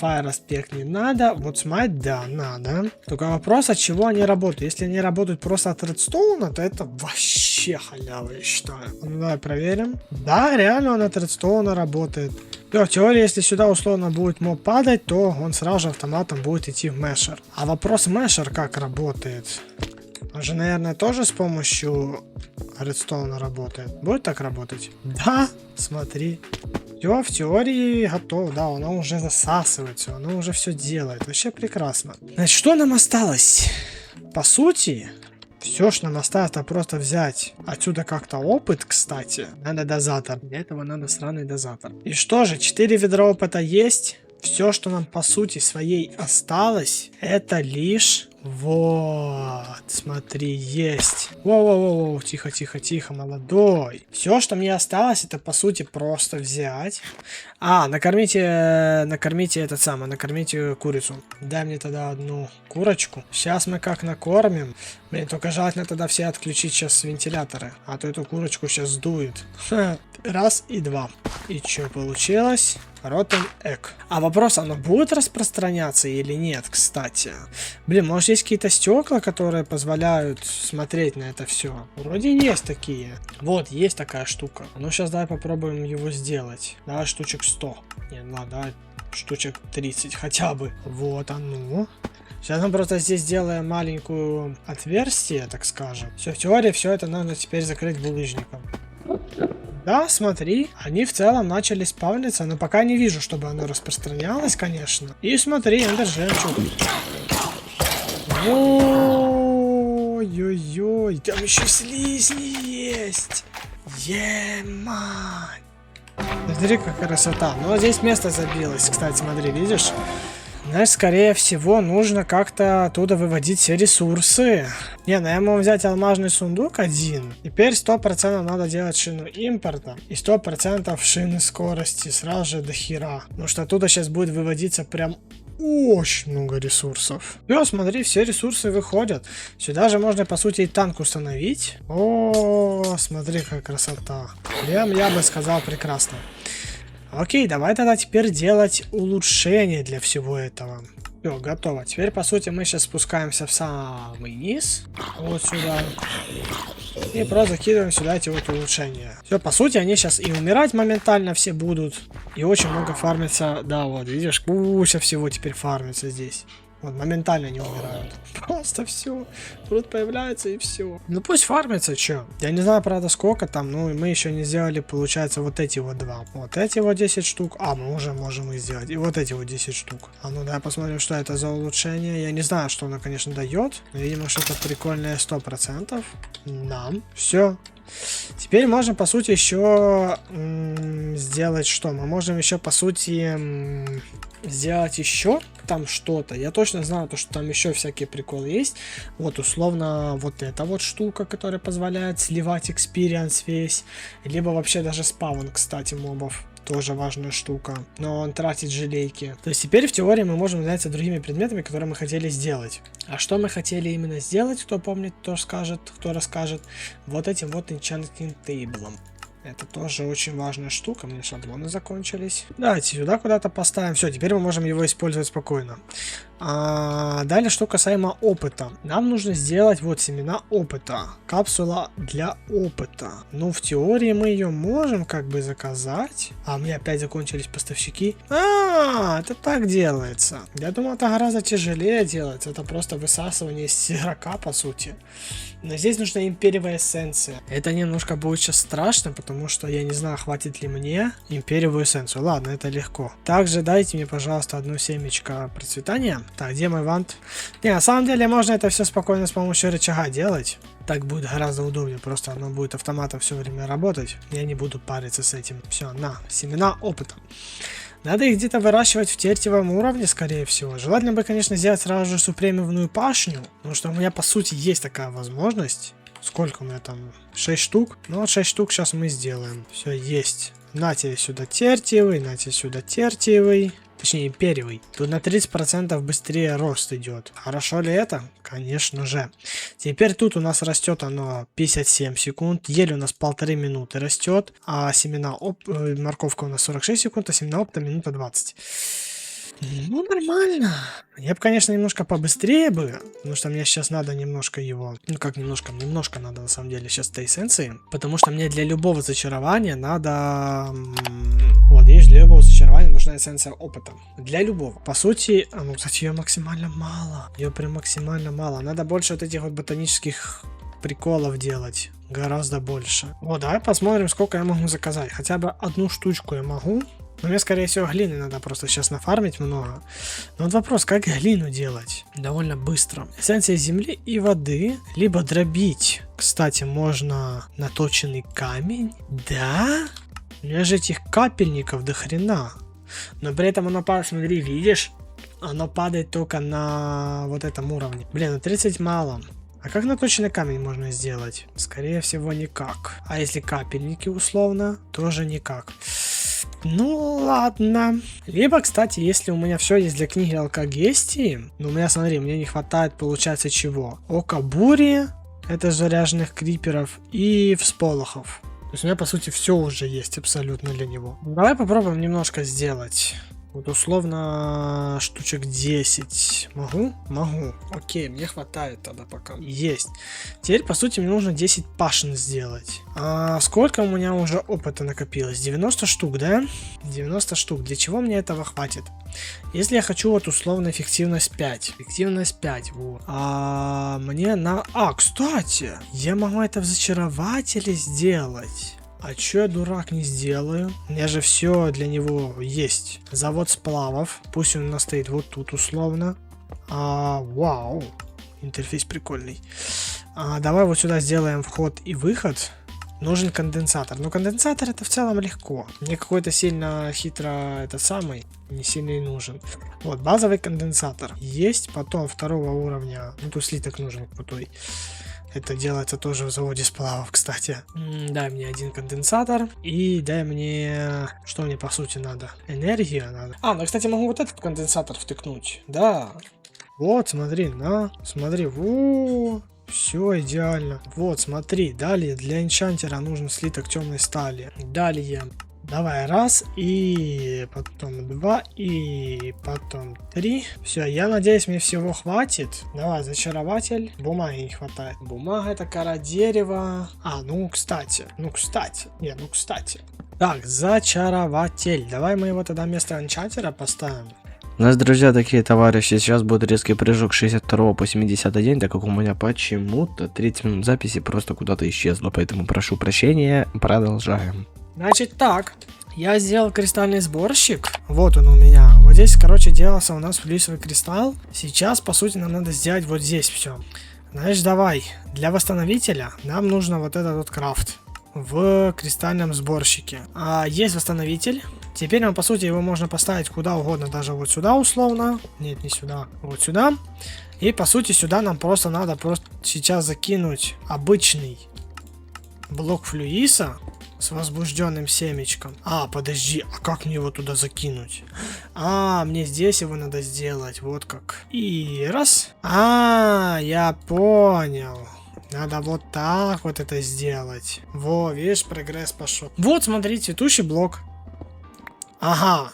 Fire Aspect не надо. Вот Smite, да, надо. Только вопрос, от чего они работают. Если они работают просто от редстоуна, то это вообще халява, я считаю. Ну, давай проверим. Да, реально он от редстоуна работает. В теории, если сюда условно будет моб падать, то он сразу же автоматом будет идти в мешер. А вопрос мешер как работает? Он же, наверное, тоже с помощью редстоуна работает. Будет так работать? Да, смотри. Все, в теории готово, да, оно уже засасывается, оно уже все делает. Вообще прекрасно. Значит, что нам осталось? По сути... Все, что нам осталось, это просто взять отсюда как-то опыт, кстати. Надо дозатор. Для этого надо сраный дозатор. И что же, 4 ведра опыта есть. Все, что нам по сути своей осталось, это лишь... Вот, смотри, есть. Воу-воу-воу, тихо-тихо-тихо, молодой. Все, что мне осталось, это по сути просто взять. Накормите курицу. Дай мне тогда одну курочку. Сейчас мы как накормим. Блин, только желательно тогда все отключить сейчас вентиляторы. А то эту курочку сейчас сдует. Раз и два. И что получилось? Rotten Egg. А вопрос, оно будет распространяться или нет, кстати? Блин, может есть какие-то стекла, которые позволяют смотреть на это все? Вроде есть такие. Вот, есть такая штука. Ну, сейчас давай попробуем его сделать. Давай штучек 100. Не, ладно, давай штучек 30 хотя бы. Вот оно. Сейчас мы просто здесь сделаем маленькую отверстие, так скажем. Все, в теории все это надо теперь закрыть булыжником. Да, смотри, они в целом начали спавниться, но пока не вижу, чтобы оно распространялось, конечно. И смотри, эндер жемчуг. Ой-ой-ой, там еще слизни есть. Е-мать. Смотри, какая красота. Ну, здесь место забилось, кстати, смотри, видишь? Знаешь, скорее всего, нужно как-то оттуда выводить все ресурсы. Не, ну я могу взять алмазный сундук один. Теперь 100% надо делать шину импорта. И 100% шины скорости. Сразу же до хера. Потому что оттуда сейчас будет выводиться прям очень много ресурсов. Все, смотри, все ресурсы выходят. Сюда же можно, по сути, и танк установить. О, смотри, какая красота. Прям, я бы сказал, прекрасно. Окей, давай тогда теперь делать улучшение для всего этого. Все, готово. Теперь, по сути, мы сейчас спускаемся в самый низ. Вот сюда. И просто закидываем сюда эти вот улучшения. Все, по сути, они сейчас и умирать моментально все будут. И очень много фармится. Да, вот, видишь, куча всего теперь фармится здесь. Вот, моментально не умирают. Просто все. Тут появляется и все. Ну пусть фармится, что. Я не знаю, правда, сколько там. Ну, мы еще не сделали, получается, вот эти вот два. Вот эти вот 10 штук. А, мы уже можем их сделать. И вот эти вот 10 штук. А ну да, посмотрим, что это за улучшение. Я не знаю, что оно, конечно, дает. Но, видимо, что-то прикольное 100%. Нам. Все. Теперь можем, по сути, еще сделать что? Мы можем еще, по сути, сделать еще там что-то. Я точно знаю, что там еще всякие приколы есть. Вот, условно, вот эта вот штука, которая позволяет сливать экспириенс весь. Либо вообще даже спаун, кстати, мобов. Тоже важная штука. Но он тратит желейки. То есть теперь в теории мы можем заняться другими предметами, которые мы хотели сделать. А что мы хотели именно сделать, кто помнит, кто скажет, кто расскажет. Вот этим вот enchanting table. Это тоже очень важная штука. Мне шаблоны закончились. Давайте сюда куда-то поставим. Все, теперь мы можем его использовать спокойно. Далее, что касаемо опыта. Нам нужно сделать вот семена опыта. Капсула для опыта. Ну, в теории мы ее можем как бы заказать. А у меня опять закончились поставщики. Это так делается. Я думал, это гораздо тяжелее делается. Это просто высасывание из сирока, по сути. Но здесь нужна империевая эссенция. Это немножко будет сейчас страшно, потому что я не знаю, хватит ли мне империевую эссенцию. Ладно, это легко. Также дайте мне, пожалуйста, одну семечко процветания. Так, где мой вант? Не, на самом деле можно это все спокойно с помощью рычага делать. Так будет гораздо удобнее. Просто оно будет автоматом все время работать. Я не буду париться с этим. Все, на, семена опыта. Надо их где-то выращивать в тертевом уровне, скорее всего. Желательно бы, конечно, сделать сразу же супремиумную пашню. Потому что у меня, по сути, есть такая возможность. Сколько у меня там? 6 штук. Ну вот 6 штук сейчас мы сделаем. Все, есть. На тебе сюда тертевый, на тебе сюда тертевый. Точнее, первый. Тут на 30% быстрее рост идет. Хорошо ли это? Конечно же. Теперь тут у нас растет оно 57 секунд. Еле у нас 1,5 минуты растет. А морковка у нас 46 секунд, а семена опыта минута 20. Ну, нормально. Я бы, конечно, немножко побыстрее бы, потому что мне сейчас надо немножко его... Ну, как немножко? Немножко надо, на самом деле, сейчас этой эссенции. Потому что мне для любого зачарования надо... Вот, видишь, для любого зачарования нужна эссенция опыта. Для любого. По сути, ну, кстати, ее максимально мало. Ее прям максимально мало. Надо больше вот этих вот ботанических приколов делать. Гораздо больше. Вот, давай посмотрим, сколько я могу заказать. Хотя бы одну штучку я могу. Но мне, скорее всего, глины надо просто сейчас нафармить много. Но вот вопрос, как глину делать? Довольно быстро. Эссенция земли и воды, либо дробить. Кстати, можно наточенный камень. Да? У меня же этих капельников до хрена. Но при этом оно падает, смотри, видишь? Оно падает только на вот этом уровне. Блин, на 30 мало. А как наточенный камень можно сделать? Скорее всего, никак. А если капельники условно, тоже никак. Ну ладно. Либо, кстати, если у меня все есть для книги алкогестии, но у меня, смотри, мне не хватает, получается, чего? Ока бури, это заряженных криперов, и всполохов. То есть у меня, по сути, все уже есть абсолютно для него. Давай попробуем немножко сделать. Вот условно штучек 10. Могу? Могу. Окей, мне хватает тогда пока. Есть. Теперь, по сути, мне нужно 10 пашин сделать. А сколько у меня уже опыта накопилось? 90 штук, да? 90 штук. Для чего мне этого хватит? Если я хочу вот условно эффективность 5. Эффективность 5, вот. А мне на... А, кстати, я могу это в зачарователе сделать. А чё я, дурак, не сделаю? У меня же все для него есть. Завод сплавов. Пусть он у нас стоит вот тут условно. Вау. Интерфейс прикольный. Давай вот сюда сделаем вход и выход. Нужен конденсатор. Но конденсатор это в целом легко. Мне какой-то сильно хитро этот самый не сильно и нужен. Вот, базовый конденсатор. Есть. Потом второго уровня. Ну, тут слиток нужен крутой. Это делается тоже в заводе сплавов, кстати. Дай мне один конденсатор. И дай мне... Что мне по сути надо? Энергия надо. Ну, кстати, могу вот этот конденсатор втыкнуть. Да. Вот, смотри, на. Смотри. Во. Все идеально. Вот, смотри. Далее для энчантера нужен слиток темной стали. Далее. Давай, раз, и потом 2, и потом 3. Все, я надеюсь, мне всего хватит. Давай, зачарователь. Бумаги не хватает. Бумага это кора дерева. Ну, кстати. Кстати. Так, зачарователь. Давай мы его тогда вместо энчантера поставим. У нас, друзья, такие товарищи, сейчас будет резкий прыжок с 62 по 70 день, так как у меня почему-то 30 минут записи просто куда-то исчезло, поэтому прошу прощения, продолжаем. Значит так, я сделал кристальный сборщик, вот он у меня, вот здесь, короче, делался у нас флюсовый кристалл, сейчас, по сути, нам надо сделать вот здесь все. Значит, давай, для восстановителя нам нужно вот этот вот крафт в кристальном сборщике. Есть восстановитель. Теперь нам, по сути, его можно поставить куда угодно, даже вот сюда условно. Нет, не сюда, вот сюда. И, по сути, сюда нам просто надо сейчас закинуть обычный блок флюиса с возбужденным семечком. Подожди, как мне его туда закинуть? Мне здесь его надо сделать, вот как. И раз. Я понял. Надо вот так вот это сделать. Во, видишь, прогресс пошел. Вот, смотри, цветущий блок. Ага.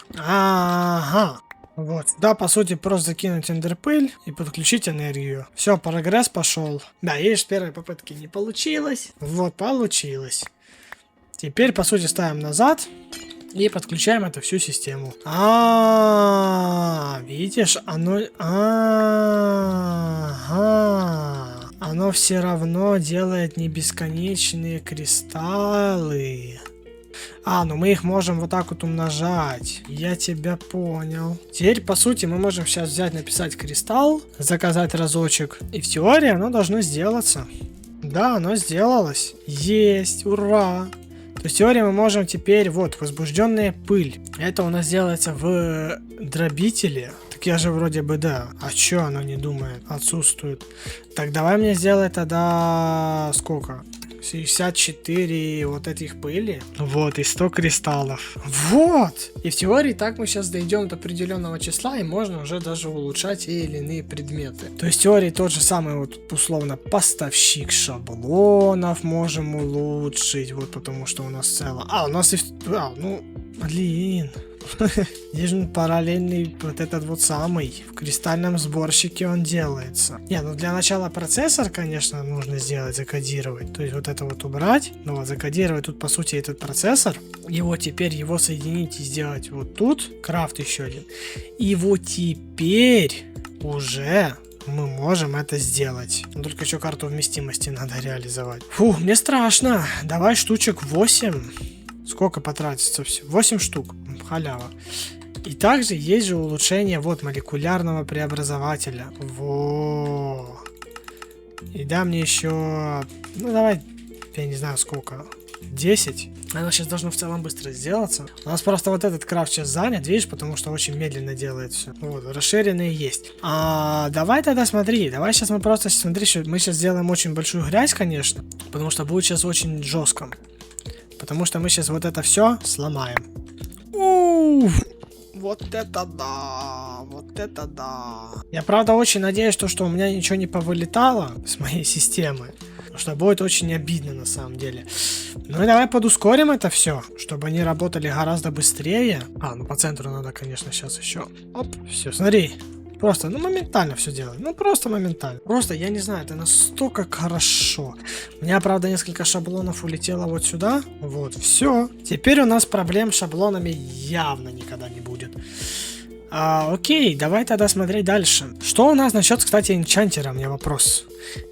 Вот. Да, по сути, просто закинуть эндерпыль и подключить энергию. Все, прогресс пошел. Да, видишь, с первой попытки не получилось. Вот, получилось. Теперь, по сути, ставим назад и подключаем эту всю систему. Видишь, оно... Оно все равно делает не бесконечные кристаллы. Но мы их можем вот так вот умножать. Я тебя понял. Теперь, по сути, мы можем сейчас взять, написать кристалл, заказать разочек. И в теории оно должно сделаться. Да, оно сделалось. Есть, ура! То есть в теории мы можем теперь, вот, возбужденная пыль. Это у нас делается в дробителе. Так я же вроде бы, да. А чё оно не думает? Отсутствует. Так, давай мне сделай тогда... Сколько? 64 вот этих пыли. Вот, и 100 кристаллов. Вот! И в теории так мы сейчас дойдем до определенного числа, и можно уже даже улучшать те или иные предметы. То есть в теории тот же самый, вот условно, поставщик шаблонов можем улучшить, вот потому что у нас цело... у нас и... блин... Здесь же параллельный вот этот вот самый. В кристальном сборщике он делается. Для начала процессор, конечно, нужно сделать, закодировать. То есть вот это вот убрать. Закодировать тут, по сути, этот процессор. Его соединить и сделать вот тут. Крафт еще один. И вот теперь уже... мы можем это сделать. Только еще карту вместимости надо реализовать. Фух, мне страшно. Давай штучек 8. Сколько потратится все? 8 штук. Халява. И также есть же улучшение вот молекулярного преобразователя. Во. И да, мне еще... давай, я не знаю сколько. 10. Оно сейчас должно в целом быстро сделаться. У нас просто вот этот крафт сейчас занят, видишь, потому что очень медленно делает все. Вот, расширенные есть. Давай тогда смотри. Давай сейчас мы просто смотри, что мы сейчас сделаем очень большую грязь, конечно. Потому что будет сейчас очень жестко. Потому что мы сейчас вот это все сломаем. Вот это да! Вот это да! Я правда очень надеюсь, что у меня ничего не повылетало с моей системы. Потому что будет очень обидно на самом деле. Ну и давай подускорим это все, чтобы они работали гораздо быстрее. По центру надо, конечно, сейчас еще. Оп, все, смотри. Просто, моментально все делать. Просто моментально. Просто, я не знаю, это настолько хорошо. У меня, правда, несколько шаблонов улетело вот сюда. Вот, все. Теперь у нас проблем с шаблонами явно никогда не будет. Окей, давай тогда смотреть дальше. Что у нас насчет, кстати, энчантера? У меня вопрос.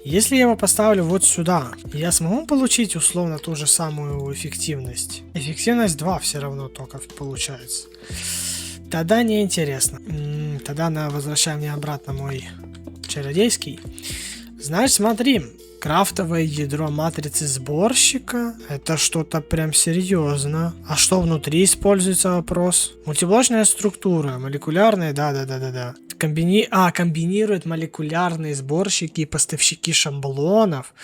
Если я его поставлю вот сюда, я смогу получить условно ту же самую эффективность? Эффективность 2 все равно только получается. Тогда неинтересно. Тогда возвращай мне обратно мой чародейский. Значит, смотри. Крафтовое ядро матрицы сборщика. Это что-то прям серьезно. А что внутри используется, вопрос? Мультиблочная структура. Молекулярная, да. Комбинирует молекулярные сборщики и поставщики шаблонов.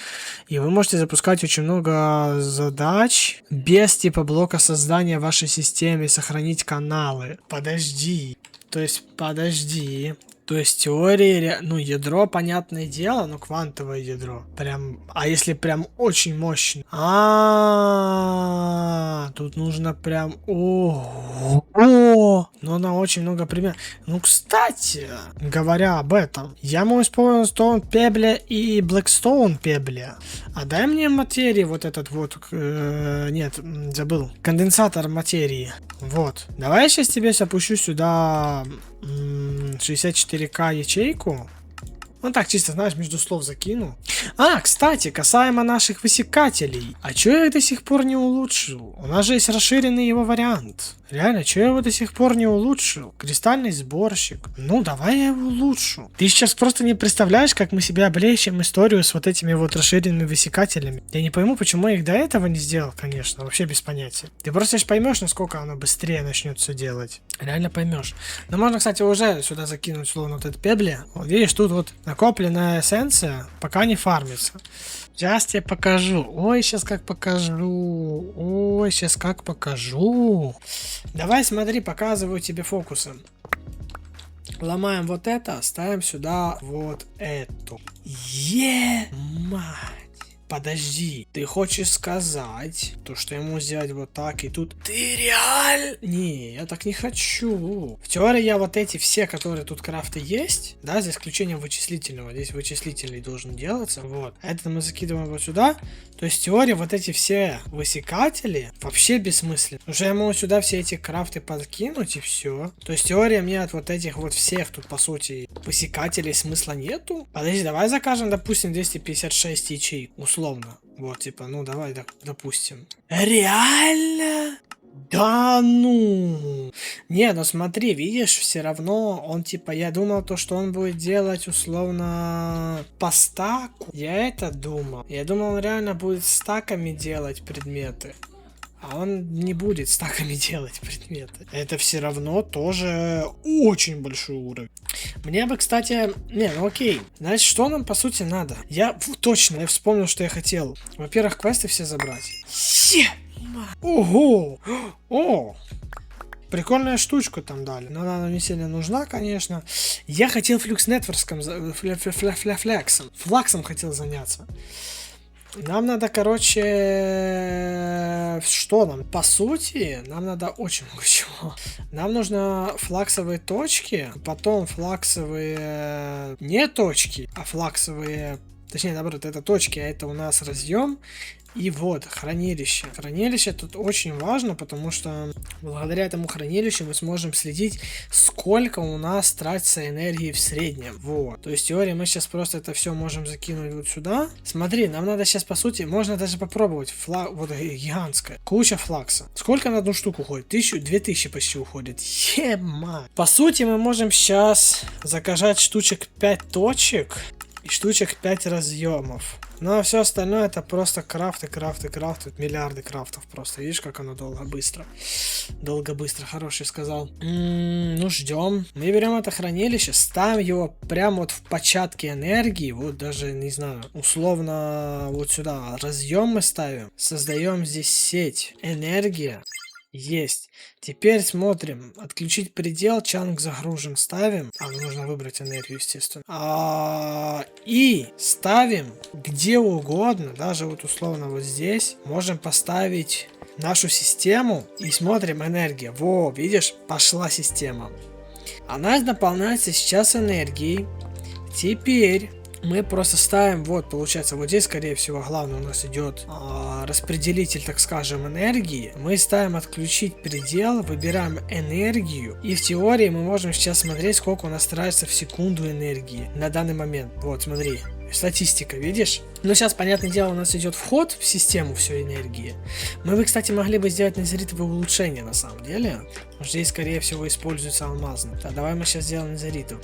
И вы можете запускать очень много задач без типа блока создания в вашей системе и сохранить каналы. Подожди. То есть в теории, ядро, понятное дело, но квантовое ядро. Прям, если прям очень мощно. Тут нужно прям... Но на очень много примеров. Кстати, говоря об этом, я могу использовать Stone Pebble и Blackstone Pebble. А дай мне материи вот этот вот... забыл. Конденсатор материи. Вот. Давай я сейчас тебе опущу сюда 64К ячейку. Так, чисто, знаешь, между слов закину. Кстати, касаемо наших высекателей. А чё я их до сих пор не улучшил? У нас же есть расширенный его вариант. Реально, чё я его до сих пор не улучшил? Кристальный сборщик. Давай я его улучшу. Ты сейчас просто не представляешь, как мы себе облегчим историю с вот этими вот расширенными высекателями. Я не пойму, почему я их до этого не сделал, конечно. Вообще без понятия. Ты просто поймешь, насколько оно быстрее начнет все делать. Реально поймешь. Но можно, кстати, уже сюда закинуть словно вот этот пебли. Вот видишь, тут вот накопленная эссенция, пока не фармится. Сейчас тебе покажу. Сейчас как покажу. Давай, смотри, показываю тебе фокусы. Ломаем вот это, ставим сюда вот эту. Мать. Подожди, ты хочешь сказать, что ему сделать вот так и тут? Ты реально? Не, я так не хочу. В теории я вот эти все, которые тут крафты есть, да, за исключением вычислительного, здесь вычислительный должен делаться, вот. Это мы закидываем вот сюда. То есть в теории вот эти все высекатели вообще бессмысленны. Уже я могу сюда все эти крафты подкинуть и все. То есть в теории мне от вот этих вот всех тут, по сути, высекателей смысла нету. Подожди, давай закажем, допустим, 256 ячеек. Условно. Вот, типа, давай, допустим. Реально? Да ну! Не, смотри, видишь, все равно он, типа, я думал что он будет делать, условно, по стаку. Я это думал. Я думал, он реально будет стаками делать предметы. а он не будет стаками делать предметы. Это все равно тоже очень большой уровень. Мне бы, кстати... Не, ну окей. Значит, что нам по сути надо? Точно, я вспомнил, что я хотел. Во-первых, квесты все забрать. Ого! О! Прикольная штучка там дали. Но она нам не сильно нужна, конечно. Я хотел флаксом хотел заняться. Нам надо, короче... Что нам? По сути, нам надо очень много чего. Нам нужно флаксовые точки, потом флаксовые... Не точки, а флаксовые... Точнее, наоборот, это точки, а это у нас разъем. И вот, хранилище. Хранилище тут очень важно, потому что благодаря этому хранилищу мы сможем следить, сколько у нас тратится энергии в среднем. Вот. То есть, в теории мы сейчас просто это все можем закинуть вот сюда. Смотри, нам надо сейчас, по сути, можно даже попробовать. Вот гигантская. Куча флакса. Сколько на одну штуку уходит? 2000 почти уходит. Ема. По сути, мы можем сейчас заказать штучек 5 точек и штучек 5 разъемов. Ну а все остальное это просто крафты. Миллиарды крафтов просто. Видишь, как оно быстро. Долго-быстро, хороший сказал. Ну ждем. Мы берем это хранилище, ставим его прямо вот в початке энергии. Вот даже, не знаю, условно вот сюда. Разъем мы ставим. Создаем здесь сеть. Энергия. Есть. Теперь смотрим. Отключить предел. Чанк загружен. Ставим. Нужно выбрать энергию, естественно. И ставим где угодно. Даже вот условно вот здесь. Можем поставить нашу систему. И смотрим энергия. Во, видишь? Пошла система. Она наполняется сейчас энергией. Теперь... Мы просто ставим, вот, получается, вот здесь, скорее всего, главное у нас идет распределитель, так скажем, энергии. Мы ставим отключить предел, выбираем энергию. И в теории мы можем сейчас смотреть, сколько у нас тратится в секунду энергии на данный момент. Вот, смотри. Статистика, видишь? Но сейчас, понятное дело, у нас идет вход в систему всей энергии. Мы бы, кстати, могли бы сделать незаритовое улучшение, на самом деле. Потому что здесь, скорее всего, используется алмазный. Так, давай мы сейчас сделаем незариту.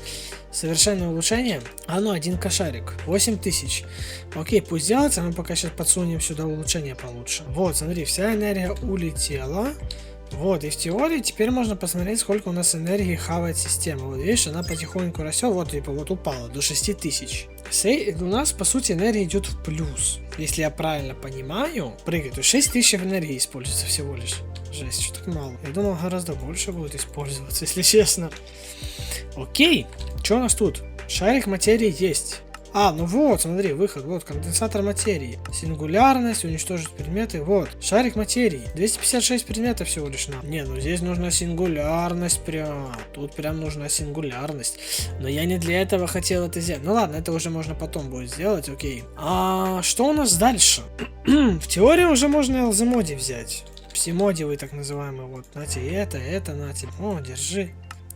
Совершенное улучшение. Один кошарик. 8000. Окей, пусть делается. Мы пока сейчас подсунем сюда улучшение получше. Вот, смотри, вся энергия улетела. Вот, и в теории теперь можно посмотреть, сколько у нас энергии хавает система. Вот видишь, она потихоньку растет, вот типа вот упала до 6000. У нас, по сути, энергия идет в плюс. Если я правильно понимаю, прыгает. То есть 6000 энергии используется всего лишь. Жесть, что так мало. Я думал, гораздо больше будет использоваться, если честно. Окей, что у нас тут? Шарик материи есть. Ну вот, смотри, выход, вот, конденсатор материи. Сингулярность, уничтожить предметы, вот. Шарик материи. 256 предметов всего лишь нам. Не, ну здесь нужна сингулярность прям. Тут прям нужна сингулярность. Но я не для этого хотел это сделать. Ну ладно, это уже можно потом будет сделать, окей. Что у нас дальше? В теории уже можно LZ-моди взять. Пси-модивый так называемый, вот. Нате это, нате. О, держи.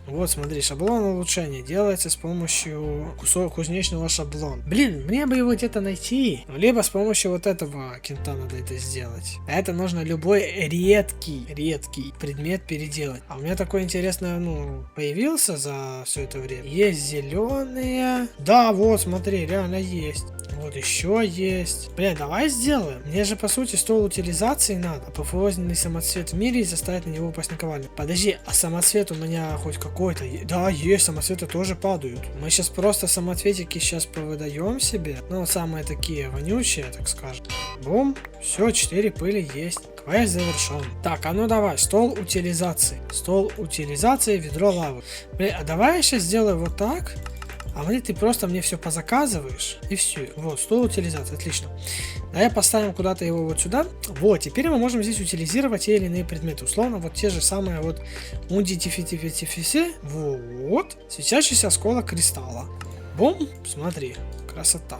Вот, смотри, шаблон улучшения делается с помощью кузнечного шаблона. Блин, мне бы его где-то найти. Либо с помощью вот этого кента надо это сделать. Это нужно любой редкий предмет переделать. А у меня такой интересный, появился за все это время. Есть зеленые. Да, вот, смотри, реально есть. Вот еще есть. Бля, давай сделаем. Мне же, по сути, стол утилизации надо. Пофозный самоцвет в мире и заставить на него упасть наковальню. Подожди, а самоцвет у меня хоть какой-то? Да, есть, самоцветы тоже падают. Мы сейчас просто самоцветики сейчас повыдаем себе. Самые такие вонючие, так скажем. Бум. Все, 4 пыли есть. Квест завершен. Так, давай, стол утилизации. Стол утилизации, ведро лавы. Бля, а давай я сейчас сделаю вот так. Ты просто мне все позаказываешь, и все. Вот, стол утилизации, отлично. Давай поставим куда-то его вот сюда. Вот, теперь мы можем здесь утилизировать те или иные предметы. Условно, вот те же самые вот ундитифитифитифиси. Вот, светящийся осколок кристалла. Бум, смотри, красота.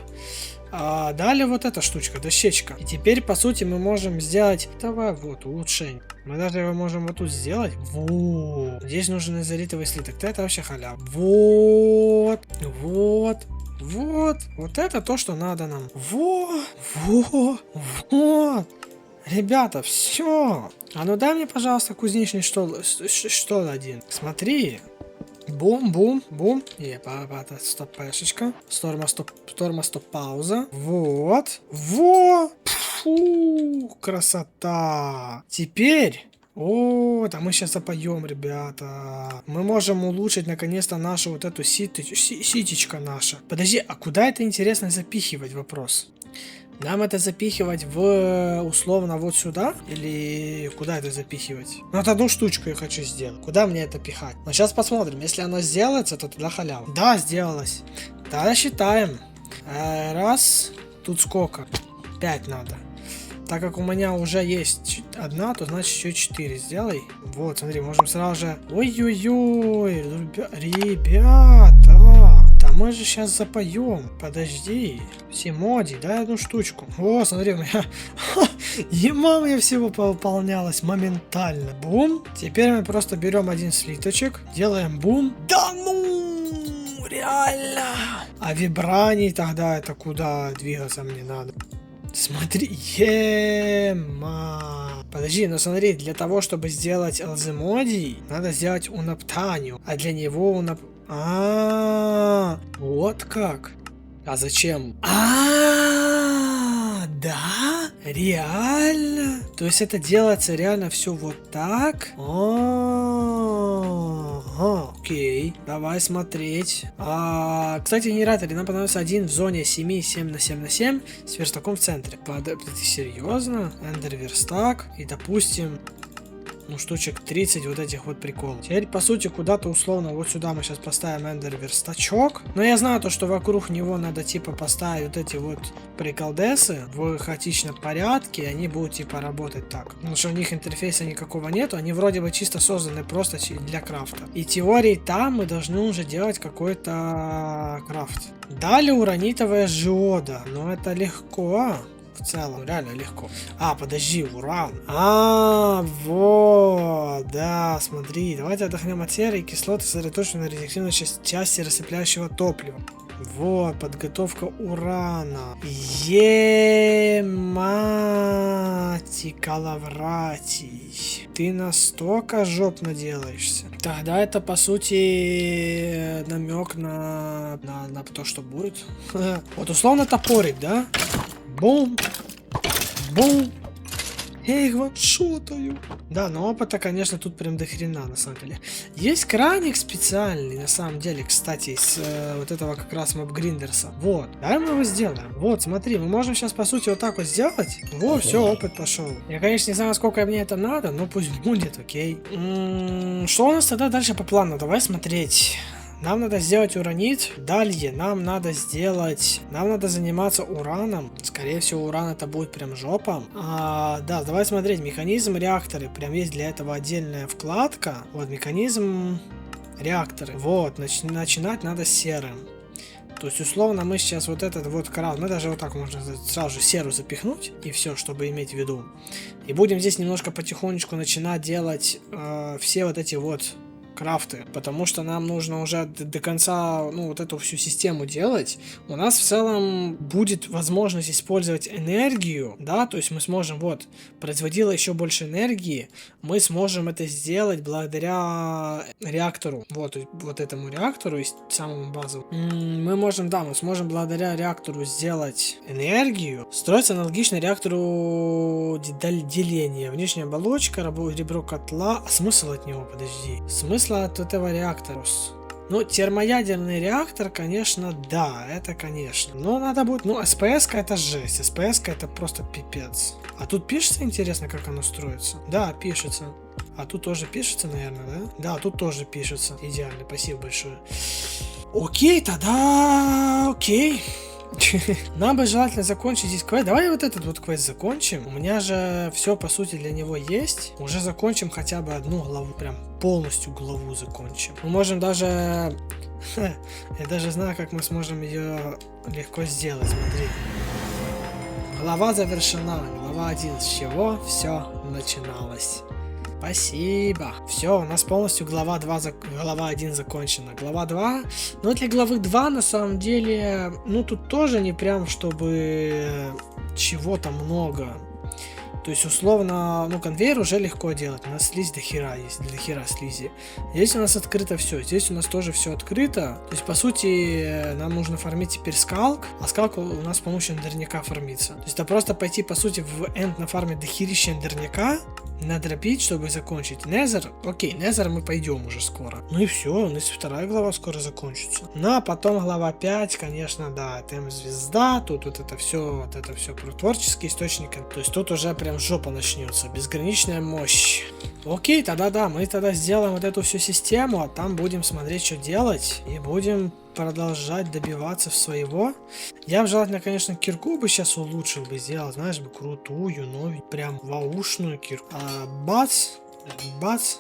Далее вот эта штучка, дощечка. И теперь, по сути, мы можем сделать... Давай, вот, улучшение. Мы даже его можем вот тут сделать. Вот. Здесь нужен изолитовый слиток. Это вообще халява. Вот. Вот это то, что надо нам. Вот. Ребята, все. Дай мне, пожалуйста, кузнечный штол один. Смотри. Бум. Стоп-пешечка. Сторма-стоп-пауза. Вот. Фу, красота. Теперь... О, да мы сейчас запоем, ребята. Мы можем улучшить наконец-то нашу вот эту ситечко наша. Подожди, а куда это интересно запихивать, вопрос? Нам это запихивать в условно вот сюда? Или куда это запихивать? Ну, вот одну штучку я хочу сделать. Куда мне это пихать? Но сейчас посмотрим. Если оно сделается, то туда халява. Да, сделалось. Тогда считаем. Раз. Тут сколько? 5 надо. Так как у меня уже есть одна, то значит еще 4 сделай. Вот, смотри, можем сразу же... Ой-ой-ой, ребята, да мы же сейчас запоем. Подожди. Симоди, дай одну штучку. О, смотри, у меня... Ема мне всего повыполнялось моментально. Бум. Теперь мы просто берем один слиточек, делаем бум. Да ну! Реально! А вибраний тогда это куда двигаться мне надо? Смотри, ема. Подожди, ну смотри, для того, чтобы сделать Элземодий, надо сделать Унаптанию, а для него вот как. А зачем? Да? Реально? То есть это делается реально все вот так? Окей, давай смотреть. Кстати, генераторы нам понадобится один в зоне 7, 7 на 7 на 7 с верстаком в центре. Ты серьезно? Эндер верстак. И допустим, ну, штучек 30 вот этих вот приколов. Теперь, по сути, куда-то условно вот сюда мы сейчас поставим эндер верстачок. Но я знаю то, что вокруг него надо типа поставить вот эти вот приколдесы в хаотичном порядке, и они будут типа работать так. Потому что у них интерфейса никакого нету, они вроде бы чисто созданы просто для крафта. И теории там мы должны уже делать какой-то крафт. Далее уранитовая жиода, но это легко. В целом, реально легко. Подожди, уран. Вот, да, смотри. Давайте отдохнем от серы и кислоты, сосредоточены на радиоактивной части рассыпляющего топлива. Вот, подготовка урана. Мати калавратий. Ты настолько жопно делаешься. Тогда это, по сути, намек на то, что будет. Вот условно топорик, да? Бум! Бум! Я их ваншотаю. Да, но опыта, конечно, тут прям до хрена, на самом деле. Есть краник специальный, на самом деле, кстати, из вот этого как раз моб-гриндерса. Вот, давай мы его сделаем. Вот, смотри, мы можем сейчас, по сути, вот так вот сделать. Вот, все, опыт пошел. Я, конечно, не знаю, сколько мне это надо, но пусть будет, окей. Что у нас тогда дальше по плану? Давай смотреть. Нам надо сделать уранит. Далее нам надо заниматься ураном. Скорее всего, уран это будет прям жопа. Да, давай смотреть. Механизм реакторы. Прям есть для этого отдельная вкладка. Вот, механизм реакторы. Вот, начинать надо с серы. То есть, условно, мы сейчас вот этот вот кран, мы даже вот так можно сразу же серу запихнуть, и все, чтобы иметь в виду. И будем здесь немножко потихонечку начинать делать все вот эти вот крафты, потому что нам нужно уже до конца, ну, вот эту всю систему делать. У нас в целом будет возможность использовать энергию, да, то есть мы сможем, вот, производила еще больше энергии, мы сможем это сделать благодаря реактору, вот этому реактору, самому базовому. Мы сможем благодаря реактору сделать энергию, строить аналогично реактору деления. Внешняя оболочка, ребро котла. А смысл от него, подожди. Смысл от этого реактора. Ну, термоядерный реактор, конечно, да, это конечно. Но надо будет... Ну, СПС-ка это жесть. СПС-ка это просто пипец. А тут пишется, интересно, как оно строится? Да, пишется. А тут тоже пишется, наверное, да? Да, тут тоже пишется. Идеально, спасибо большое. Окей, тогда... Окей. Нам бы желательно закончить здесь квест. Давай вот этот вот квест закончим. У меня же все, по сути, для него есть. Уже закончим хотя бы одну главу. Прям полностью главу закончим. Мы можем даже... Я даже знаю, как мы сможем ее легко сделать. Смотри. Глава завершена. Глава 1. С чего все начиналось. Спасибо. Все, у нас полностью глава 1 закончена. Глава 2. Ну, для главы 2, на самом деле, ну, тут тоже не прям, чтобы чего-то много. То есть, условно, ну, конвейер уже легко делать. У нас слизь до хера есть, до хера слизи. Здесь у нас открыто все. Здесь у нас тоже все открыто. То есть, по сути, нам нужно фармить теперь скалк. А скалк у нас, по-моему, еще эндерняка фармится. То есть, это просто пойти, по сути, в энд нафармить дохерища эндерняка, надропить, чтобы закончить. Незер, окей, Незер мы пойдем уже скоро. Ну и все, у нас вторая глава скоро закончится. Ну а потом глава 5, конечно, да, там звезда, тут вот это все про творческие источники. То есть тут уже прям жопа начнется, безграничная мощь. Окей, тогда да, мы тогда сделаем вот эту всю систему, а там будем смотреть, что делать, и будем продолжать добиваться своего. Я бы желательно, конечно, кирку бы сейчас улучшил бы, сделал, знаешь, бы крутую, новую, прям ваушную кирку. Бац, бац,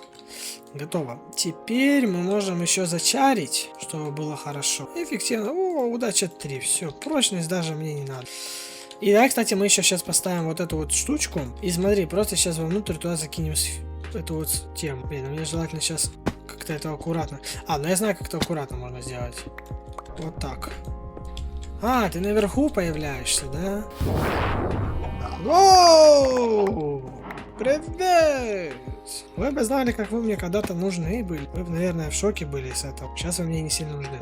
готово. Теперь мы можем еще зачарить, чтобы было хорошо. Эффективно. О, удача 3, все, прочность даже мне не надо. И да, кстати, мы еще сейчас поставим вот эту вот штучку. И смотри, просто сейчас вовнутрь туда закинем эту вот тему. Блин, мне желательно сейчас как-то это аккуратно. Ну я знаю, как это аккуратно можно сделать. Вот так. Ты наверху появляешься, да? Воу! Привет! Вы бы знали, как вы мне когда-то нужны были. Вы бы, наверное, в шоке были с этого. Сейчас вы мне не сильно нужны.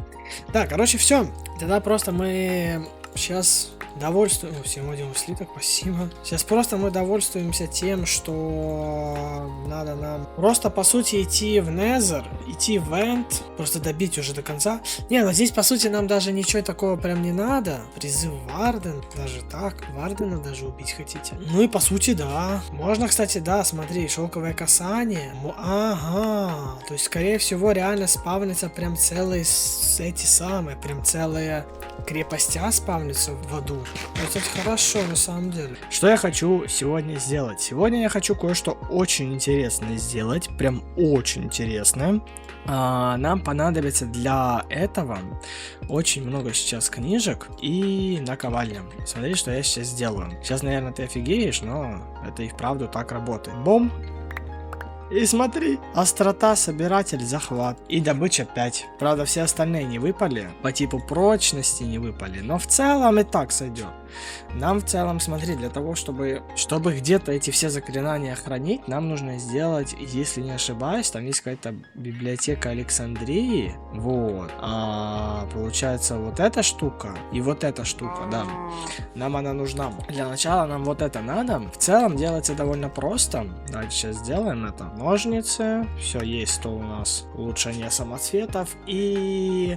Да, короче, все. Тогда просто мы сейчас довольствуем... Всем один слиток, спасибо. Сейчас просто мы довольствуемся тем, что надо нам просто, по сути, идти в Незер, идти в Энд, просто добить уже до конца. Не, но здесь, по сути, нам даже ничего такого прям не надо. Призыв Варден, даже так, Вардена даже убить хотите. Ну и, по сути, да. Можно, кстати, да, смотри, шелковое касание. Ага, то есть, скорее всего, реально спавнится прям целые эти самые, прям целые крепостя спавнится в аду. Это хорошо, на самом деле. Что я хочу сегодня сделать? Сегодня я хочу кое-что очень интересное сделать. Прям очень интересное. Нам понадобится для этого очень много сейчас книжек и наковальня. Смотри, что я сейчас сделаю. Сейчас, наверное, ты офигеешь, но это и вправду так работает. Бом! И смотри, острота, собиратель, захват и добыча 5. Правда, все остальные не выпали, по типу прочности не выпали, но в целом и так сойдет. Нам в целом, смотри, для того, чтобы где-то эти все заклинания хранить, нам нужно сделать, если не ошибаюсь, там есть какая-то библиотека Александрии, вот, получается вот эта штука и вот эта штука, да, нам она нужна. Для начала нам вот это надо, в целом делается довольно просто, давайте сейчас сделаем это. Ножницы, все, есть стол у нас, улучшение самоцветов и...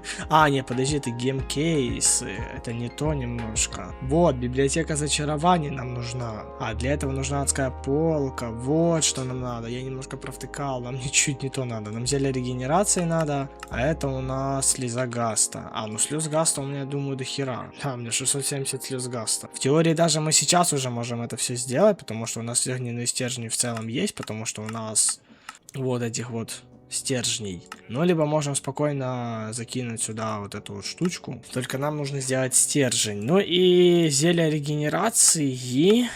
не, подожди, это геймкейсы, это не то немножко. Вот, библиотека зачарований нам нужна. Для этого нужна адская полка. Вот что нам надо. Я немножко провтыкал. Нам чуть не то надо. Нам зелье регенерации надо. А это у нас слеза гаста. Ну слез гаста у меня, думаю, до хера. Да, у меня 670 слез гаста. В теории даже мы сейчас уже можем это все сделать, потому что у нас огненные стержни в целом есть, потому что у нас вот этих вот стержней. Ну, либо можем спокойно закинуть сюда вот эту вот штучку. Только нам нужно сделать стержень. Ну и зелье регенерации.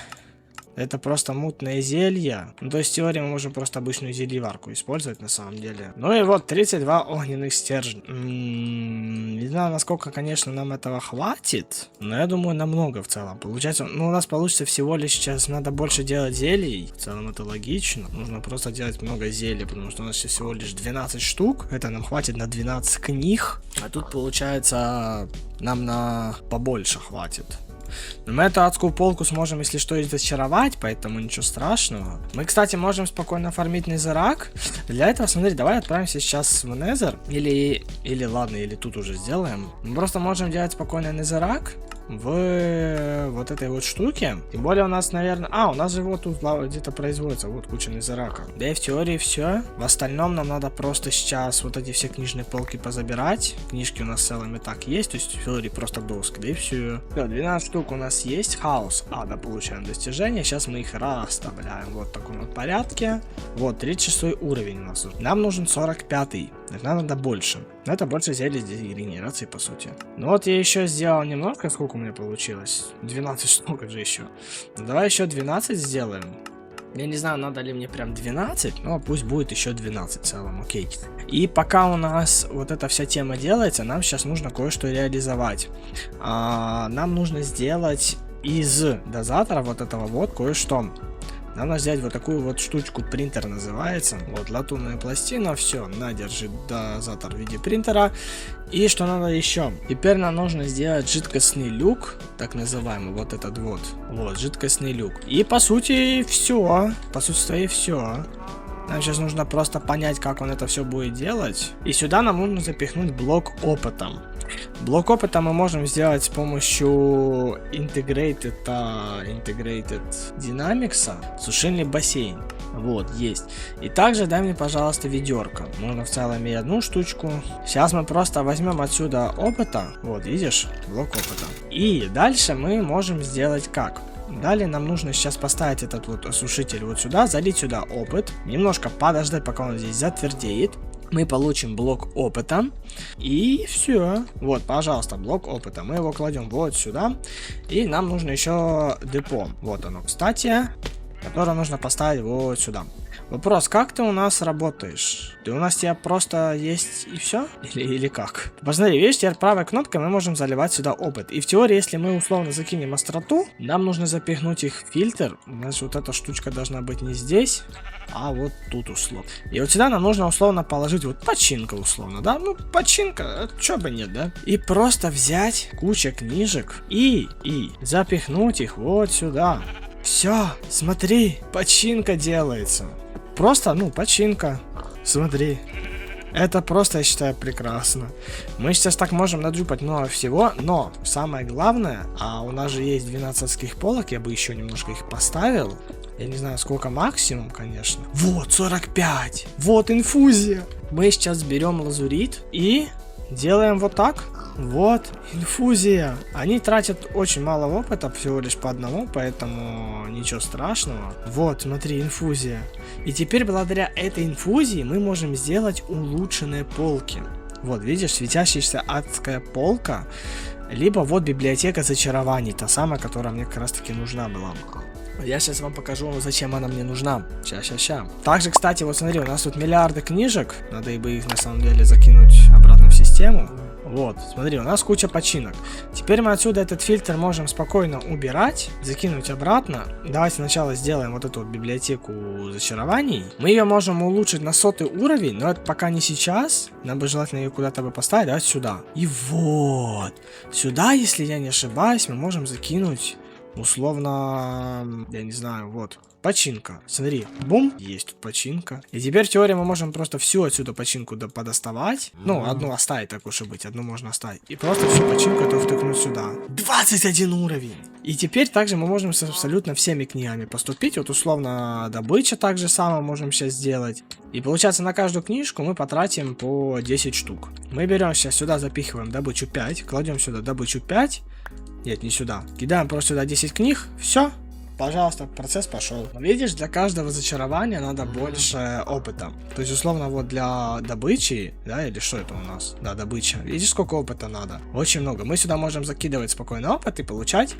Это просто мутное зелье. Ну, то есть в теории мы можем просто обычную зельеварку использовать на самом деле. Ну и вот 32 огненных стержня. Не знаю, насколько, конечно, нам этого хватит. Но я думаю, намного в целом. Получается, у нас получится всего лишь сейчас надо больше делать зелий. В целом это логично. Нужно просто делать много зелий, потому что у нас сейчас всего лишь 12 штук. Это нам хватит на 12 книг. А тут получается нам на побольше хватит. Но мы эту адскую полку сможем, если что, и зачаровать, поэтому ничего страшного. Мы, кстати, можем спокойно фармить незерак. Для этого, смотри, давай отправимся сейчас в Незер. Или ладно, или тут уже сделаем. Мы просто можем делать спокойно незерак в вот этой вот штуке. Тем более у нас, наверное... у нас же вот тут где-то производится вот куча незерака. Да и в теории все. В остальном нам надо просто сейчас вот эти все книжные полки позабирать. Книжки у нас в целом и так есть. То есть в теории просто доски. Да и все. 12 штук у нас есть. Хаос. Да, получаем достижения. Сейчас мы их расставляем вот в таком вот порядке. Вот, 36 уровень у нас. Нам нужен 45-й. Нам надо больше. Но это больше зелье регенерации, по сути. Ну вот я еще сделал немножко. Сколько у меня получилось? 12 штук же еще. Давай еще 12 сделаем. Я не знаю, надо ли мне прям 12, но пусть будет еще 12 в целом, окей. И пока у нас вот эта вся тема делается, нам сейчас нужно кое-что реализовать. Нам нужно сделать из дозатора вот этого вот кое-что. нам надо взять вот такую вот штучку, принтер называется. Вот, латунная пластина, все, она держит дозатор в виде принтера. И что надо еще? Теперь нам нужно сделать жидкостный люк, так называемый, вот этот вот. Вот, жидкостный люк. И по сути все. По сути своей все. Нам сейчас нужно просто понять, как он это все будет делать. И сюда нам нужно запихнуть блок опыта. Блок опыта мы можем сделать с помощью Integrated Dynamics, сушильный бассейн. Вот, есть. И также дай мне, пожалуйста, ведерко. Можно в целом и одну штучку. Сейчас мы просто возьмем отсюда опыта. Вот, видишь, блок опыта. И дальше мы можем сделать как? Далее нам нужно сейчас поставить этот вот осушитель вот сюда, залить сюда опыт, немножко подождать, пока он здесь затвердеет. Мы получим блок опыта. И все. Вот, пожалуйста, блок опыта. Мы его кладем вот сюда. И нам нужно еще депо. Вот оно, кстати, которое нужно поставить вот сюда. Вопрос, как ты у нас работаешь? Ты у нас тебя просто есть и все? Или как? Посмотри, видишь, теперь правой кнопкой мы можем заливать сюда опыт. И в теории, если мы условно закинем остроту, нам нужно запихнуть их в фильтр. Значит, вот эта штучка должна быть не здесь, а вот тут условно. И вот сюда нам нужно условно положить вот починка условно, да? Ну, починка, чё бы нет, да? И просто взять кучу книжек и запихнуть их вот сюда. Все, смотри, починка делается. Просто, ну, починка. Смотри. Это просто, я считаю, прекрасно. Мы сейчас так можем надрюпать много всего, но самое главное, а у нас же есть 12 полок, я бы еще немножко их поставил. Я не знаю, сколько максимум, конечно. Вот, 45. Вот инфузия. Мы сейчас берем лазурит и делаем вот так. Вот, инфузия. Они тратят очень мало опыта, всего лишь по одному, поэтому ничего страшного. Вот, смотри, инфузия. И теперь благодаря этой инфузии мы можем сделать улучшенные полки. Вот, видишь, светящаяся адская полка. Либо вот библиотека зачарований, та самая, которая мне как раз таки нужна была. Я сейчас вам покажу, зачем она мне нужна. Ща. Также, кстати, вот смотри, у нас тут миллиарды книжек. Надо бы их на самом деле закинуть обратно в систему. Вот, смотри, у нас куча починок. Теперь мы отсюда этот фильтр можем спокойно убирать, закинуть обратно. Давайте сначала сделаем вот эту вот библиотеку зачарований. Мы ее можем улучшить на 100 уровень, но это пока не сейчас. Нам бы желательно ее куда-то бы поставить, давайте сюда. И вот, сюда, если я не ошибаюсь, мы можем закинуть условно, я не знаю, вот, починка. Смотри, бум, есть тут починка. И теперь в теории мы можем просто всю отсюда починку подоставать. Ну, одну оставить, так уж и быть, одну можно оставить. И просто всю починку эту втыкнуть сюда. 21 уровень! И теперь также мы можем с абсолютно всеми книгами поступить. Вот условно добыча так же самое можем сейчас сделать. И получается на каждую книжку мы потратим по 10 штук. Мы берем сейчас сюда, запихиваем добычу 5, кладем сюда добычу 5. Нет, не сюда. Кидаем просто сюда 10 книг. Все. Пожалуйста, процесс пошел. Видишь, для каждого зачарования надо больше опыта. То есть, условно, вот для добычи, да, или что это у нас? Да, добыча. Видишь, сколько опыта надо? Очень много. Мы сюда можем закидывать спокойно опыт и получать.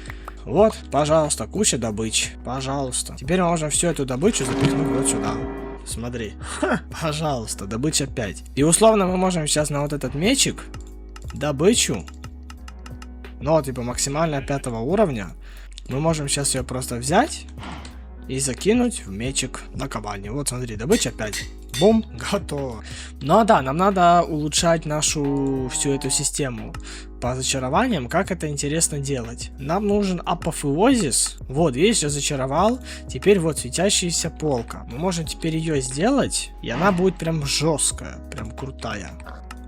Вот, пожалуйста, куча добычи. Пожалуйста. Теперь мы можем всю эту добычу запихнуть вот сюда. Смотри. Пожалуйста, добыча 5. И условно мы можем сейчас на вот этот мечик добычу. Но, типа, максимально 5 уровня. Мы можем сейчас ее просто взять и закинуть в мечик наковальни. Вот, смотри, добыча 5. Бум, готово. Ну да, нам надо улучшать нашу всю эту систему по зачарованиям. Как это интересно делать? Нам нужен апофеозис. Вот, видишь, я зачаровал. Теперь вот светящаяся полка. Мы можем теперь ее сделать, и она будет прям жесткая, прям крутая.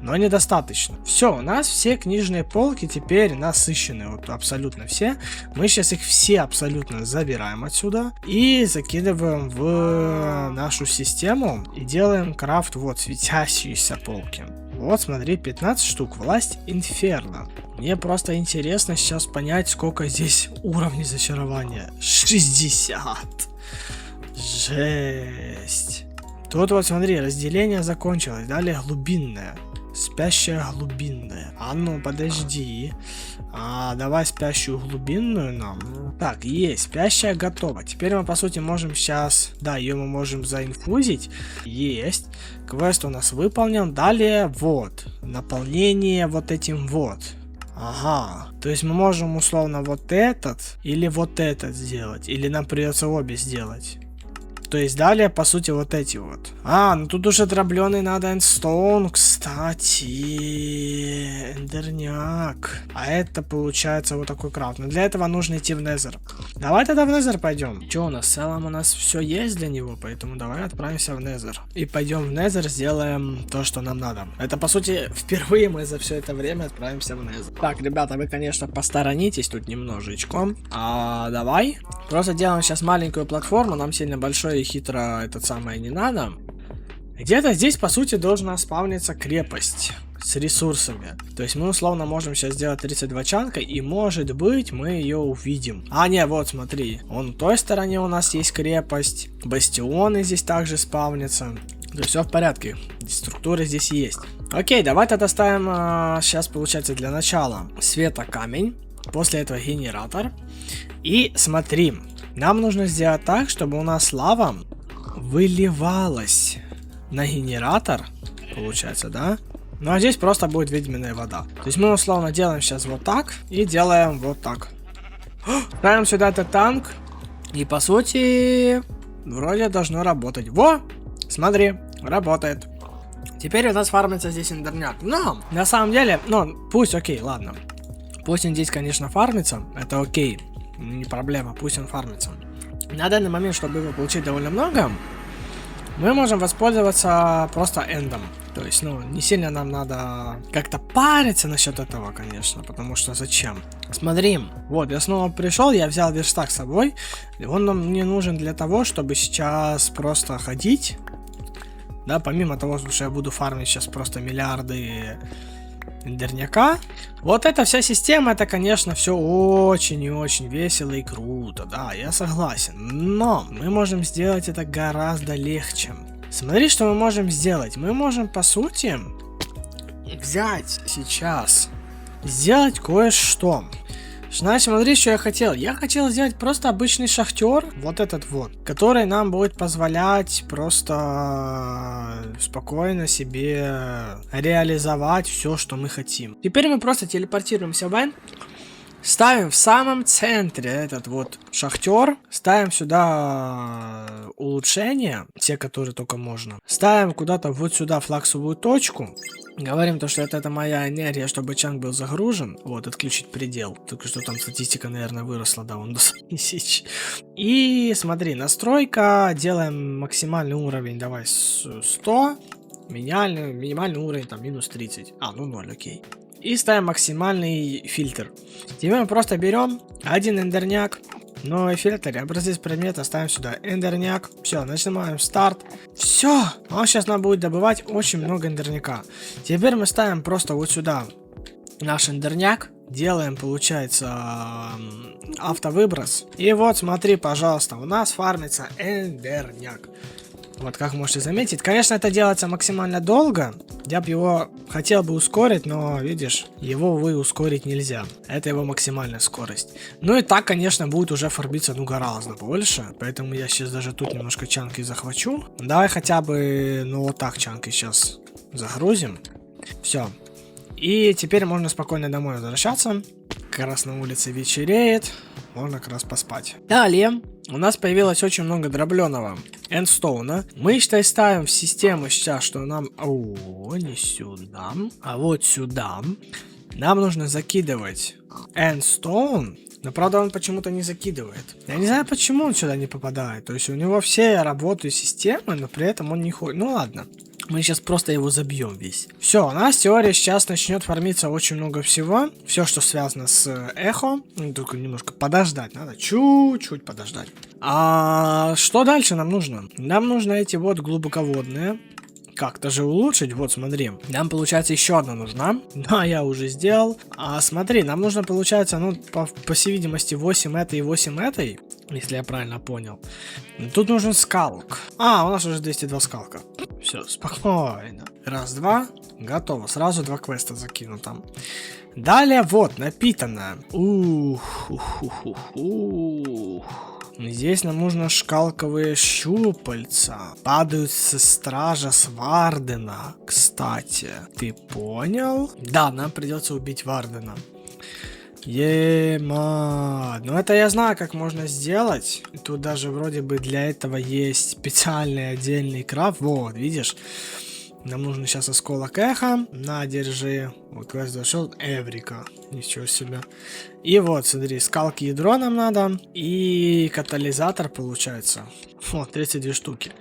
Но недостаточно. Все, у нас все книжные полки теперь насыщены. Вот абсолютно все. Мы сейчас их все абсолютно забираем отсюда. И закидываем в нашу систему. И делаем крафт вот светящиеся полки. Вот смотри, 15 штук. Власть Инферно. Мне просто интересно сейчас понять, сколько здесь уровней зачарования. 60. Жесть. Тут вот смотри, разделение закончилось. Далее глубинное. Спящая глубинная. А ну, подожди. Давай спящую глубинную нам. Так, есть. Спящая готова. Теперь мы, по сути, можем сейчас... Да, ее мы можем заинфузить. Есть. Квест у нас выполнен. Далее, вот. Наполнение вот этим вот. Ага. То есть мы можем условно вот этот или вот этот сделать. Или нам придется обе сделать. То есть далее, по сути, вот эти вот. Ну тут уже дробленый надо эндстоун, кстати. Эндерняк. А это получается вот такой крафт. Но для этого нужно идти в Незер. Давай тогда в Незер пойдем. Че у нас? В целом у нас все есть для него, поэтому давай отправимся в Незер. И пойдем в Незер, сделаем то, что нам надо. Это, по сути, впервые мы за все это время отправимся в Незер. Так, ребята, вы, конечно, посторонитесь тут немножечко. Давай. Просто делаем сейчас маленькую платформу. Нам сильно большое и хитро это самое не надо. Где-то здесь, по сути, должна спавниться крепость с ресурсами. То есть мы условно можем сейчас сделать 32 чанка, и может быть мы ее увидим. Не, вот смотри. Вон на той стороне у нас есть крепость. Бастионы здесь также спавнятся. То есть все в порядке. Структуры здесь есть. Окей, давай тогда ставим сейчас, получается, для начала светокамень. После этого генератор. И смотри. Нам нужно сделать так, чтобы у нас лава выливалась на генератор. Получается, да? Ну а здесь просто будет ведьминая вода. То есть мы условно делаем сейчас вот так и делаем вот так. Ставим сюда этот танк. И по сути, вроде должно работать. Во! Смотри, работает. Теперь у нас фармится здесь эндерняк. Но, на самом деле, пусть, окей, ладно. Пусть он здесь, конечно, фармится. Это окей. Не проблема, пусть он фармится. На данный момент, чтобы его получить довольно много, мы можем воспользоваться просто эндом. То есть, не сильно нам надо как-то париться насчет этого, конечно, потому что зачем? Смотри, вот, я снова пришел, я взял верстак с собой. Он нам не нужен для того, чтобы сейчас просто ходить. Да, помимо того, что я буду фармить сейчас просто миллиарды эндерняка. Вот эта вся система, это, конечно, все очень и очень весело и круто, да, я согласен. Но мы можем сделать это гораздо легче. Смотри, что мы можем сделать. Мы можем, по сути, взять сейчас, сделать кое-что. Значит, смотри, что я хотел. Я хотел сделать просто обычный шахтер, вот этот вот, который нам будет позволять просто спокойно себе реализовать все, что мы хотим. Теперь мы просто телепортируемся в N, ставим в самом центре этот вот шахтер, ставим сюда улучшения, те, которые только можно. Ставим куда-то вот сюда флаксовую точку. Говорим то, что это моя энергия, чтобы чанк был загружен. Вот, отключить предел. Только что там статистика, наверное, выросла, да, он до 1000. И смотри, настройка. Делаем максимальный уровень, давай 100. Минимальный уровень там минус 30. 0, окей. И ставим максимальный фильтр. Теперь мы просто берем один эндерняк. Новый фильтр, образец предмета ставим сюда эндерняк. Все, нажимаем старт. Все, он сейчас нам будет добывать очень много эндерняка. Теперь мы ставим просто вот сюда наш эндерняк. Делаем, получается, автовыброс. И вот смотри, пожалуйста, у нас фармится эндерняк. Вот как можете заметить. Конечно, это делается максимально долго. Я бы его хотел бы ускорить, но, видишь, его, увы, ускорить нельзя. Это его максимальная скорость. Ну и так, конечно, будет уже фармиться, гораздо больше. Поэтому я сейчас даже тут немножко чанки захвачу. Давай хотя бы, вот так чанки сейчас загрузим. Все. И теперь можно спокойно домой возвращаться. Как раз на улице вечереет. Можно как раз поспать. Далее у нас появилось очень много дробленого эндстоуна. Мы, считай, ставим в систему сейчас, что нам... не сюда, а вот сюда. Нам нужно закидывать эндстоун. Но, правда, он почему-то не закидывает. Я не знаю, почему он сюда не попадает. То есть у него все работают системы, но при этом он не ходит. Ну ладно. Мы сейчас просто его забьем весь. Все, у нас теория сейчас начнет фармиться очень много всего. Все, что связано с эхо. Только немножко подождать. Надо чуть-чуть подождать. А что дальше нам нужно? Нам нужно эти вот глубоководные. Как-то же улучшить. Вот, смотри. Нам, получается, еще одна нужна. Да, я уже сделал. Смотри, нам нужно, получается, по всей видимости, 8 этой и 8 этой. Если я правильно понял. Тут нужен скалк. У нас уже 202 скалка. Все, спокойно. Раз, два. Готово. Сразу 2 квеста закину там. Далее, вот, напитанное. Здесь нам нужно шкалковые щупальца. Падают со стража с Вардена. Кстати, ты понял? Да, нам придется убить Вардена. Ема. Ну это я знаю, как можно сделать. Тут даже вроде бы для этого есть специальный отдельный крафт. Вот, видишь? Нам нужно сейчас осколок эхо. На, держи. Вот квест зашел. Эврика. Ничего себе. И вот, смотри, скалки ядро нам надо. И катализатор получается. Вот, 32 штуки.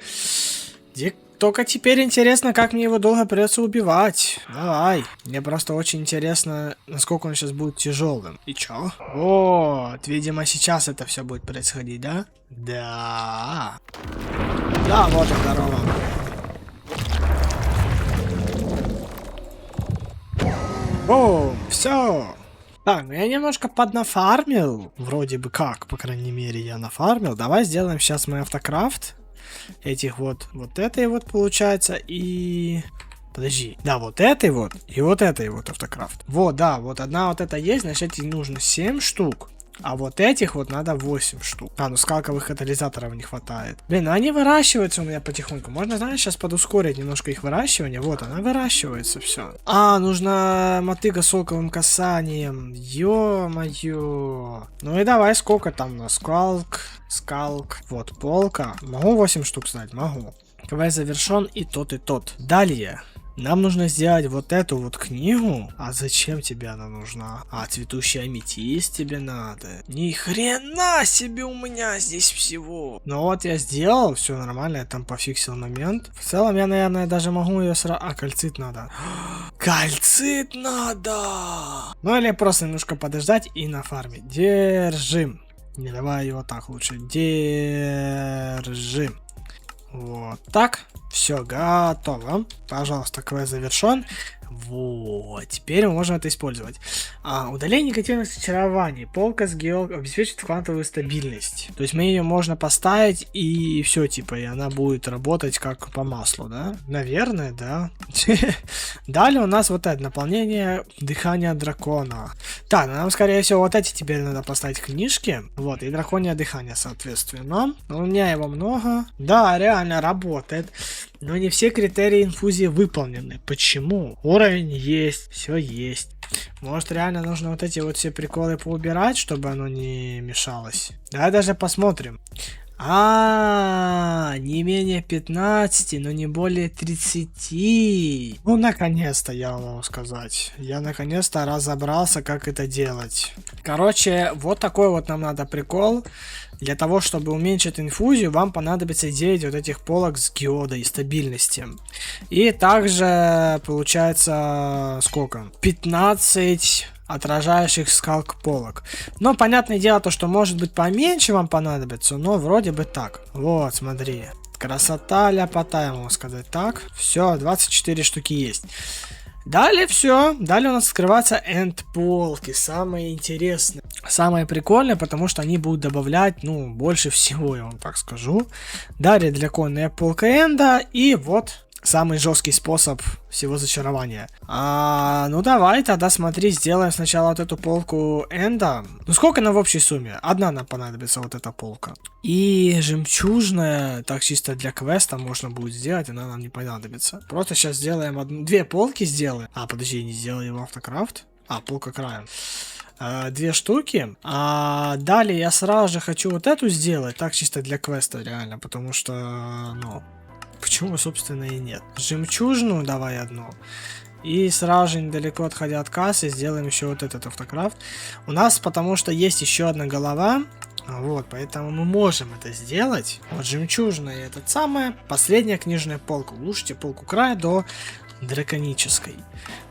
Только теперь интересно, как мне его долго придется убивать. Давай. Мне просто очень интересно, насколько он сейчас будет тяжелым. И чё? Вот, видимо, сейчас это все будет происходить, да? Да. Да, вот и здорово. О, все. Так, ну я немножко поднафармил. Вроде бы как, по крайней мере, я нафармил. Давай сделаем сейчас мой автокрафт. Этих вот этой вот получается и... Подожди, да, вот этой вот и вот этой вот автокрафт. Вот, да, вот одна вот эта есть, значит, этих нужно 7 штук. А вот этих вот надо 8 штук. А, ну скалковых катализаторов не хватает. Блин, ну они выращиваются у меня потихоньку. Можно, знаешь, сейчас подускорить немножко их выращивание. Вот, она выращивается, все. А, нужно мотыга с соковым касанием. Ё-моё. Ну и давай, сколько там у нас? Скалк. Вот, полка. Могу 8 штук снять? Могу. Квест завершен и тот, и тот. Далее. Нам нужно сделать вот эту вот книгу. А зачем тебе она нужна? А, цветущий аметист тебе надо. Ни хрена себе у меня здесь всего. Ну вот я сделал, все нормально, я там пофиксил момент. В целом я, наверное, даже могу ее сразу... А, кальцит надо. Кальцит надо! Ну или просто немножко подождать и нафармить. Держим. Не, давай его так лучше. Держим. Вот так. Все готово. Пожалуйста, квест завершен. Вот, теперь мы можем это использовать. Удаление негативных зачарований. Полка с гео обеспечит квантовую стабильность. То есть мы ее можно поставить и все, типа, и она будет работать как по маслу, да? Наверное, да. Далее у нас вот это наполнение дыхания дракона. Так, нам, скорее всего, вот эти теперь надо поставить книжки. Вот, и драконье дыхание, соответственно. У меня его много. Да, реально работает. Но не все критерии инфузии выполнены. Почему? Уровень есть, все есть. Может, реально нужно вот эти вот все приколы поубирать, чтобы оно не мешалось. Давай даже посмотрим. Не менее 15, но не более 30. Ну, наконец-то, я могу сказать. Я наконец-то разобрался, как это делать. Короче, вот такой вот нам надо прикол. Для того, чтобы уменьшить инфузию, вам понадобится 9 вот этих полок с геодой и стабильности. И также получается сколько? 15 отражающих скалк полок. Но понятное дело, то, что может быть поменьше вам понадобится, но вроде бы так. Вот, смотри. Красота ляпота, я могу сказать так. Все, 24 штуки есть. Далее все. Далее у нас открываются энд-полки. Самые интересные. Самое прикольное, потому что они будут добавлять, ну, больше всего, я вам так скажу. Далее драконная полка энда. И вот самый жесткий способ всего зачарования. Ну давай тогда смотри, сделаем сначала вот эту полку энда. Ну сколько нам в общей сумме? Одна нам понадобится вот эта полка. И жемчужная, так чисто для квеста можно будет сделать, она нам не понадобится. Просто сейчас сделаем две полки сделаем. Подожди, не сделал его автокрафт. Полка краем. 2 штуки. Далее я сразу же хочу вот эту сделать, так чисто для квеста реально, потому что, ну... Почему, собственно, и нет. Жемчужную давай одну. И сразу же, недалеко отходя от кассы, сделаем еще вот этот автокрафт. У нас, потому что есть еще одна голова. Вот, поэтому мы можем это сделать. Вот жемчужная, это самая последняя книжная полка. Улучшите полку края до драконической.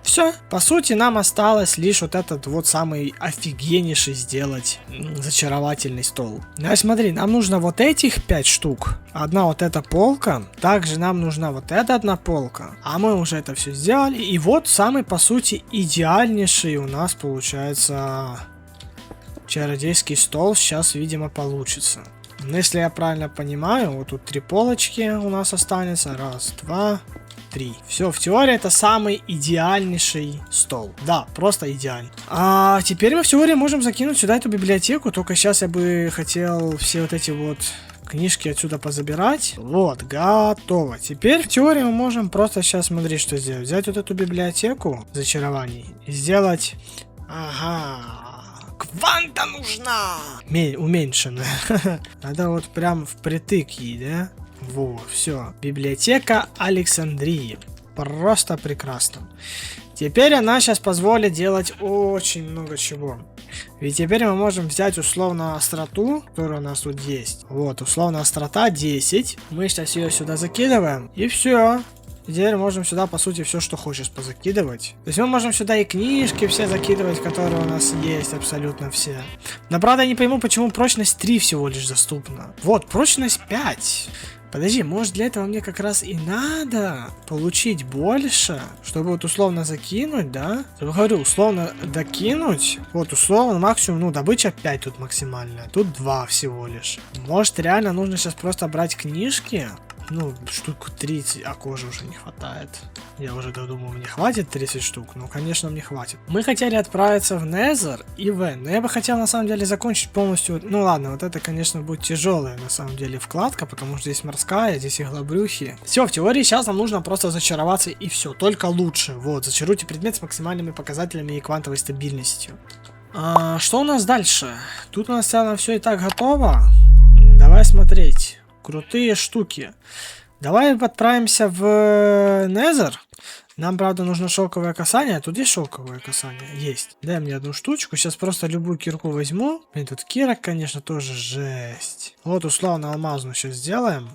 Все, по сути, нам осталось лишь вот этот вот самый офигеннейший сделать зачаровательный стол. Значит, смотри, нам нужно вот этих 5 штук. Одна вот эта полка. Также нам нужна вот эта одна полка. А мы уже это все сделали. И вот самый, по сути, идеальнейший у нас получается чародейский стол. Сейчас, видимо, получится. Но если я правильно понимаю, вот тут 3 полочки у нас останется. 1, 2, 3. Все, в теории это самый идеальнейший стол. Да, просто идеальный. Теперь мы в теории можем закинуть сюда эту библиотеку. Только сейчас я бы хотел все вот эти вот книжки отсюда позабирать. Вот, готово. Теперь в теории мы можем просто сейчас, смотри, что сделать. Взять вот эту библиотеку зачарований и сделать... Кванта нужна! Уменьшенная. Надо вот прям впритык ей, да? Во, все. Библиотека Александрии. Просто прекрасно. Теперь она сейчас позволит делать очень много чего. Ведь теперь мы можем взять условно остроту, которая у нас тут есть. Вот, условно острота 10. Мы сейчас ее сюда закидываем. И все. Теперь можем сюда, по сути, все, что хочешь, позакидывать. То есть мы можем сюда и книжки все закидывать, которые у нас есть, абсолютно все. Но, правда, я не пойму, почему прочность 3 всего лишь доступна. Вот, прочность 5. Подожди, может для этого мне как раз и надо получить больше, чтобы вот условно закинуть, да? Я говорю, условно докинуть. Вот условно максимум, ну добыча 5 тут максимальная, тут 2 всего лишь. Может реально нужно сейчас просто брать книжки? Ну, штук 30, а кожи уже не хватает. Я уже думал, мне хватит 30 штук. Ну, конечно, мне хватит. Мы хотели отправиться в Незер и в Эн. Но я бы хотел, на самом деле, закончить полностью... Ну, ладно, вот это, конечно, будет тяжелая, на самом деле, вкладка, потому что здесь морская, здесь иглобрюхи. Все, в теории сейчас нам нужно просто зачароваться и все. Только лучше. Вот, зачаруйте предмет с максимальными показателями и квантовой стабильностью. Что у нас дальше? Тут у нас в целом все и так готово. Давай смотреть. Крутые штуки. Давай отправимся в Незер. Нам, правда, нужно шелковое касание. Тут есть шелковое касание? Есть. Дай мне одну штучку. Сейчас просто любую кирку возьму. Блин, тут кирок, конечно, тоже жесть. Вот, условно, алмазную сейчас сделаем.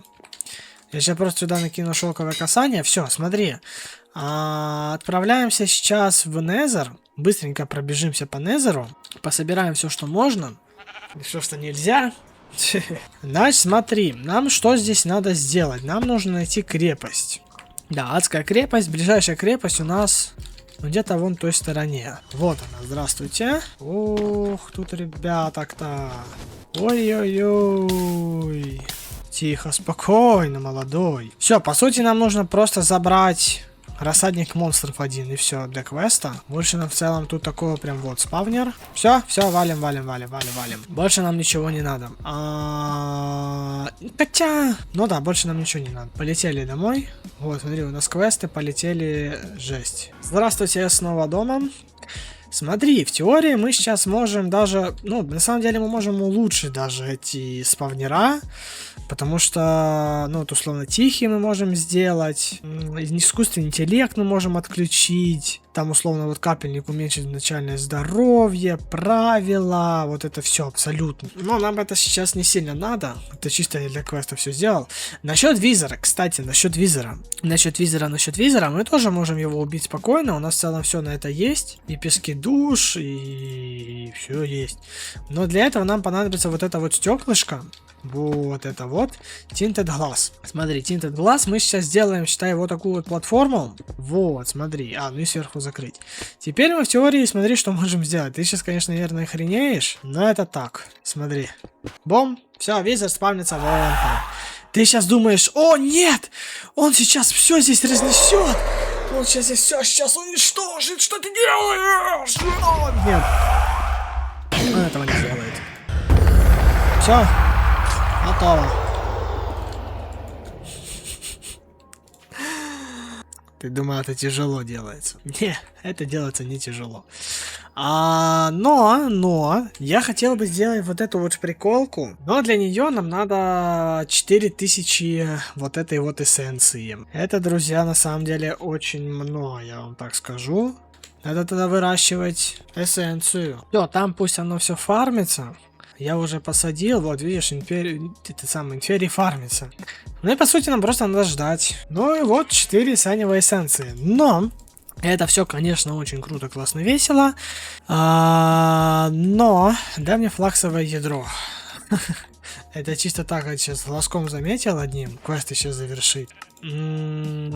Я сейчас просто сюда накину шелковое касание. Все, смотри. Отправляемся сейчас в Незер. Быстренько пробежимся по Незеру. Пособираем все, что можно. Все, что нельзя. Значит, смотри, нам что здесь надо сделать? Нам нужно найти крепость. Да, адская крепость. Ближайшая крепость у нас где-то вон той стороне. Вот она, здравствуйте. Ух, тут ребята-то. Ой-ой-ой. Тихо, спокойно, молодой. Все, по сути, нам нужно просто забрать... Рассадник монстров один, и все для квеста. Больше нам в целом тут такого прям вот спавнер. Все, валим. Больше нам ничего не надо. Хотя, ну да, больше нам ничего не надо. Полетели домой. Вот, смотри, у нас квесты полетели, жесть. Здравствуйте, я снова дома. Смотри, в теории мы сейчас можем даже, ну, на самом деле мы можем улучшить даже эти спавнера, потому что, ну, вот условно тихий мы можем сделать, искусственный интеллект мы можем отключить, там условно вот капельник уменьшить начальное здоровье, правила, вот это все абсолютно. Но нам это сейчас не сильно надо, это чисто для квеста все сделал. Насчет визора, кстати, насчет визора мы тоже можем его убить спокойно, у нас в целом все на это есть, и пески душ, и все есть. Но для этого нам понадобится вот это вот стеклышко. Вот это вот. Tinted Glass. Смотри, Tinted Glass мы сейчас сделаем, считай, вот такую вот платформу. Вот, смотри. Ну и сверху закрыть. Теперь мы в теории, смотри, что можем сделать. Ты сейчас, конечно, наверное, охренеешь, но это так. Смотри. Бом. Все, визор спавнится вон там. Ты сейчас думаешь, о нет, он сейчас все здесь разнесет. Он сейчас здесь все сейчас уничтожит. Что ты делаешь? Нет. Он этого не делает. Все. Готово. Ты думал, это тяжело делается? Не, это делается не тяжело. Но я хотел бы сделать вот эту вот приколку. Но для нее нам надо 4000 вот этой вот эссенции. Это, друзья, на самом деле очень много, я вам так скажу. Надо тогда выращивать эссенцию. Все, там пусть оно все фармится. Я уже посадил, вот видишь, инферий фармится. Ну и по сути нам просто надо ждать. Ну и вот 4 саневые эссенции. Но это все, конечно, очень круто, классно, весело. Но дай мне флаксовое ядро. Это чисто так, я сейчас глазком заметил одним. Квест еще завершить.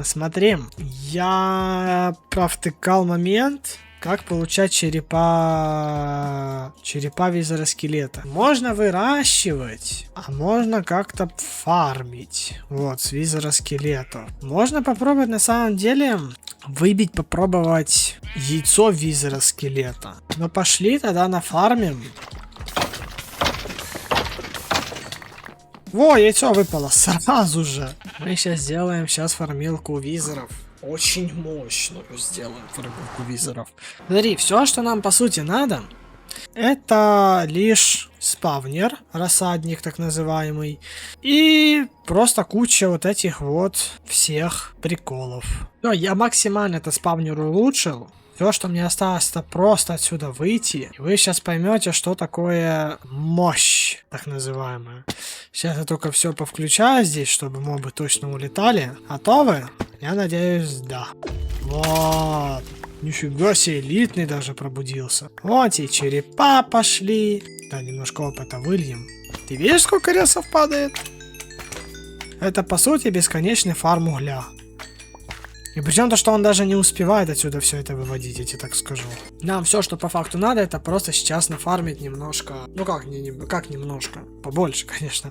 Смотри, я провтыкал момент, как получать черепа визора скелета. Можно выращивать, а можно как-то фармить. Вот, с визора скелета. Можно попробовать на самом деле попробовать яйцо визора скелета. Но пошли тогда нафармим. Во, яйцо выпало сразу же. Мы сейчас сделаем фармилку визоров. Очень мощную сделаем фармилку визоров. Смотри, все, что нам по сути надо, Это лишь спавнер, рассадник так называемый, и просто куча вот этих вот всех приколов. Но я максимально это спавнер улучшил. Все, что мне осталось, это просто отсюда выйти. И вы сейчас поймете, что такое мощь, так называемая. Сейчас я только все повключаю здесь, чтобы мобы точно улетали. Готовы? Я надеюсь, да. Вот. Нифига себе, элитный даже пробудился. Вот и черепа пошли. Да, немножко опыта выльем. Ты видишь, сколько ресов падает? Это, по сути, бесконечный фарм угля. И причем то, что он даже не успевает отсюда все это выводить, я тебе так скажу. Нам все, что по факту надо, это просто сейчас нафармить немножко. Ну как немножко? Побольше, конечно.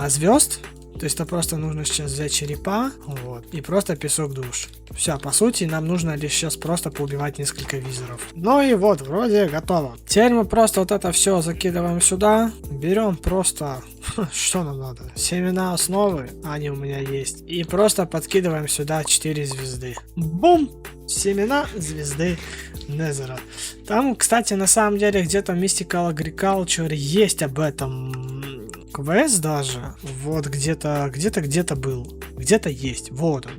Звезд. То есть это просто нужно сейчас взять черепа, вот, и просто песок душ. Все, по сути, нам нужно лишь сейчас просто поубивать несколько визоров. Ну и вот, вроде готово. Теперь мы просто вот это все закидываем сюда. Берем просто, что нам надо? Семена основы, они у меня есть. И просто подкидываем сюда 4 звезды. Бум! Семена звезды Незера. Там, кстати, на самом деле где-то в Mystical Agriculture есть об этом квест даже. Вот где-то был. Где-то есть. Вот он.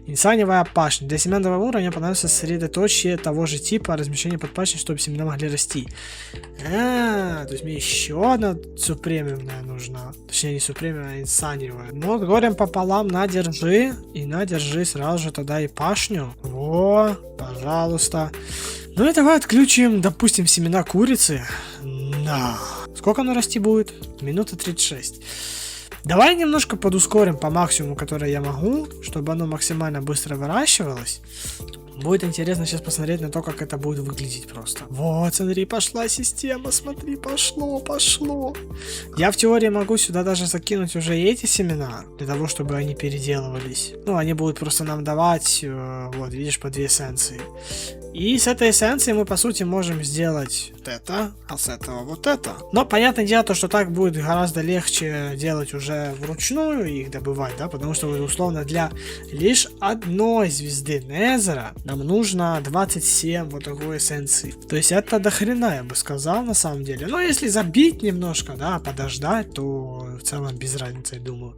Инсаневая пашня. Для семенного уровня понадобится сосредоточие того же типа размещения под пашней, чтобы семена могли расти. То есть мне еще одна супремиумная нужна. Точнее, не супремиумная, а инсаневая. Но горем пополам надержи. И надержи сразу же тогда и пашню. Во, пожалуйста. Ну и давай отключим, допустим, семена курицы. На. Сколько оно расти будет? Минута 36. Давай немножко подускорим по максимуму, который я могу, чтобы оно максимально быстро выращивалось. Будет интересно сейчас посмотреть на то, как это будет выглядеть просто. Вот, смотри, пошла система, смотри, пошло. Я в теории могу сюда даже закинуть уже и эти семена, для того, чтобы они переделывались. Ну, они будут просто нам давать, вот, видишь, по 2 эссенции. И с этой эссенцией мы, по сути, можем сделать вот это, а с этого вот это. Но, понятное дело, то, что так будет гораздо легче делать уже вручную и их добывать, да, потому что, условно, для лишь одной звезды Незера нам нужно 27 вот такой эссенции. То есть это до хрена, я бы сказал, на самом деле. Но если забить немножко, да, подождать, то в целом без разницы, я думаю.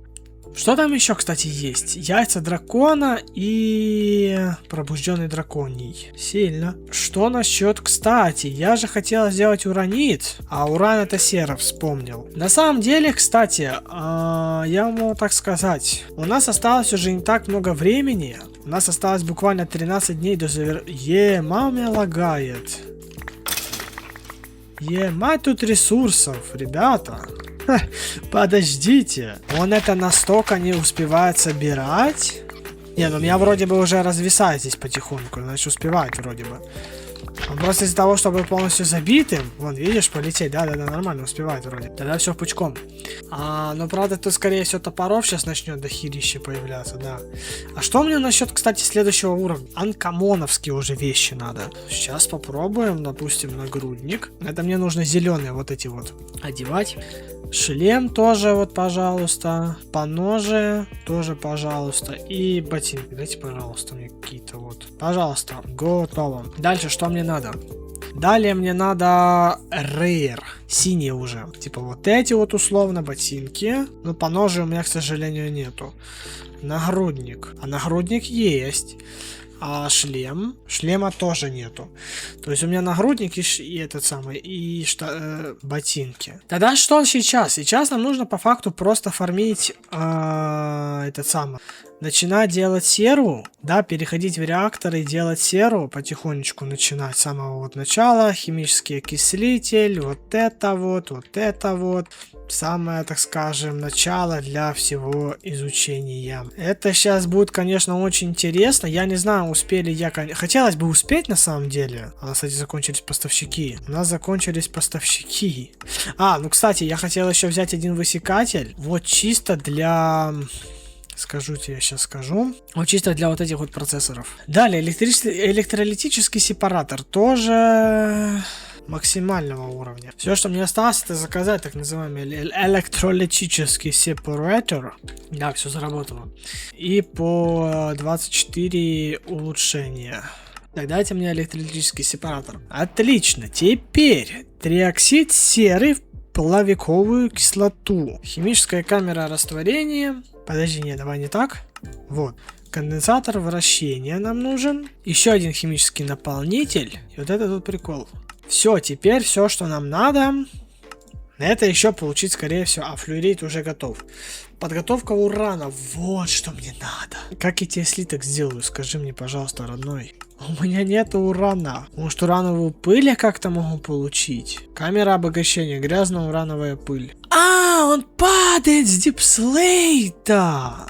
Что там еще, кстати, есть? Яйца дракона и пробужденный драконий. Сильно. Что насчет, кстати, я же хотел сделать уранит, а уран это сера, вспомнил. На самом деле, кстати, я могу так сказать, у нас осталось уже не так много времени. У нас осталось буквально 13 дней до маме лагает. Мать тут ресурсов, ребята. Подождите, он это настолько не успевает собирать? Не, ну меня вроде бы уже развисает здесь потихоньку, значит успевает вроде бы. Он просто из-за того, чтобы полностью забитым, вон, видишь, полететь, да, нормально, успевает вроде. Тогда все пучком. Но правда, тут скорее всего топоров сейчас начнет дохерища появляться, да. А что мне насчет, кстати, следующего уровня? Анкамоновские уже вещи надо. Сейчас попробуем, допустим, нагрудник. Это мне нужно зеленые вот эти вот одевать. Шлем тоже вот, пожалуйста. Поножи тоже, пожалуйста. И ботинки. Дайте, пожалуйста, мне какие-то вот. Пожалуйста. Готово. Дальше что мне надо? Далее мне надо rare. Синие уже. Типа вот эти вот условно ботинки. Но поножи у меня, к сожалению, нету. Нагрудник. А нагрудник есть. А шлем? Шлема тоже нету. То есть у меня нагрудник и этот самый, и ботинки. Тогда что сейчас? Сейчас нам нужно по факту просто фармить этот самый. Начинать делать серу, да, переходить в реактор и делать серу, потихонечку начинать с самого вот начала. Химический окислитель, вот это вот. Самое, так скажем, начало для всего изучения. Это сейчас будет, конечно, очень интересно. Я не знаю, успели я... Хотелось бы успеть, на самом деле. У нас, кстати, закончились поставщики. Ну, кстати, я хотел еще взять один высекатель. Вот чисто для... Вот чисто для вот этих вот процессоров. Далее, электролитический сепаратор. Тоже... максимального уровня. Все, что мне осталось, это заказать так называемый электролитический сепаратор. Да, все заработало. И по 24 улучшения. Так, дайте мне электролитический сепаратор. Отлично. Теперь триоксид серы в плавиковую кислоту. Химическая камера растворения. Подожди, нет, давай не так. Вот. Конденсатор вращения нам нужен. Еще один химический наполнитель. И вот это тут прикол. Все, теперь все, что нам надо. Это еще получить, скорее всего. А флюорит уже готов. Подготовка урана. Вот что мне надо. Как я тебе слиток сделаю? Скажи мне, пожалуйста, родной. У меня нет урана. Может, урановую пыль я как-то могу получить? Камера обогащения. Грязно-урановая пыль. А, он падает с дипслейта.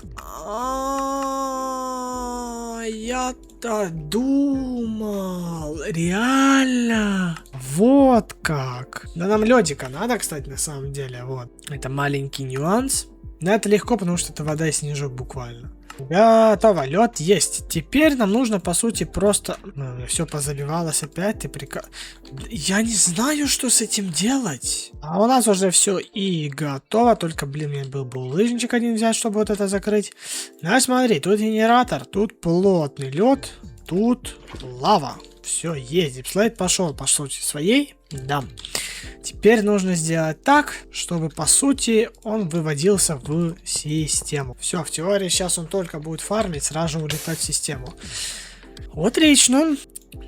Я-то думал. Реально. Вот как. Да нам лёдика надо, кстати, на самом деле. Вот. Это маленький нюанс. Но это легко, потому что это вода и снежок буквально. Готово, лед есть. Теперь нам нужно, по сути, просто... все позабивалось опять, ты Я не знаю, что с этим делать. А у нас уже все и готово. Только, блин, мне был бы лыжничек один взять, чтобы вот это закрыть. Ну, смотри, тут генератор, тут плотный лед, тут лава. Все, есть. Дипслейт пошел, по сути, своей. Да. Теперь нужно сделать так, чтобы, по сути, он выводился в систему. Все, в теории сейчас он только будет фармить, сразу же улетать в систему. Отлично.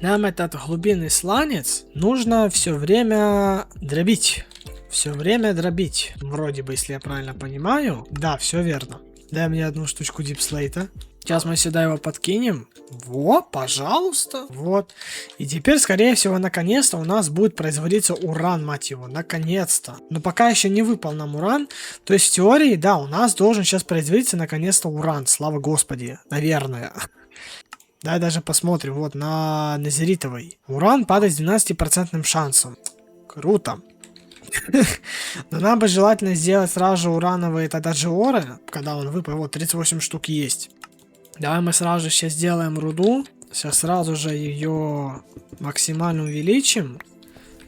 Нам этот глубинный сланец нужно все время дробить. Все время дробить. Вроде бы, если я правильно понимаю. Да, все верно. Дай мне одну штучку дипслейта. Сейчас мы сюда его подкинем. Вот, пожалуйста. Вот. И теперь, скорее всего, наконец-то у нас будет производиться уран, мать его. Наконец-то. Но пока еще не выпал нам уран. То есть, в теории, да, у нас должен сейчас производиться наконец-то уран. Слава Господи. Наверное. Давай даже посмотрим. Вот, на назеритовой. Уран падает с 12% шансом. Круто. Но нам бы желательно сделать сразу же урановые тогда джиоры, когда он выпал. Вот, 38 штук есть. Давай мы сразу же сейчас сделаем руду. Сейчас сразу же ее максимально увеличим.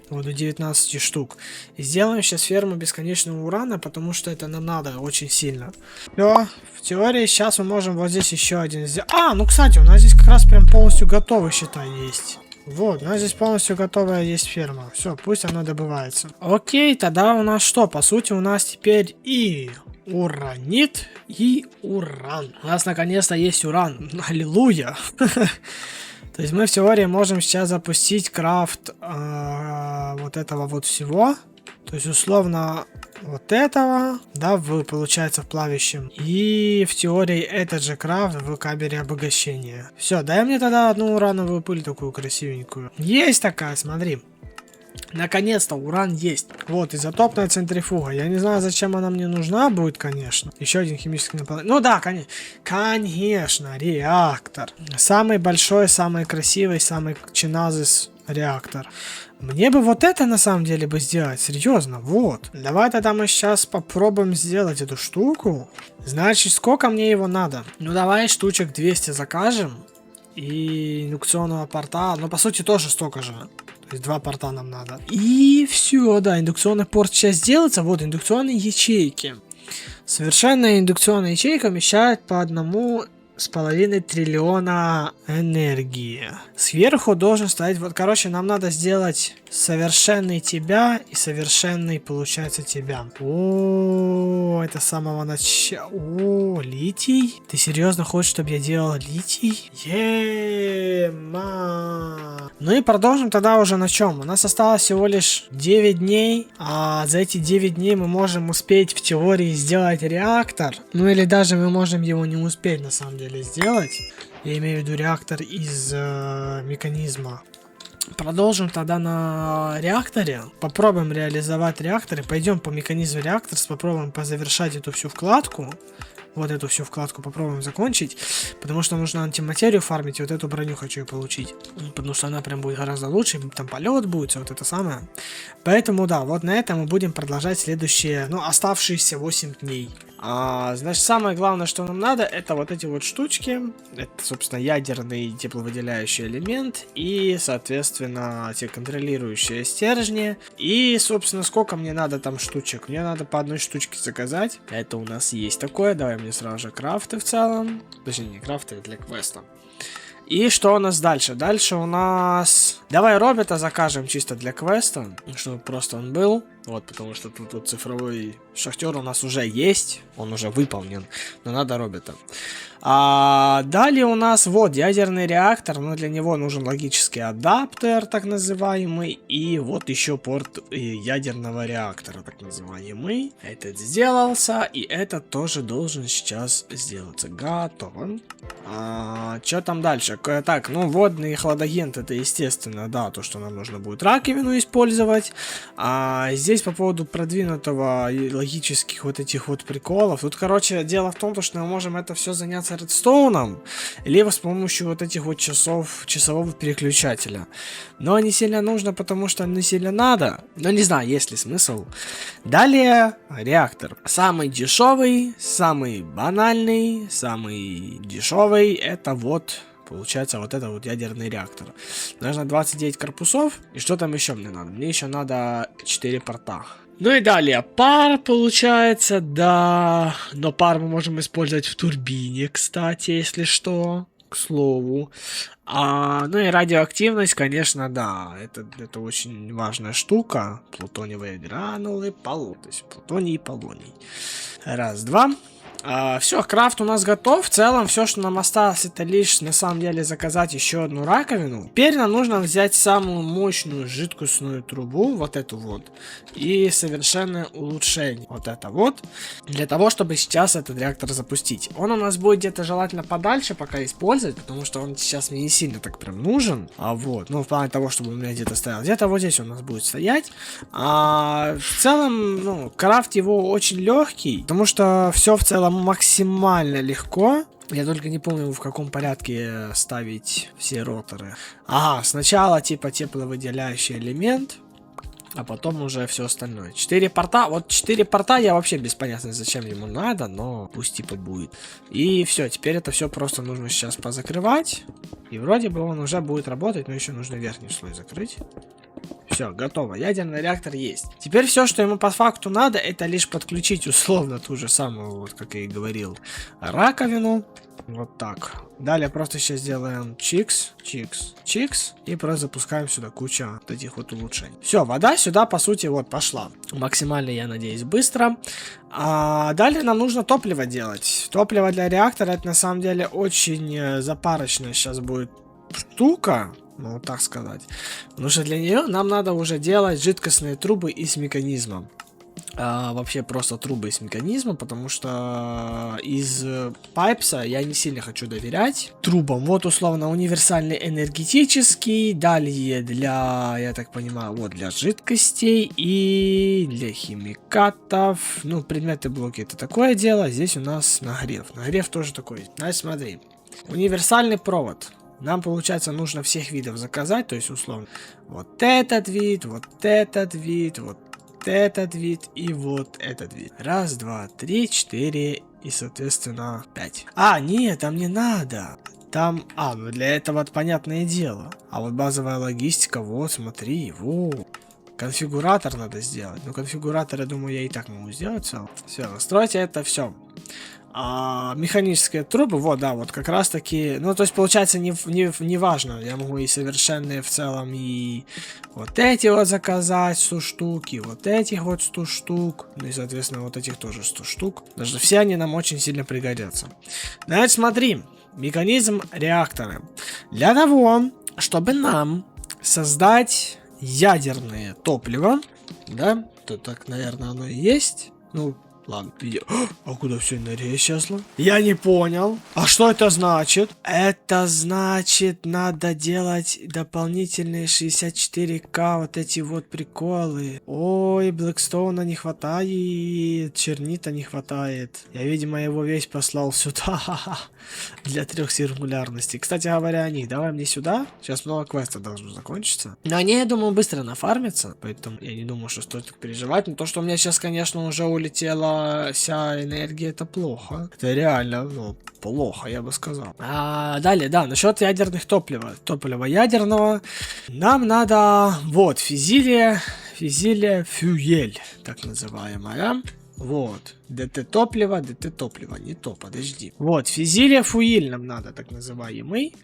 Вот до 19 штук. И сделаем сейчас ферму бесконечного урана, потому что это нам надо очень сильно. Все, в теории сейчас мы можем вот здесь еще один сделать. А, ну кстати, у нас здесь как раз прям полностью готовый, считай, есть. Вот, у нас здесь полностью готовая есть ферма. Все, пусть она добывается. Окей, тогда у нас что? По сути, у нас теперь и... уранит и уран. У нас наконец-то есть уран. Аллилуйя. То есть мы в теории можем сейчас запустить крафт вот этого вот всего. То есть условно вот этого, да, получается в плавящем. И в теории этот же крафт в камере обогащения. Все, дай мне тогда одну урановую пыль такую красивенькую. Есть такая, смотри. Наконец-то уран есть. Вот, изотопная центрифуга. Я не знаю, зачем она мне нужна будет, конечно. Еще один химический наполнитель. Ну да, конечно, реактор. Самый большой, самый красивый, самый чиназис реактор. Мне бы вот это на самом деле бы сделать, серьезно, вот. Давай тогда мы сейчас попробуем сделать эту штуку. Значит, сколько мне его надо? Ну давай штучек 200 закажем. И индукционного порта, ну по сути тоже столько же. То есть 2 порта нам надо. И все, да, индукционный порт сейчас делается. Вот, индукционные ячейки. Совершенная индукционная ячейка вмещает по 1,5 триллиона энергии. Сверху должен стоять, вот, короче, нам надо сделать совершенный тебя и совершенный, получается, тебя. О, это с самого начала. О, литий? Ты серьезно хочешь, чтобы я делал литий? Ема. Ну и продолжим тогда уже на чем? У нас осталось всего лишь 9 дней, а за эти 9 дней мы можем успеть в теории сделать реактор. Ну или даже мы можем его не успеть на самом деле сделать. Я имею в виду реактор из механизма. Продолжим тогда на реакторе. Попробуем реализовать реакторы. Пойдем по механизму реактора, попробуем позавершать эту всю вкладку. Вот эту всю вкладку попробуем закончить. Потому что нужно антиматерию фармить. И вот эту броню хочу я получить. Потому что она прям будет гораздо лучше. Там полет будет, все вот это самое. Поэтому да, вот на этом мы будем продолжать следующие, ну, оставшиеся 8 дней. Значит, самое главное, что нам надо, это вот эти вот штучки. Это, собственно, ядерный тепловыделяющий элемент. И, соответственно, те контролирующие стержни. И, собственно, сколько мне надо там штучек? Мне надо по одной штучке заказать. Это у нас есть такое. Давай мне сразу же крафты в целом. Точнее, не крафты, а для квеста. И что у нас дальше? Дальше у нас... Давай робота закажем чисто для квеста, чтобы просто он был. Вот, потому что тут вот цифровой шахтер у нас уже есть, он уже выполнен, но надо робота. А далее у нас вот ядерный реактор, но для него нужен логический адаптер, так называемый, и вот еще порт ядерного реактора, так называемый. Этот сделался, и этот тоже должен сейчас сделаться. Готово. Что там дальше? Так, ну водный хладагент, это естественно, да, то, что нам нужно будет раковину использовать. А здесь по поводу продвинутого и логических вот этих вот приколов. Тут, короче, дело в том, что мы можем это все заняться редстоуном, либо с помощью вот этих вот часового переключателя. Но не сильно нужно, потому что не сильно надо. Но не знаю, есть ли смысл. Далее реактор. Самый дешевый, самый банальный, самый дешевый, это вот... Получается, вот это вот ядерный реактор. Нужно 29 корпусов. И что там еще мне надо? Мне еще надо 4 порта. Ну и далее, пар получается, да. Но пар мы можем использовать в турбине, кстати, если что. К слову. Ну и радиоактивность, конечно, да. Это очень важная штука. Плутониевые гранулы, то есть плутоний и полоний. Раз, два. Все, крафт у нас готов. В целом, все, что нам осталось, это лишь на самом деле заказать еще одну раковину. Теперь нам нужно взять самую мощную жидкостную трубу, вот эту вот, и совершенное улучшение, вот это вот, для того, чтобы сейчас этот реактор запустить. Он у нас будет где-то желательно подальше пока использовать, потому что он сейчас мне не сильно так прям нужен. Ну, в плане того, чтобы у меня где-то стоял. Где-то вот здесь он у нас будет стоять. В целом, ну, крафт его очень легкий, потому что все в целом максимально легко. Я только не помню, в каком порядке ставить все роторы. Сначала типа тепловыделяющий элемент, а потом уже все остальное. 4 порта. Вот 4 порта я вообще без понятия, зачем ему надо, но пусть типа будет. И все, теперь это все просто нужно сейчас позакрывать. И вроде бы он уже будет работать, но еще нужно верхний слой закрыть. Все, готово. Ядерный реактор есть. Теперь все, что ему по факту надо, это лишь подключить условно ту же самую, вот как я и говорил, раковину. Вот так. Далее просто сейчас сделаем чикс, чикс, чикс. И просто запускаем сюда кучу вот этих вот улучшений. Все, вода сюда, по сути, вот пошла. Максимально, я надеюсь, быстро. Далее нам нужно топливо делать. Топливо для реактора, это на самом деле очень запарочная сейчас будет штука. Ну, вот так сказать. Потому что для нее нам надо уже делать жидкостные трубы из механизма. Вообще просто трубы из механизма, потому что из пайпса я не сильно хочу доверять трубам. Вот условно универсальный энергетический, далее для, я так понимаю, вот для жидкостей и для химикатов. Ну, предметы, блоки, это такое дело. Здесь у нас нагрев. Нагрев тоже такой. Значит, смотри. Универсальный провод. Нам, получается, нужно всех видов заказать, то есть, условно, вот этот вид, вот этот вид, вот этот вид и вот этот вид. Раз, два, три, 4 и, соответственно, 5. Нет, там не надо. Там, ну для этого понятное дело. А вот базовая логистика, вот, смотри, вот. Конфигуратор надо сделать. Ну, конфигуратор, я думаю, я и так могу сделать все. Все, настройте это все. Механические трубы, вот, да, вот как раз таки, ну, то есть, получается, не важно, я могу и совершенные в целом, и вот эти вот заказать 100 штук, и вот этих вот 100 штук, ну, и, соответственно, вот этих тоже 100 штук, даже все они нам очень сильно пригодятся. Значит, смотри, механизм реактора. Для того, чтобы нам создать ядерное топливо, да, то так, наверное, оно и есть, ну, ладно, куда все энергия исчезла? Я не понял. А что это значит? Это значит, надо делать дополнительные 64К вот эти вот приколы. Ой, Блэкстоуна не хватает, чернита не хватает. Я, видимо, его весь послал сюда. Для 3 сингулярностей. Кстати говоря о них, давай мне сюда. Сейчас много квестов должно закончиться. Но они, я думаю, быстро нафармятся. Поэтому я не думаю, что стоит так переживать. Но то, что у меня сейчас, конечно, уже улетела вся энергия, это плохо. Это реально, ну, плохо, я бы сказал. Далее, да, насчет ядерных топлива. Топлива ядерного. Нам надо, вот, фюзель, так называемая. Вот. ДТ топливо, не то, подожди. Вот, физилия фуиль нам надо, так называемый.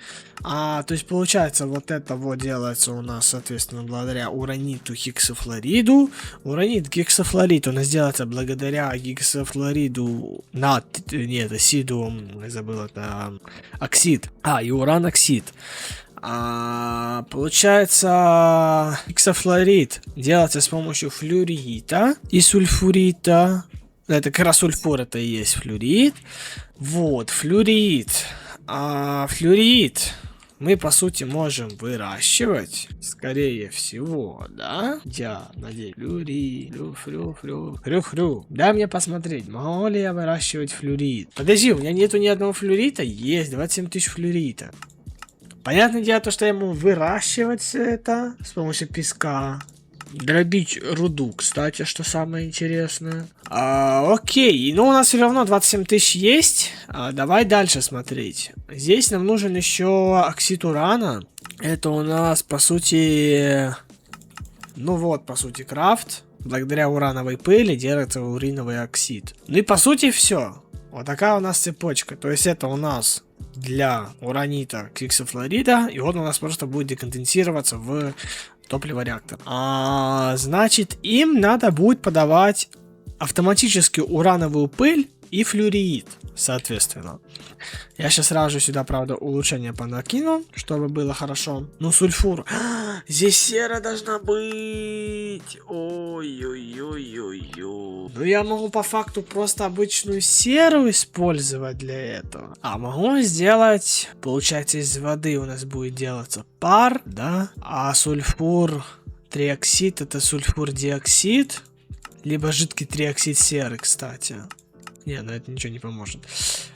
То есть, получается, вот это вот делается у нас, соответственно, благодаря ураниту гексофлориду. Уранит гексофлорид у нас делается благодаря гексофлориду сиду, я забыл, это оксид. И уран-оксид. Получается, гексофлорид делается с помощью флюорита и сульфурита. Это как раз сульфур, это и есть флюорид. Вот, флюорид. Флюорид мы, по сути, можем выращивать, скорее всего, да? Я надеюсь, флюрид. Дай мне посмотреть, могу ли я выращивать флюорид. Подожди, у меня нету ни одного флюорита? Есть, 27 тысяч флюорита. Понятное дело, что я ему выращивать все это с помощью песка. Дробить руду, кстати, что самое интересное. Окей, но у нас все равно 27 тысяч есть. Давай дальше смотреть. Здесь нам нужен еще оксид урана. Это у нас, по сути... по сути, крафт. Благодаря урановой пыли делается уриновый оксид. Ну и по сути все. Вот такая у нас цепочка. То есть это у нас для уранита гексофлорида. И вот у нас просто будет деконденсироваться в топливо реактор. Значит, им надо будет подавать автоматически урановую пыль и флюорид, соответственно. Я сейчас сразу сюда, правда, улучшение понакину, чтобы было хорошо. Ну, сульфур. Здесь сера должна быть. Ой-ой-ой-ой-ой. Ну, я могу по факту просто обычную серу использовать для этого. Могу сделать, получается, из воды у нас будет делаться пар, да? А сульфур триоксид это сульфур диоксид. Либо жидкий триоксид серы, кстати. Не, это ничего не поможет.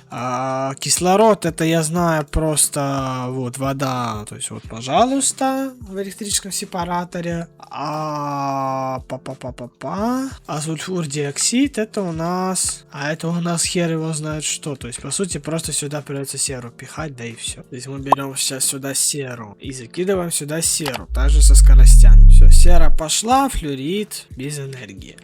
Кислород, это я знаю просто вот вода, то есть вот, пожалуйста, в электрическом сепараторе. Сульфур диоксид, это у нас... это у нас хер его знает что. То есть, по сути, просто сюда придется серу пихать, да и все. То есть мы берем сейчас сюда серу и закидываем сюда серу, также со скоростями. Все, сера пошла, флюорид без энергии.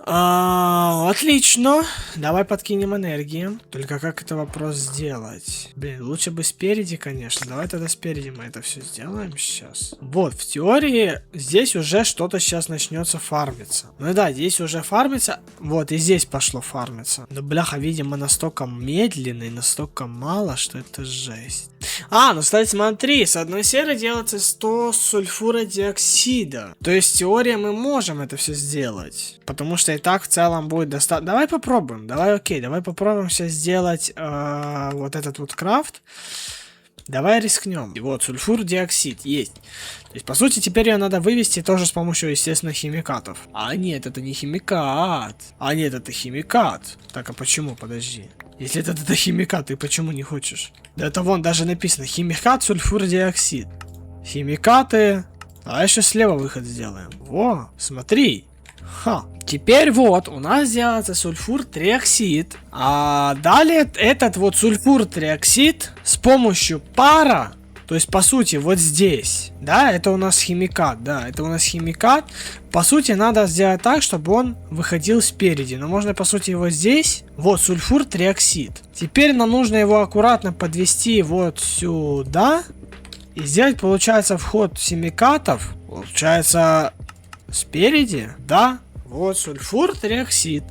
Отлично. Давай подкинем энергии. Только как это вопрос сделать? Блин, лучше бы спереди, конечно. Давай тогда спереди мы это все сделаем сейчас. Вот, в теории здесь уже что-то сейчас начнется фармиться. Ну да, здесь уже фармится. Вот, и здесь пошло фармиться. Но, бляха, видимо, настолько медленно и настолько мало, что это жесть. Ну, кстати, смотри, с одной серы делается 100 сульфура диоксида. То есть, в теории мы можем это все сделать. Потому что и так в целом будет достаточно. Давай попробуем. Давай попробуем сейчас сделать вот этот вот крафт. Давай рискнем. И вот, сульфур диоксид есть. То есть, по сути, теперь ее надо вывести тоже с помощью, естественно, химикатов. Нет, это не химикат. Нет, это химикат. Так, а почему? Подожди. Если это химикат, ты почему не хочешь? Да это вон даже написано. Химикат, сульфур диоксид. Химикаты. Давай еще слева выход сделаем. Во, смотри. Теперь вот у нас делается сульфур триоксид. Далее этот вот сульфур триоксид с помощью пара, то есть по сути вот здесь, да, это у нас химикат, По сути надо сделать так, чтобы он выходил спереди, но можно по сути его здесь. Вот сульфур триоксид. Теперь нам нужно его аккуратно подвести вот сюда и сделать, получается, вход химикатов, получается, спереди, да. Вот сульфур триоксид.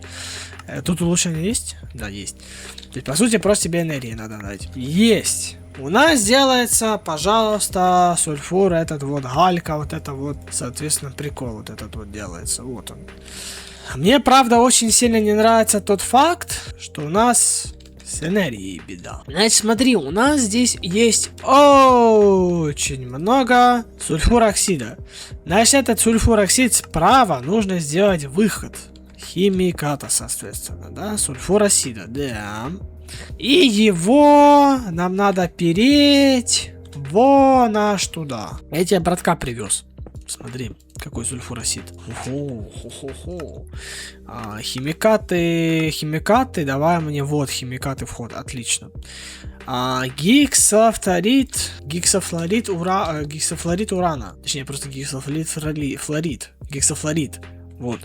Тут улучшение есть? Да, есть. То есть, по сути, просто тебе энергии надо дать. Есть. У нас делается, пожалуйста, сульфур, этот вот галька, вот это вот, соответственно, прикол вот этот вот делается. Вот он. Мне, правда, очень сильно не нравится тот факт, что у нас с энергией беда. Значит, смотри, у нас здесь есть очень много сульфуроксида. Значит, этот сульфуроксид справа нужно сделать выход химиката, соответственно, да, сульфуроксида, да. И его нам надо переть вон аж туда. Я тебе братка привез. Смотри, какой сульфуроксид. Химикаты, давай мне вот химикаты вход, отлично. Гексофлорид урана. Точнее, просто гексофлорид. Вот.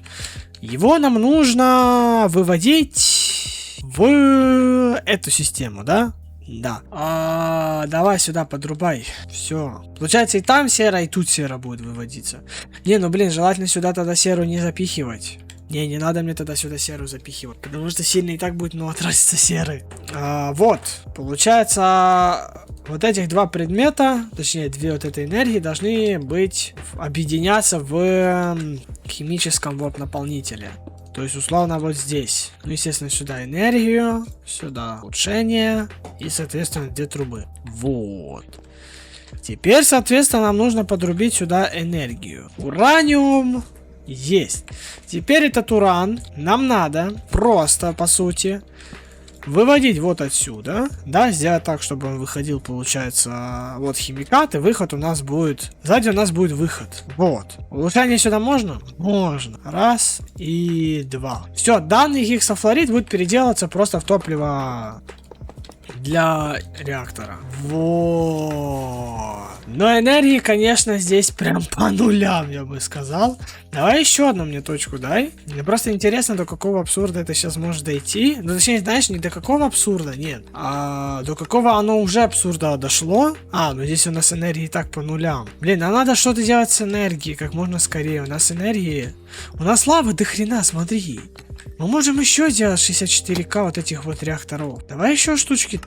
Его нам нужно выводить в эту систему, да? Да. Давай сюда подрубай. Все. Получается, и там сера, и тут сера будет выводиться. Не, ну блин, желательно сюда тогда серу не запихивать. Не надо мне тогда сюда серу запихивать, потому что сильно и так будет много тратиться серы. Вот, получается, вот этих два предмета, точнее, две вот этой энергии должны быть, объединяться в химическом вот наполнителе. То есть, условно, вот здесь. Ну, естественно, сюда энергию, сюда улучшение и, соответственно, две трубы. Вот. Теперь, соответственно, нам нужно подрубить сюда энергию. Ураниум есть. Теперь этот уран нам надо просто, по сути, выводить вот отсюда. Да, сделать так, чтобы он выходил, получается, вот химикат, и выход у нас будет... Сзади у нас будет выход. Вот. Улучшение сюда можно? Можно. Раз и два. Все, данный гексафлорид будет переделаться просто в топливо для реактора. Вот. Но энергии, конечно, здесь прям по нулям, я бы сказал. Давай еще одну мне точку дай. Мне просто интересно, до какого абсурда это сейчас может дойти. Ну, точнее, знаешь, не до какого абсурда, нет. А до какого оно уже абсурда дошло. Ну здесь у нас энергии и так по нулям. Блин, а надо что-то делать с энергией как можно скорее. У нас энергии... У нас лавы до хрена, смотри. Мы можем еще сделать 64К вот этих вот реакторов. Давай еще штучки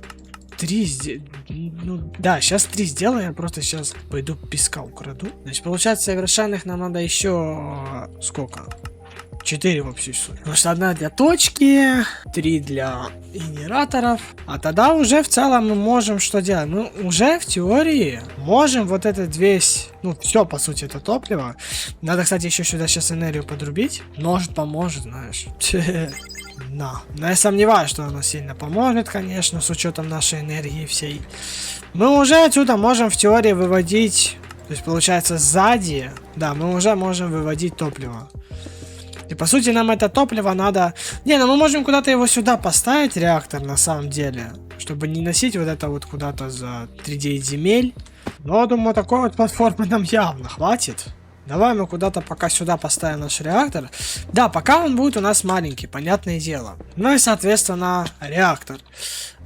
3 ну, да, сейчас 3 сделаем. Я просто сейчас пойду песка украду. Значит, получается, совершенных нам надо еще... Сколько? 4 вообще. Потому что 1 для точки, 3 для генераторов. А тогда уже в целом мы можем что делать? Мы уже в теории можем вот этот весь... Ну, все, по сути, это топливо. Надо, кстати, еще сюда сейчас энергию подрубить. Может, поможет, знаешь. Да. Но я сомневаюсь, что оно сильно поможет, конечно, с учетом нашей энергии всей. Мы уже отсюда можем в теории выводить... То есть, получается, сзади... Да, мы уже можем выводить топливо. И по сути нам это топливо надо... Не, ну мы можем куда-то его сюда поставить, реактор, на самом деле. Чтобы не носить вот это вот куда-то за 3-9 земель. Но, думаю, такой вот платформы нам явно хватит. Давай мы куда-то пока сюда поставим наш реактор. Да, пока он будет у нас маленький, понятное дело. Ну и, соответственно, реактор.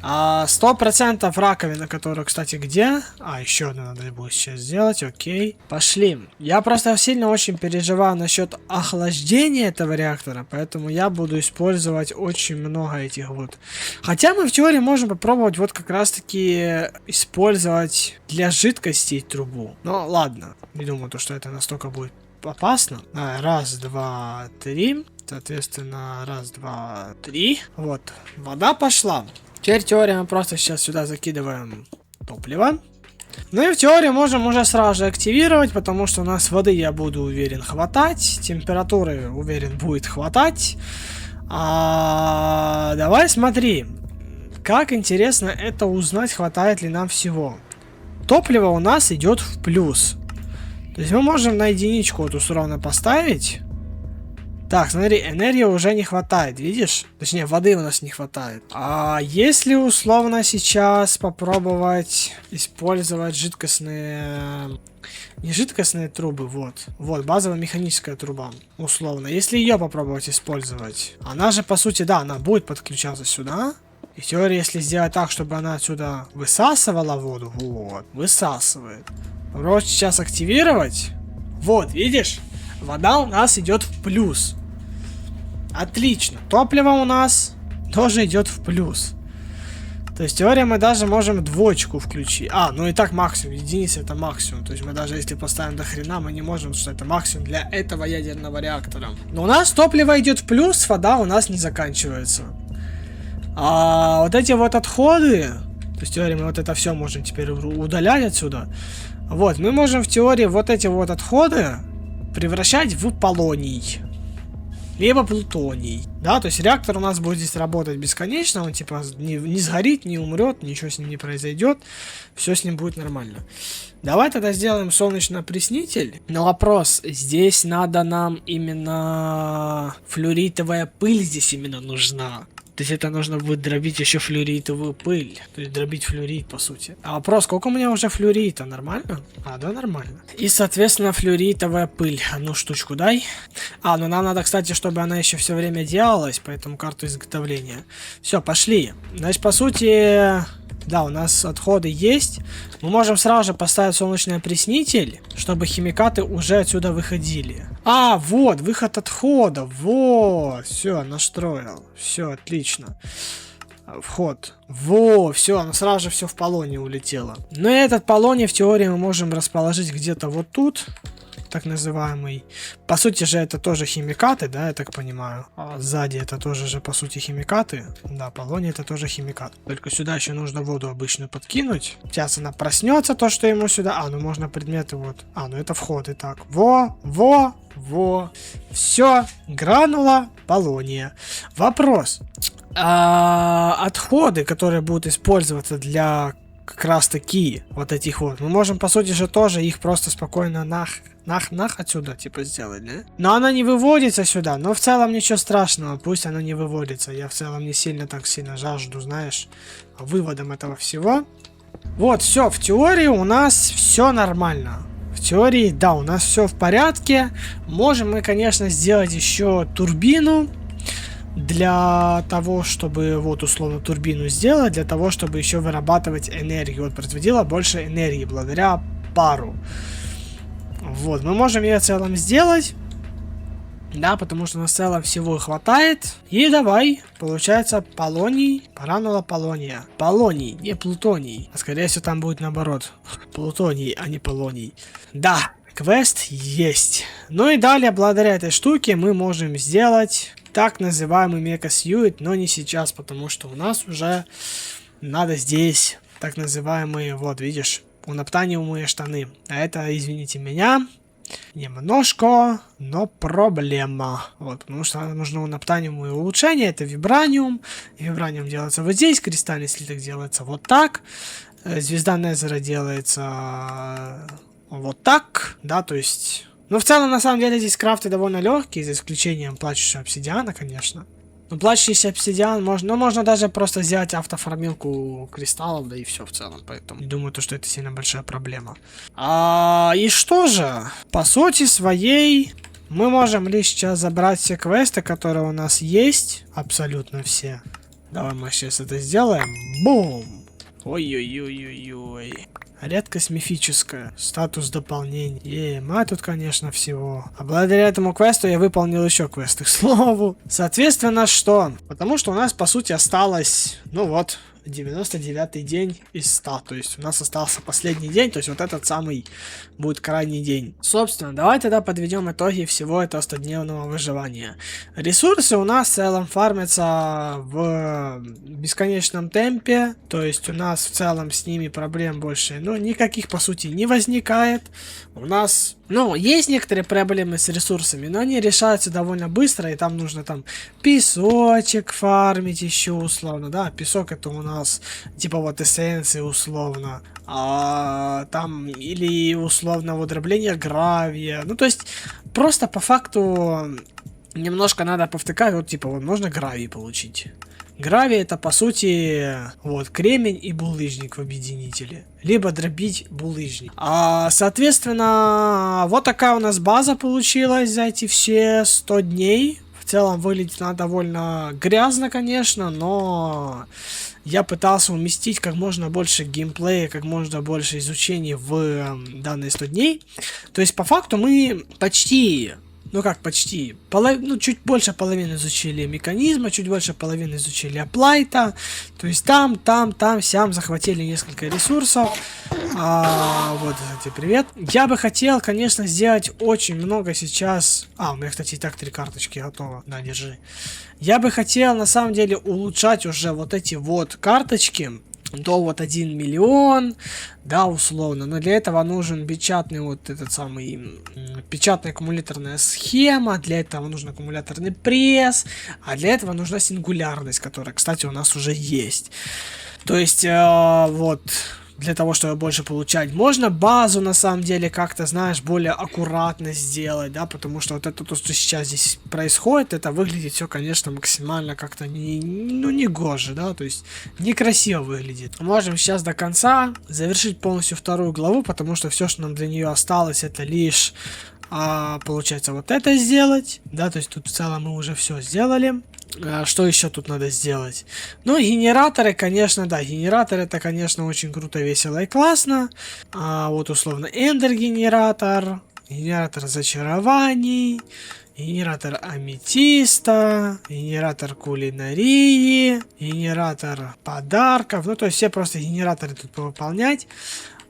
100% раковина, которая, кстати, где? Еще одну надо будет сейчас сделать, окей. Пошли. Я просто сильно очень переживаю насчет охлаждения этого реактора, поэтому я буду использовать очень много этих вот. Хотя мы в теории можем попробовать вот как раз-таки использовать для жидкостей трубу. Но ладно, не думаю, что это настолько будет опасно. Раз, два, три. Соответственно, раз, два, три. Вот, вода пошла. Теперь теория мы просто сейчас сюда закидываем топливо. Ну и в теории можем уже сразу же активировать, потому что у нас воды, я буду уверен, хватать. Температуры, уверен, будет хватать. Давай смотри. Как интересно это узнать, хватает ли нам всего. Топливо у нас идет в плюс. То есть мы можем на единичку вот условно поставить. Так, смотри, энергии уже не хватает, видишь? Точнее, воды у нас не хватает. А если условно сейчас попробовать использовать жидкостные... Не жидкостные трубы, вот. Вот, базовая механическая труба, условно. Если ее попробовать использовать, она же, по сути, да, она будет подключаться сюда. И в теории, если сделать так, чтобы она отсюда высасывала воду, вот, высасывает. Попробовать сейчас активировать. Вот, видишь? Вода у нас идет в плюс. Отлично. Топливо у нас тоже идет в плюс. То есть в теории мы даже можем двоечку включить. Ну и так максимум. Единица это максимум. То есть мы даже если поставим до хрена, мы не можем, потому что это максимум для этого ядерного реактора. Но у нас топливо идет в плюс, вода у нас не заканчивается. А вот эти вот отходы, то есть в теории мы вот это все можем теперь удалять отсюда. Вот, мы можем в теории вот эти вот отходы превращать в полоний. Либо плутоний. Да, то есть реактор у нас будет здесь работать бесконечно. Он типа не сгорит, не умрет, ничего с ним не произойдет. Все с ним будет нормально. Давай тогда сделаем солнечный опреснитель. Но вопрос, здесь надо нам именно... Флюоритовая пыль здесь именно нужна. То есть это нужно будет дробить еще флюоритовую пыль. То есть дробить флюорит, по сути. А вопрос, сколько у меня уже флюорита? Нормально? А, да, нормально. И, соответственно, флюоритовая пыль. Одну штучку дай. А, ну нам надо, кстати, чтобы она еще все время делалась, поэтому карту изготовления. Все, пошли. Значит, по сути... Да, у нас отходы есть. Мы можем сразу же поставить солнечный опреснитель, чтобы химикаты уже отсюда выходили. А, вот, выход отходов. Вот, все, настроил. Все, отлично. Вход. Во, все, оно сразу же все в полоний улетело. Но этот полоний в теории мы можем расположить где-то вот тут. Так называемый. По сути же это тоже химикаты, да, я так понимаю. А сзади это тоже же по сути химикаты. Да, полоний это тоже химикат. Только сюда еще нужно воду обычную подкинуть. Сейчас она проснется, то, что ему сюда. А, ну можно предметы вот. А, ну это вход и так. Во. Все, гранула полония. Вопрос. Отходы, которые будут использоваться для как раз таки вот этих вот. Мы можем, по сути же, тоже их просто спокойно нах отсюда, типа, сделать, да? Но она не выводится сюда, но в целом ничего страшного, пусть она не выводится. Я в целом не сильно так сильно жажду, знаешь, выводом этого всего. Вот, все, в теории у нас все нормально. В теории, да, у нас все в порядке. Можем мы, конечно, сделать еще турбину. Для того, чтобы, вот, условно, турбину сделать, для того, чтобы еще вырабатывать энергию. Вот, производила больше энергии благодаря пару. Вот, мы можем ее в целом сделать. Да, потому что у нас в целом всего хватает. И давай, получается, полоний, гранула полония. Полоний, не плутоний. А скорее всего там будет наоборот. Плутоний, а не полоний. Да, квест есть. Ну и далее, благодаря этой штуке, мы можем сделать... так называемый мега-сьюит, но не сейчас, потому что у нас уже надо здесь так называемые, вот видишь, унаптаниумые штаны. А это, извините меня, немножко, но проблема. Вот, потому что нужно унаптаниумые улучшения, это вибраниум. Вибраниум делается вот здесь, кристальный слиток делается вот так. Звезда Незера делается вот так, да, то есть... Ну, в целом, на самом деле, здесь крафты довольно легкие, за исключением плачущего обсидиана, конечно. Но плачущийся обсидиан можно даже просто сделать автофармилку кристаллов, да и все в целом. Поэтому не думаю, что это сильно большая проблема. И что же? По сути своей, мы можем лишь сейчас забрать все квесты, которые у нас есть. Абсолютно все. Давай мы сейчас это сделаем. Бум! Ой-ой-ой-ой-ой. Редкость мифическая. Статус дополнений. Мать тут, конечно, всего. А благодаря этому квесту я выполнил еще квесты, к слову. Соответственно, что? Потому что у нас, по сути, осталось, ну вот, 99-й день из 100. То есть у нас остался последний день, то есть вот этот самый будет крайний день. Собственно, давай тогда подведем итоги всего этого 100-дневного выживания. Ресурсы у нас в целом фармятся в бесконечном темпе, то есть у нас в целом с ними проблем больше, ну, никаких по сути не возникает. У нас, ну, есть некоторые проблемы с ресурсами, но они решаются довольно быстро, и там нужно там песочек фармить еще условно, да, песок это у нас типа вот эссенции условно, там или условно вот дробление гравия, ну то есть просто по факту немножко надо повтыкать, вот типа вот можно гравий получить. Гравий это по сути вот кремень и булыжник в объединителе, либо дробить булыжник. Соответственно, вот такая у нас база получилась за эти все 100 дней. В целом выглядит она довольно грязно, конечно, но я пытался уместить как можно больше геймплея, как можно больше изучений в данные 100 дней. То есть по факту мы почти... Ну как почти, чуть больше половины изучили механизма, чуть больше половины изучили аплайта. То есть там, сям захватили несколько ресурсов. Вот, кстати, привет. Я бы хотел, конечно, сделать очень много сейчас... у меня, кстати, и так 3 карточки готово. На, держи. Я бы хотел, на самом деле, улучшать уже вот эти вот карточки до вот 1 миллион, да, условно, но для этого нужен печатный вот этот самый, печатная аккумуляторная схема, для этого нужен аккумуляторный пресс, а для этого нужна сингулярность, которая, кстати, у нас уже есть. То есть, вот, для того, чтобы больше получать. Можно базу, на самом деле, как-то, знаешь, более аккуратно сделать, да, потому что вот это то, что сейчас здесь происходит, это выглядит все, конечно, максимально как-то не гоже, да, то есть некрасиво выглядит. Можем сейчас до конца завершить полностью вторую главу, потому что все, что нам для нее осталось, это лишь, получается, вот это сделать, да, то есть тут в целом мы уже все сделали. Что еще тут надо сделать? Ну, генераторы, конечно, да, генератор это, конечно, очень круто, весело и классно. Вот, условно, эндер-генератор, генератор зачарований, генератор аметиста, генератор кулинарии, генератор подарков. Ну, то есть все просто генераторы тут повыполнять.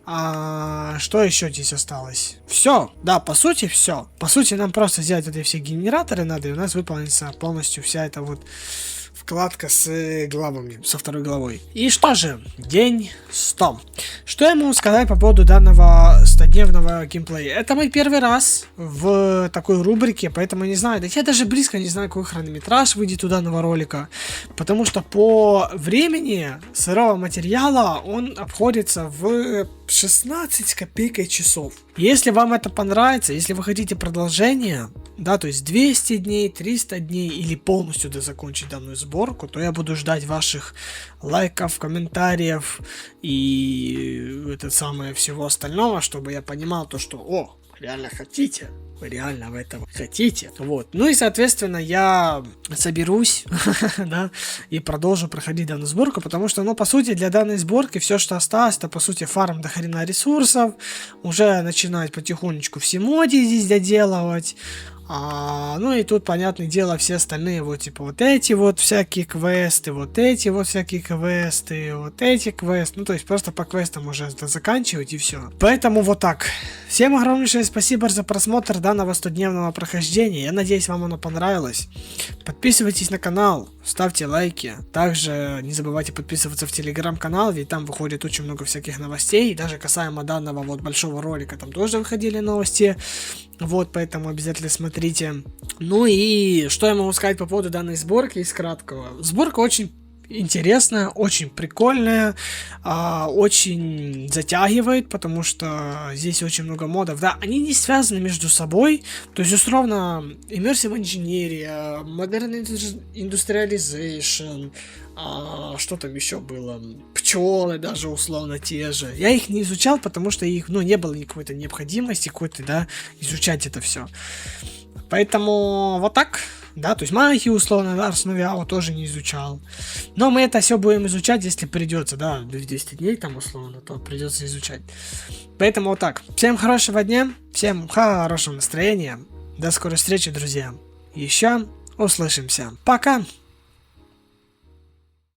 Что еще здесь осталось? Все, да, по сути, все. По сути, нам просто взять эти все генераторы надо, и у нас выполнится полностью вся эта вот вкладка с главами, со второй главой. И что же, день 100. Что я могу сказать по поводу данного 100-дневного геймплея? Это мой первый раз в такой рубрике, поэтому не знаю, да я даже близко не знаю, какой хронометраж выйдет у данного ролика, потому что по времени сырого материала он обходится в 16 с копейкой часов. Если вам это понравится, если вы хотите продолжение, да, то есть 200 дней, 300 дней или полностью закончить данную сборку, то я буду ждать ваших лайков, комментариев и это самое всего остального, чтобы я понимал то, что, реально хотите, вы реально в этом хотите. Вот. Ну и, соответственно, я соберусь, да, и продолжу проходить данную сборку, потому что, ну, по сути, для данной сборки все, что осталось, это, по сути, фарм до хрена ресурсов, уже начинать потихонечку все моди здесь доделывать. Ну и тут, понятное дело, все остальные вот типа вот эти вот всякие квесты, вот эти вот всякие квесты, вот эти квесты. Ну то есть просто по квестам уже это заканчивать и все. Поэтому вот так. Всем огромнейшее спасибо за просмотр данного 100-дневного прохождения. Я надеюсь, вам оно понравилось. Подписывайтесь на канал, ставьте лайки. Также не забывайте подписываться в телеграм-канал, ведь там выходит очень много всяких новостей. И даже касаемо данного вот большого ролика, там тоже выходили новости. Вот, поэтому обязательно смотрите. Ну и что я могу сказать по поводу данной сборки из краткого. Сборка очень интересная, очень прикольная, очень затягивает, потому что здесь очень много модов. Да, они не связаны между собой, то есть условно Immersive Engineering, Modern Industrialization, что там еще было, пчелы даже условно те же. Я их не изучал, потому что их, не было никакой-то необходимости какой-то, да, изучать это все. Поэтому вот так. Да, то есть магию, условно, да, Ars Nova тоже не изучал. Но мы это все будем изучать, если придется, да, 200 дней там, условно, то придется изучать. Поэтому вот так. Всем хорошего дня, всем хорошего настроения. До скорой встречи, друзья. Еще услышимся. Пока!